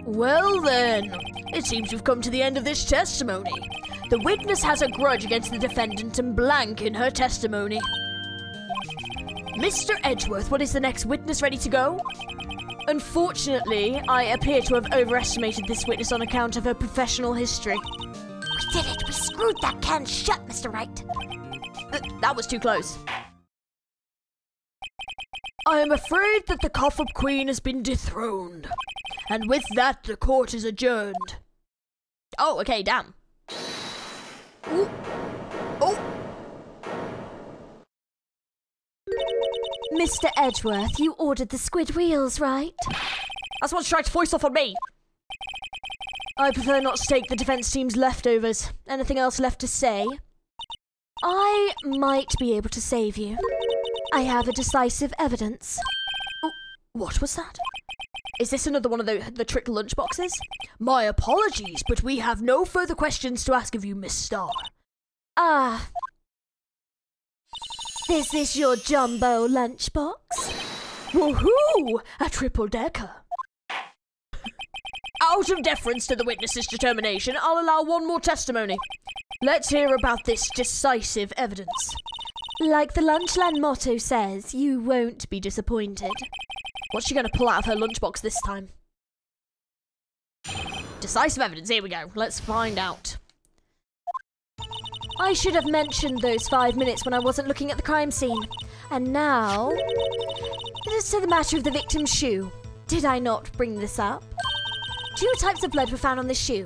Well then, it seems we've come to the end of this testimony. The witness has a grudge against the defendant and blank in her testimony. Mr. Edgeworth, what is the next witness ready to go? Unfortunately, I appear to have overestimated this witness on account of her professional history. We did it. We screwed that can shut, Mr. Wright. That was too close. I am afraid that the Cough-Up Queen has been dethroned. And with that, the court is adjourned. Oh, okay, damn. Ooh. Oh. Mr. Edgeworth, you ordered the squid wheels, right? That's what's trying to foist off on me. I prefer not to take the defense team's leftovers. Anything else left to say? I might be able to save you. I have a decisive evidence. Oh, what was that? Is this another one of the trick lunchboxes? My apologies, but we have no further questions to ask of you, Miss Starr. Ah. Is this your jumbo lunchbox? Woohoo! A triple-decker. Out of deference to the witness's determination, I'll allow one more testimony. Let's hear about this decisive evidence. Like the Lunchland motto says, you won't be disappointed. What's she going to pull out of her lunchbox this time? Decisive evidence, here we go. Let's find out. I should have mentioned those 5 minutes when I wasn't looking at the crime scene. And now, it is to the matter of the victim's shoe. Did I not bring this up? 2 types of blood were found on the shoe.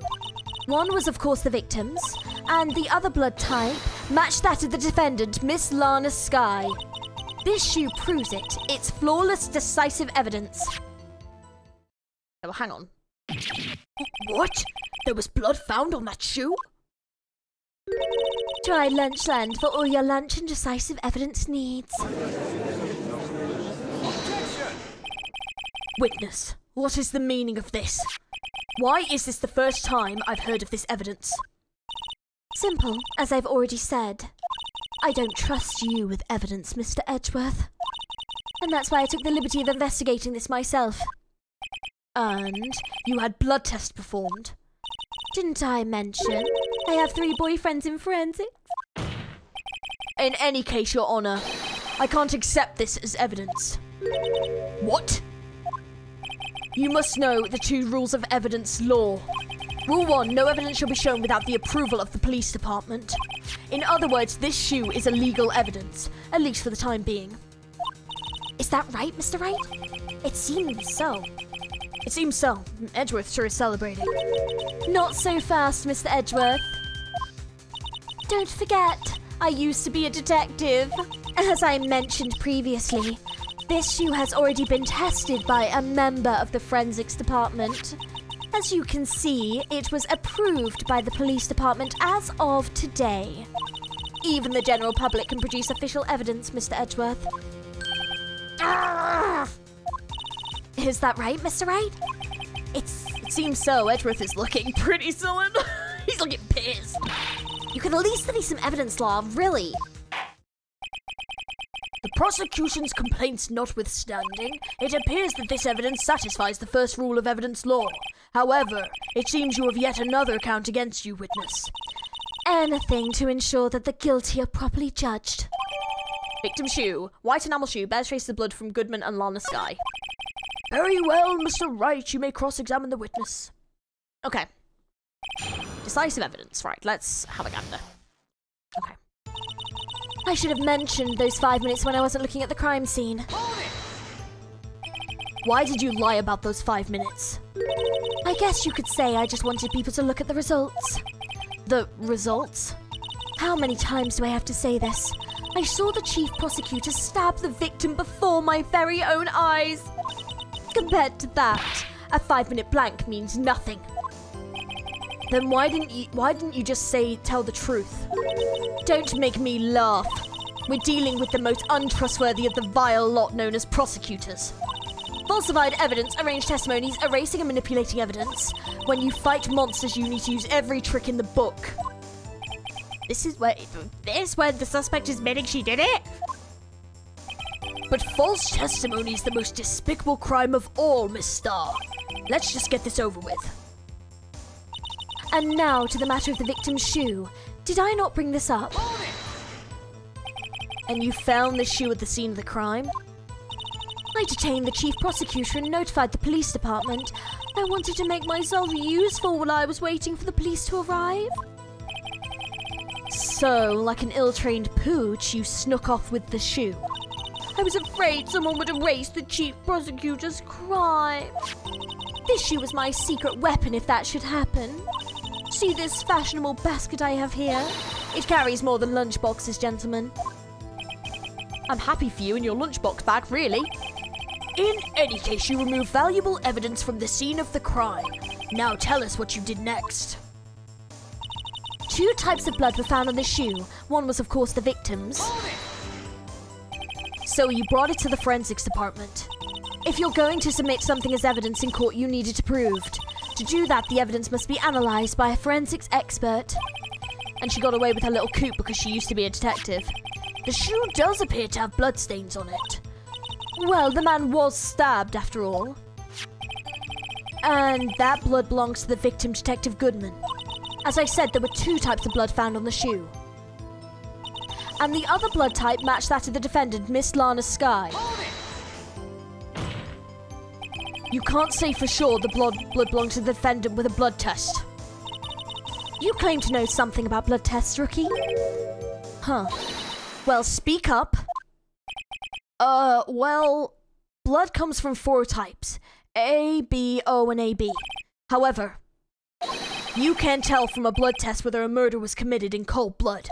One was, of course, the victim's, and the other blood type matched that of the defendant, Miss Lana Skye. This shoe proves it. It's flawless, decisive evidence. Well, hang on. What? There was blood found on that shoe? Try Lunchland for all your lunch and decisive evidence needs. Objection! Witness, what is the meaning of this? Why is this the first time I've heard of this evidence? Simple, as I've already said. I don't trust you with evidence, Mr. Edgeworth. And that's why I took the liberty of investigating this myself. And you had blood tests performed? Didn't I mention I have 3 boyfriends in forensics? In any case, Your Honor, I can't accept this as evidence. What? You must know the 2 rules of evidence law. Rule 1, no evidence shall be shown without the approval of the police department. In other words, this shoe is illegal evidence, at least for the time being. Is that right, Mr. Wright? It seems so. It seems so. Edgeworth sure is celebrating. Not so fast, Mr. Edgeworth. Don't forget, I used to be a detective. As I mentioned previously, this shoe has already been tested by a member of the forensics department. As you can see, it was approved by the police department as of today. Even the general public can produce official evidence, Mr. Edgeworth. Is that right, Mr. Wright? It seems so. Edgeworth is looking pretty sullen. He's looking pissed. You could at least study some evidence law, really. The prosecution's complaints notwithstanding, it appears that this evidence satisfies the first rule of evidence law. However, it seems you have yet another count against you, witness. Anything to ensure that the guilty are properly judged. Victim shoe. White enamel shoe bears traces of blood from Goodman and Lana Skye. Very well, Mr. Wright. You may cross-examine the witness. Okay. Decisive evidence. Right, let's have a gander. Okay. I should have mentioned those 5 minutes when I wasn't looking at the crime scene. Why did you lie about those 5 minutes? I guess you could say I just wanted people to look at the results. The results? How many times do I have to say this? I saw the chief prosecutor stab the victim before my very own eyes. Compared to that, a 5-minute blank means nothing. Then why didn't you just tell the truth? Don't make me laugh. We're dealing with the most untrustworthy of the vile lot known as prosecutors. Falsified evidence, arranged testimonies, erasing and manipulating evidence. When you fight monsters, you need to use every trick in the book. This is where the suspect is admitting she did it? But false testimony is the most despicable crime of all, Miss Starr. Let's just get this over with. And now to the matter of the victim's shoe. Did I not bring this up? And you found the shoe at the scene of the crime? I detained the chief prosecutor and notified the police department. I wanted to make myself useful while I was waiting for the police to arrive. So, like an ill-trained pooch, you snuck off with the shoe. I was afraid someone would erase the chief prosecutor's crime. This shoe was my secret weapon if that should happen. See this fashionable basket I have here? It carries more than lunchboxes, gentlemen. I'm happy for you and your lunchbox bag, really. In any case, you removed valuable evidence from the scene of the crime. Now tell us what you did next. 2 types of blood were found on the shoe. One was, of course, the victim's. So you brought it to the forensics department. If you're going to submit something as evidence in court, you need it approved. To do that, the evidence must be analysed by a forensics expert. And she got away with her little coup because she used to be a detective. The shoe does appear to have bloodstains on it. Well, the man was stabbed, after all. And that blood belongs to the victim, Detective Goodman. As I said, there were 2 types of blood found on the shoe. And the other blood type matched that of the defendant, Miss Lana Skye. You can't say for sure the blood belonged to the defendant with a blood test. You claim to know something about blood tests, rookie? Huh. Well, speak up. Well, blood comes from 4 types. A, B, O, and AB. However, you can't tell from a blood test whether a murder was committed in cold blood.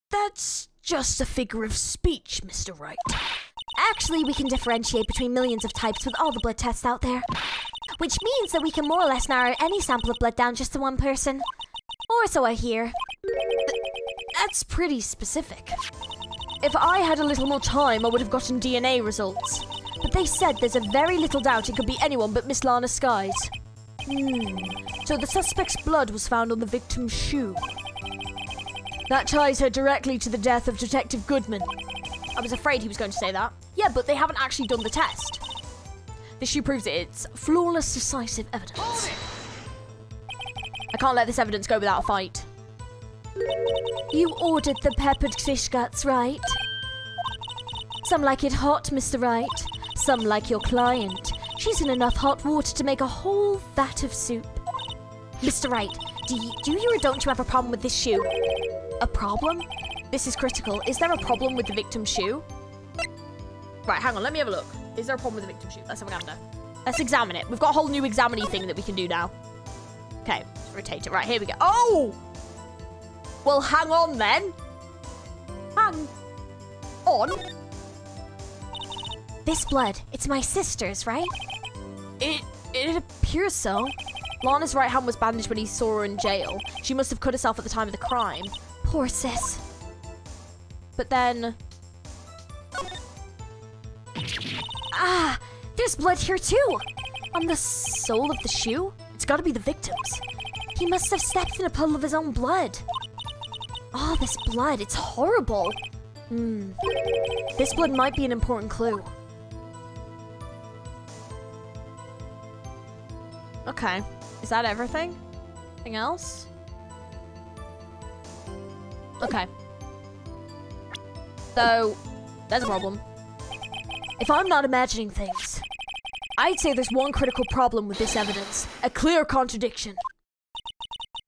That's just a figure of speech, Mr. Wright. Actually, we can differentiate between millions of types with all the blood tests out there. Which means that we can more or less narrow any sample of blood down just to one person. Or so I hear. That's pretty specific. If I had a little more time, I would have gotten DNA results. But they said there's a very little doubt it could be anyone but Miss Lana Skye's. So the suspect's blood was found on the victim's shoe. That ties her directly to the death of Detective Goodman. I was afraid he was going to say that. Yeah, but they haven't actually done the test. This shoe proves it. It's flawless, decisive evidence. I can't let this evidence go without a fight. You ordered the peppered fish guts, right? Some like it hot, Mr. Wright. Some like your client. She's in enough hot water to make a whole vat of soup. Mr. Wright, do you or don't you have a problem with this shoe? A problem? This is critical. Is there a problem with the victim's shoe? Right, hang on. Let me have a look. Is there a problem with the victim's shoe? Let's have a gander. Let's examine it. We've got a whole new examining thing that we can do now. Okay, let's rotate it. Right, here we go. Oh! Well, hang on then. Hang on. This blood, it's my sister's, right? It appears so. Lana's right hand was bandaged when he saw her in jail. She must have cut herself at the time of the crime. Poor sis. But then... Ah, there's blood here too. on the sole of the shoe? It's gotta be the victim's. He must have stepped in a puddle of his own blood. Oh, this blood, it's horrible. This blood might be an important clue. Okay, is that everything? Anything else? Okay. So, there's a problem. If I'm not imagining things, I'd say there's one critical problem with this evidence. A clear contradiction.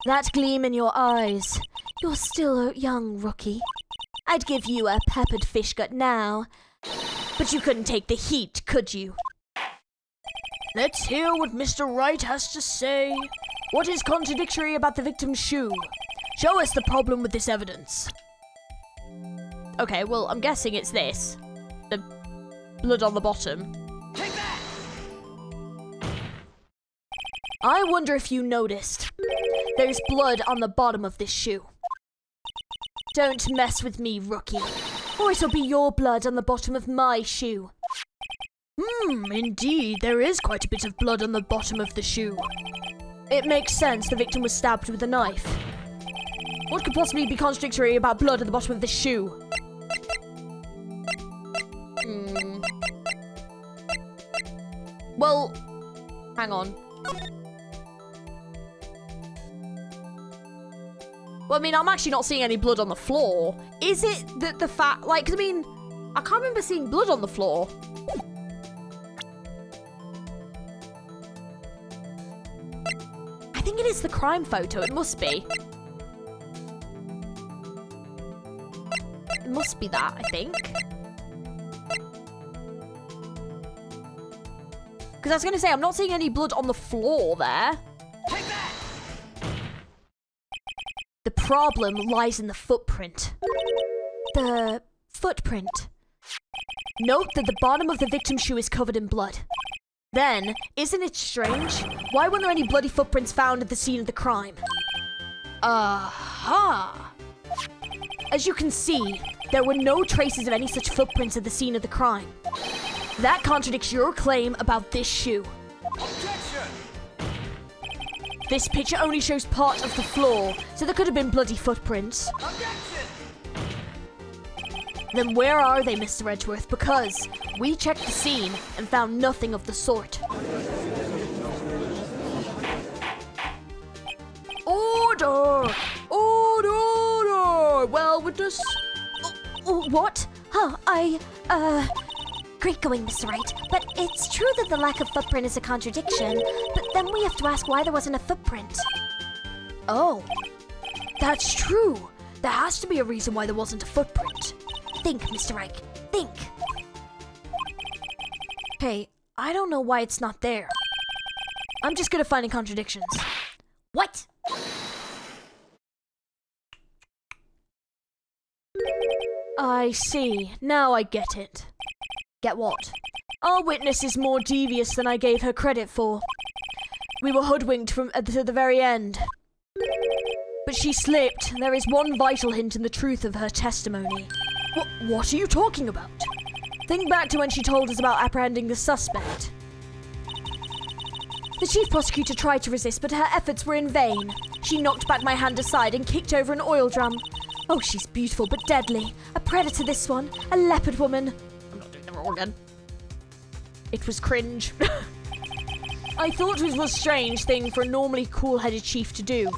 That gleam in your eyes. You're still a young rookie. I'd give you a peppered fish gut now. But you couldn't take the heat, could you? Let's hear what Mr. Wright has to say. What is contradictory about the victim's shoe? Show us the problem with this evidence. Okay, well, I'm guessing it's this. The blood on the bottom. Take that! I wonder if you noticed. There's blood on the bottom of this shoe. Don't mess with me, rookie, or it'll be your blood on the bottom of my shoe. Indeed, there is quite a bit of blood on the bottom of the shoe. It makes sense the victim was stabbed with a knife. What could possibly be contradictory about blood at the bottom of the shoe? Well, hang on. Well, I mean, I'm actually not seeing any blood on the floor. Is it that the fact, like, 'cause I mean, I can't remember seeing blood on the floor. I think it is the crime photo. It must be. It must be that, I think. Because I was going to say, I'm not seeing any blood on the floor there. Take that! The problem lies in the footprint. The footprint. Note that the bottom of the victim's shoe is covered in blood. Then, isn't it strange? Why weren't there any bloody footprints found at the scene of the crime? Aha! As you can see, there were no traces of any such footprints at the scene of the crime. That contradicts your claim about this shoe. Objection! This picture only shows part of the floor, so there could have been bloody footprints. Objection! Then where are they, Mr. Edgeworth? Because we checked the scene and found nothing of the sort. Order! Order! Order! Well, witness... What? Great going, Mr. Wright. But it's true that the lack of footprint is a contradiction. But then we have to ask why there wasn't a footprint. Oh, that's true. There has to be a reason why there wasn't a footprint. Think, Mr. Wright. Think. Hey, I don't know why it's not there. I'm just good at finding contradictions. What? I see. Now I get it. Get what? Our witness is more devious than I gave her credit for. We were hoodwinked to the very end. But she slipped. There is one vital hint in the truth of her testimony. What are you talking about? Think back to when she told us about apprehending the suspect. The chief prosecutor tried to resist, but her efforts were in vain. She knocked back my hand aside and kicked over an oil drum. Oh, she's beautiful but deadly. A predator, this one. A leopard woman. I'm not doing the wrong again. It was cringe. I thought it was a strange thing for a normally cool-headed chief to do.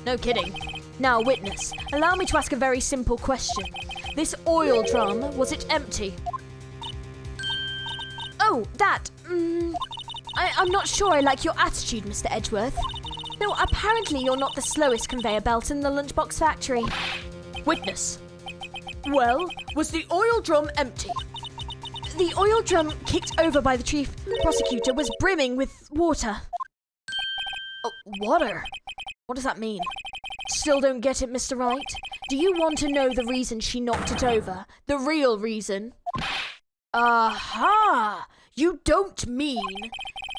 No kidding. Now, witness, allow me to ask a very simple question. This oil drum, was it empty? Oh, that. I'm not sure I like your attitude, Mr. Edgeworth. No, apparently you're not the slowest conveyor belt in the lunchbox factory. Witness. Well, was the oil drum empty? The oil drum kicked over by the chief prosecutor was brimming with water. Oh, water? What does that mean? Still don't get it, Mr. Wright. Do you want to know the reason she knocked it over? The real reason? Aha! You don't mean...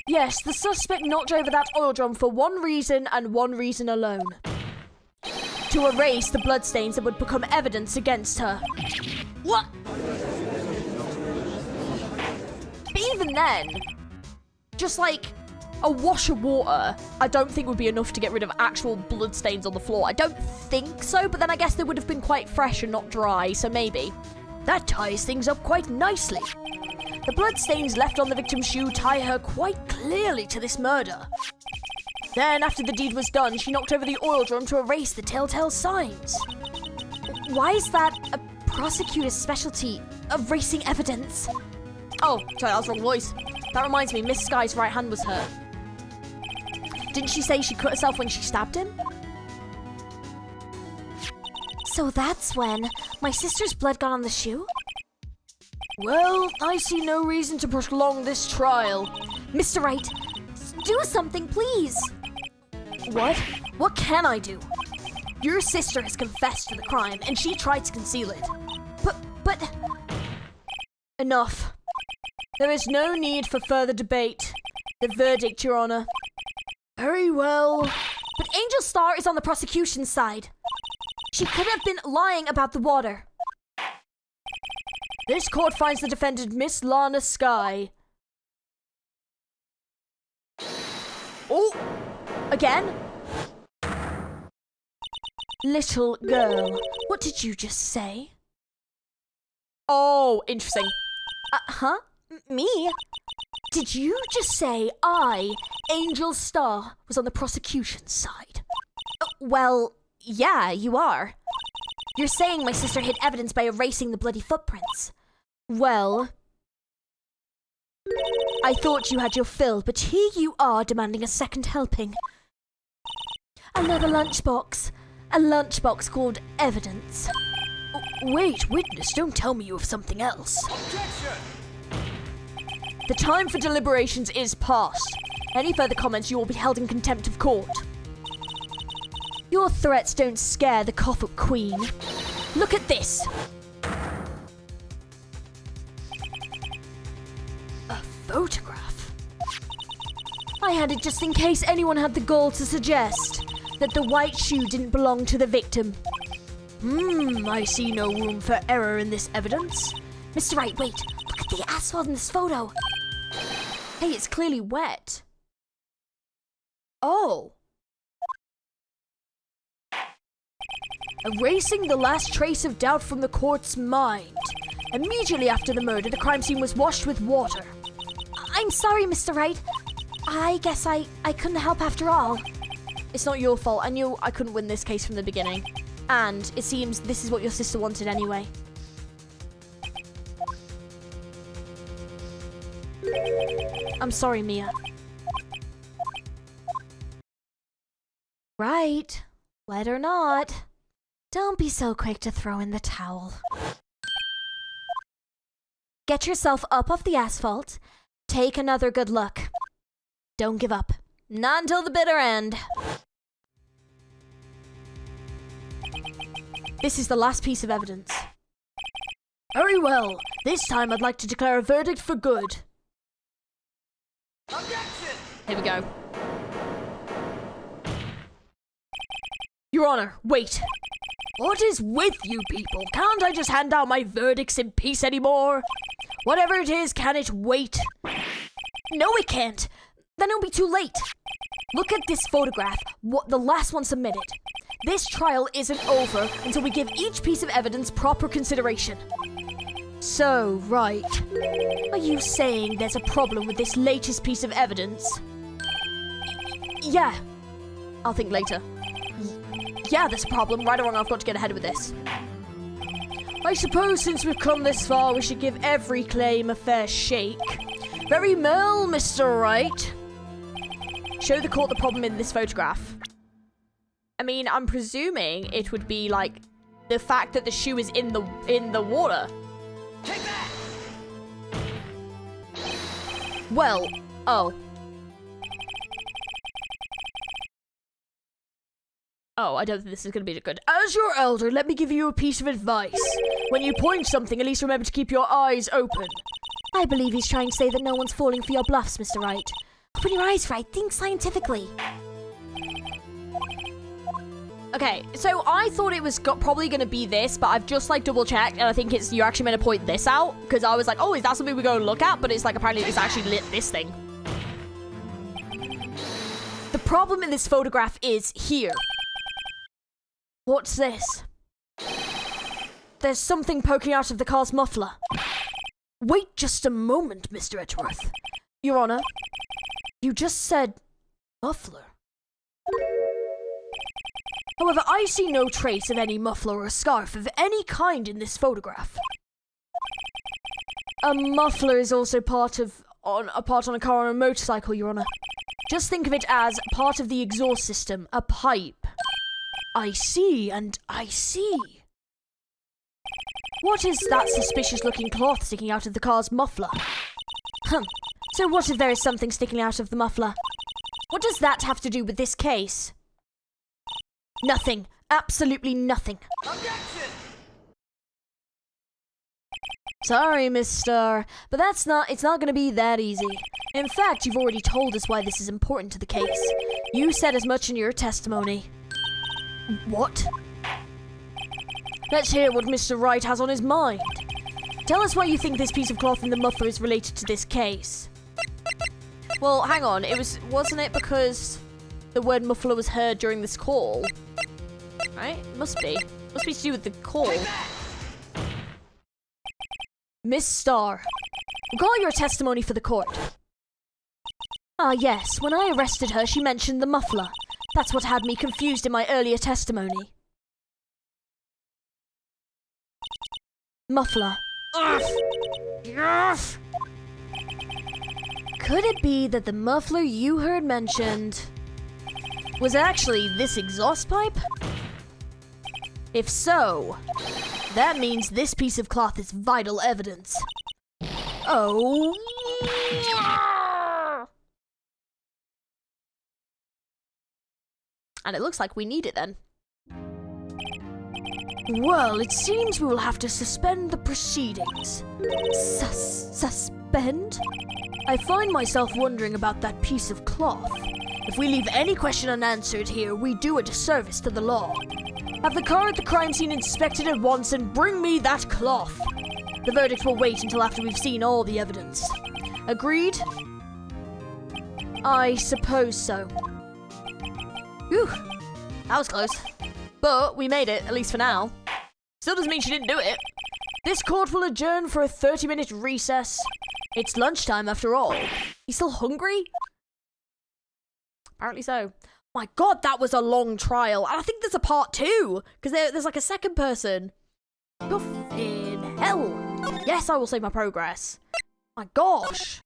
Yes, the suspect knocked over that oil drum for one reason and one reason alone. To erase the bloodstains that would become evidence against her. What? But even then, just like a wash of water, I don't think would be enough to get rid of actual bloodstains on the floor. I don't think so, but then I guess they would have been quite fresh and not dry, so maybe. That ties things up quite nicely. The bloodstains left on the victim's shoe tie her quite clearly to this murder. Then, after the deed was done, she knocked over the oil drum to erase the telltale signs. Why is that a prosecutor's specialty? Erasing evidence? Oh, sorry, that was the wrong voice. That reminds me, Miss Sky's right hand was hurt. Didn't she say she cut herself when she stabbed him? So that's when my sister's blood got on the shoe? Well, I see no reason to prolong this trial. Mr. Wright, do something, please. What? What can I do? Your sister has confessed to the crime, and she tried to conceal it. But... Enough. There is no need for further debate. The verdict, Your Honor. Very well. But Angel Star is on the prosecution's side. She could have been lying about the water. This court finds the defendant Miss Lana Sky. Oh! Again? Little girl, what did you just say? Oh, interesting. Huh? Me? Did you just say I, Angel Star, was on the prosecution's side? Well, yeah, you are. You're saying my sister hid evidence by erasing the bloody footprints. Well, I thought you had your fill, but here you are demanding a second helping. Another lunchbox. A lunchbox called evidence. Wait, witness, don't tell me you have something else. Objection! The time for deliberations is past. Any further comments, you will be held in contempt of court. Your threats don't scare the cough-up queen. Look at this. A photograph. I had it just in case anyone had the gall to suggest that the white shoe didn't belong to the victim. I see no room for error in this evidence. Mr. Wright, wait. Look at the asphalt in this photo. Hey, it's clearly wet. Oh. Erasing the last trace of doubt from the court's mind. Immediately after the murder, the crime scene was washed with water. I'm sorry, Mr. Wright. I guess I couldn't help after all. It's not your fault. I knew I couldn't win this case from the beginning. And it seems this is what your sister wanted anyway. I'm sorry, Mia. Right. Let her not. Don't be so quick to throw in the towel. Get yourself up off the asphalt. Take another good look. Don't give up. Not until the bitter end. This is the last piece of evidence. Very well. This time I'd like to declare a verdict for good. Objection! Here we go. Your Honor, wait. What is with you people? Can't I just hand out my verdicts in peace anymore? Whatever it is, can it wait? No, it can't. Then it'll be too late. Look at this photograph, the last one submitted. This trial isn't over until we give each piece of evidence proper consideration. So, right. Are you saying there's a problem with this latest piece of evidence? Yeah. I'll think later. Yeah, there's a problem. Right or wrong, I've got to get ahead with this. I suppose since we've come this far, we should give every claim a fair shake. Very well, Mr. Wright. Show the court the problem in this photograph. I mean, I'm presuming it would be like the fact that the shoe is in the water. Take that! Well, oh. Oh, I don't think this is going to be good. As your elder, let me give you a piece of advice. When you point something, at least remember to keep your eyes open. I believe he's trying to say that no one's falling for your bluffs, Mr. Wright. Open your eyes, Wright. Think scientifically. Okay, so I thought it was probably going to be this, but I've just like double checked, and I think you're actually meant to point this out, because I was like, oh, is that something we go look at? But it's like apparently it's actually lit this thing. The problem in this photograph is here. What's this? There's something poking out of the car's muffler. Wait just a moment, Mr. Edgeworth. Your Honor, you just said muffler. However, I see no trace of any muffler or scarf of any kind in this photograph. A muffler is also part on a car or a motorcycle, Your Honor. Just think of it as part of the exhaust system, a pipe. I see, and I see. What is that suspicious-looking cloth sticking out of the car's muffler? So what if there is something sticking out of the muffler? What does that have to do with this case? Nothing. Absolutely nothing. Objection! Sorry, Miss Star, but it's not going to be that easy. In fact, you've already told us why this is important to the case. You said as much in your testimony. What? Let's hear what Mr. Wright has on his mind. Tell us why you think this piece of cloth in the muffler is related to this case. Well, hang on. Wasn't it because the word muffler was heard during this call? Right? Must be. Must be to do with the call. Miss Starr, recall your testimony for the court. Ah, yes. When I arrested her, she mentioned the muffler. That's what had me confused in my earlier testimony. Muffler. Yes! Could it be that the muffler you heard mentioned was actually this exhaust pipe? If so, that means this piece of cloth is vital evidence. Oh. And it looks like we need it then. Well, it seems we will have to suspend the proceedings. Suspend? I find myself wondering about that piece of cloth. If we leave any question unanswered here, we do a disservice to the law. Have the car at the crime scene inspected at once and bring me that cloth. The verdict will wait until after we've seen all the evidence. Agreed? I suppose so. Whew, that was close. But we made it, at least for now. Still doesn't mean she didn't do it. This court will adjourn for a 30-minute recess. It's lunchtime after all. You still hungry? Apparently so. My god, that was a long trial. And I think there's a part 2. Because there's like a second person. Guff in hell. Yes, I will save my progress. My gosh.